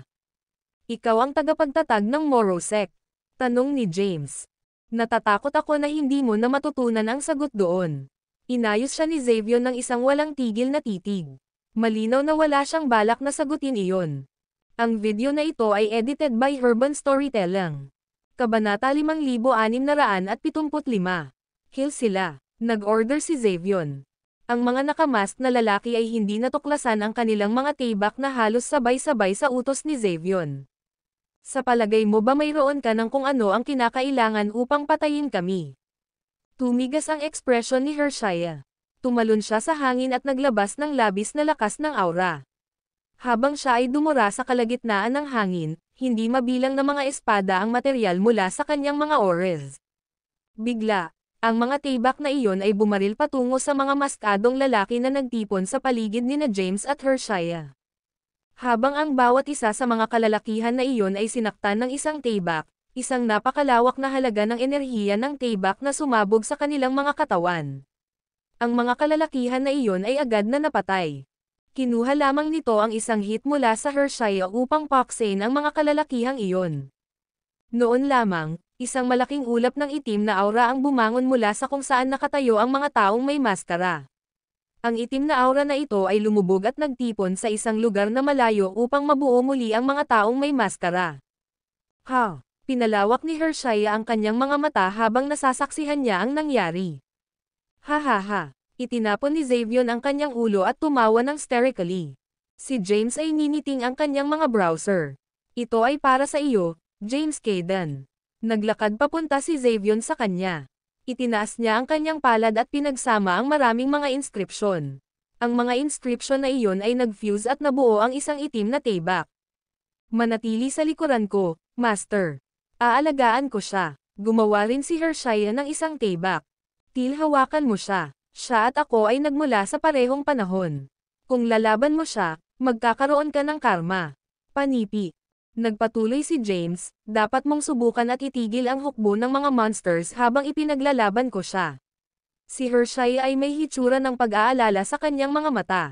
Ikaw ang tagapagtatag ng Morrow Sect? Tanong ni James. Natatakot ako na hindi mo na matutunan ang sagot doon. Inayos siya ni Xavion ng isang walang tigil na titig. Malinaw na wala siyang balak na sagutin iyon. Ang video na ito ay edited by Urban Storytelling. Kabanata 5675. Kill sila. Nag-order si Xavion. Ang mga nakamask na lalaki ay hindi natuklasan ang kanilang mga tibak na halos sabay-sabay sa utos ni Xavion. Sa palagay mo ba mayroon ka ng kung ano ang kinakailangan upang patayin kami? Tumigas ang ekspresyon ni Hershey. Tumalon siya sa hangin at naglabas ng labis na lakas ng aura. Habang siya ay dumura sa kalagitnaan ng hangin, hindi mabilang na mga espada ang material mula sa kanyang mga auras. Bigla, ang mga tibak na iyon ay bumaril patungo sa mga maskadong lalaki na nagtipon sa paligid nina James at Hershey. Habang ang bawat isa sa mga kalalakihan na iyon ay sinaktan ng isang tibak, isang napakalawak na halaga ng enerhiya ng tibak na sumabog sa kanilang mga katawan. Ang mga kalalakihan na iyon ay agad na napatay. Kinuha lamang nito ang isang hit mula sa Hershey upang paksain ang mga kalalakihang iyon. Noon lamang, isang malaking ulap ng itim na aura ang bumangon mula sa kung saan nakatayo ang mga taong may maskara. Ang itim na aura na ito ay lumubog at nagtipon sa isang lugar na malayo upang mabuo muli ang mga taong may maskara. Ha! Pinalawak ni Hershaya ang kanyang mga mata habang nasasaksihan niya ang nangyari. Ha ha ha! Itinapon ni Xavion ang kanyang ulo at tumawa ng hysterically. Si James ay niniting ang kanyang mga browser. Ito ay para sa iyo, James Caden. Naglakad papunta si Xavion sa kanya. Itinaas niya ang kanyang palad at pinagsama ang maraming mga inscription. Ang mga inscription na iyon ay nag-fuse at nabuo ang isang itim na tebak. Manatili sa likuran ko, Master. Aalagaan ko siya. Gumawa rin si Hershaya ng isang tebak. Hawakan mo siya. Siya at ako ay nagmula sa parehong panahon. Kung lalaban mo siya, magkakaroon ka ng karma. Panipi. Nagpatuloy si James, dapat mong subukan at itigil ang hukbo ng mga monsters habang ipinaglalaban ko siya. Si Hershaya ay may hitsura ng pag-aalala sa kanyang mga mata.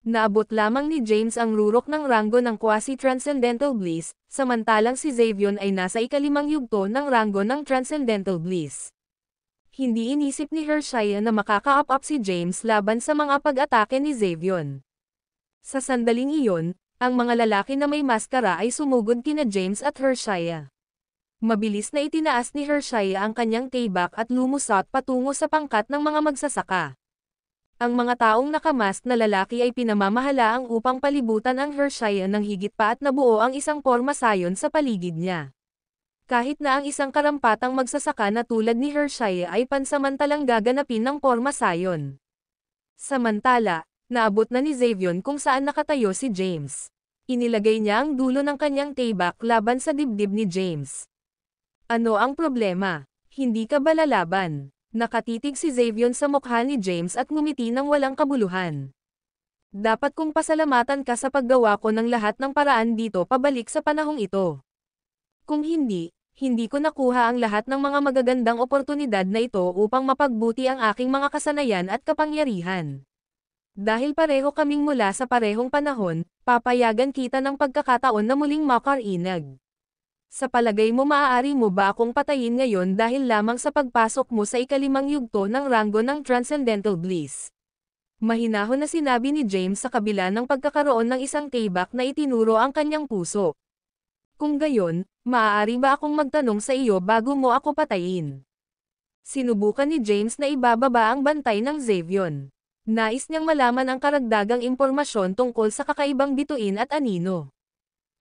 Naabot lamang ni James ang rurok ng ranggo ng quasi-transcendental bliss, samantalang si Xavion ay nasa ikalimang yugto ng ranggo ng transcendental bliss. Hindi inisip ni Hershaya na makaka-up si James laban sa mga pag-atake ni Xavion. Sa sandaling iyon, ang mga lalaki na may maskara ay sumugod kina James at Hershaya. Mabilis na itinaas ni Hershaya ang kanyang tebak at lumusot patungo sa pangkat ng mga magsasaka. Ang mga taong nakamask na lalaki ay pinamamahalaang upang palibutan ang Hershaya ng higit pa at nabuo ang isang porma sayon sa paligid niya. Kahit na ang isang karampatang magsasaka na tulad ni Hershaya ay pansamantalang gaganapin ng porma sayon. Samantala, naabot na ni Xavion kung saan nakatayo si James. Inilagay niya ang dulo ng kanyang tebak laban sa dibdib ni James. Ano ang problema? Hindi ka ba lalaban? Nakatitig si Xavion sa mukha ni James at ngumiti ng walang kabuluhan. Dapat kong pasalamatan ka sa paggawa ko ng lahat ng paraan dito pabalik sa panahong ito. Kung hindi, hindi ko nakuha ang lahat ng mga magagandang oportunidad na ito upang mapagbuti ang aking mga kasanayan at kapangyarihan. Dahil pareho kaming mula sa parehong panahon, papayagan kita ng pagkakataon na muling makarinag. Sa palagay mo maaari mo ba akong patayin ngayon dahil lamang sa pagpasok mo sa ikalimang yugto ng ranggo ng Transcendental Bliss? Mahinahon na sinabi ni James sa kabila ng pagkakaroon ng isang tebak na itinuro ang kanyang puso. Kung gayon, maaari ba akong magtanong sa iyo bago mo ako patayin? Sinubukan ni James na ibababa ang bantay ng Xavion. Nais niyang malaman ang karagdagang impormasyon tungkol sa kakaibang bituin at anino.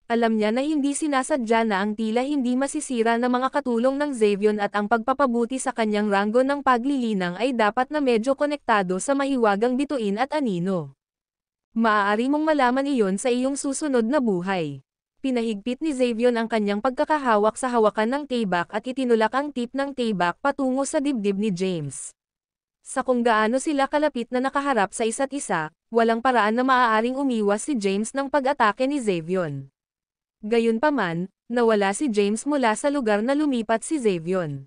Alam niya na hindi sinasadya na ang tila hindi masisira na mga katulong ng Xavion at ang pagpapabuti sa kanyang ranggo ng paglilinang ay dapat na medyo konektado sa mahiwagang bituin at anino. Maaari mong malaman iyon sa iyong susunod na buhay. Pinahigpit ni Xavion ang kanyang pagkakahawak sa hawakan ng tebak at itinulak ang tip ng tebak patungo sa dibdib ni James. Sa kung gaano sila kalapit na nakaharap sa isa't isa, walang paraan na maaaring umiwas si James ng pag-atake ni Xavion. Gayunpaman, nawala si James mula sa lugar na lumipat si Xavion.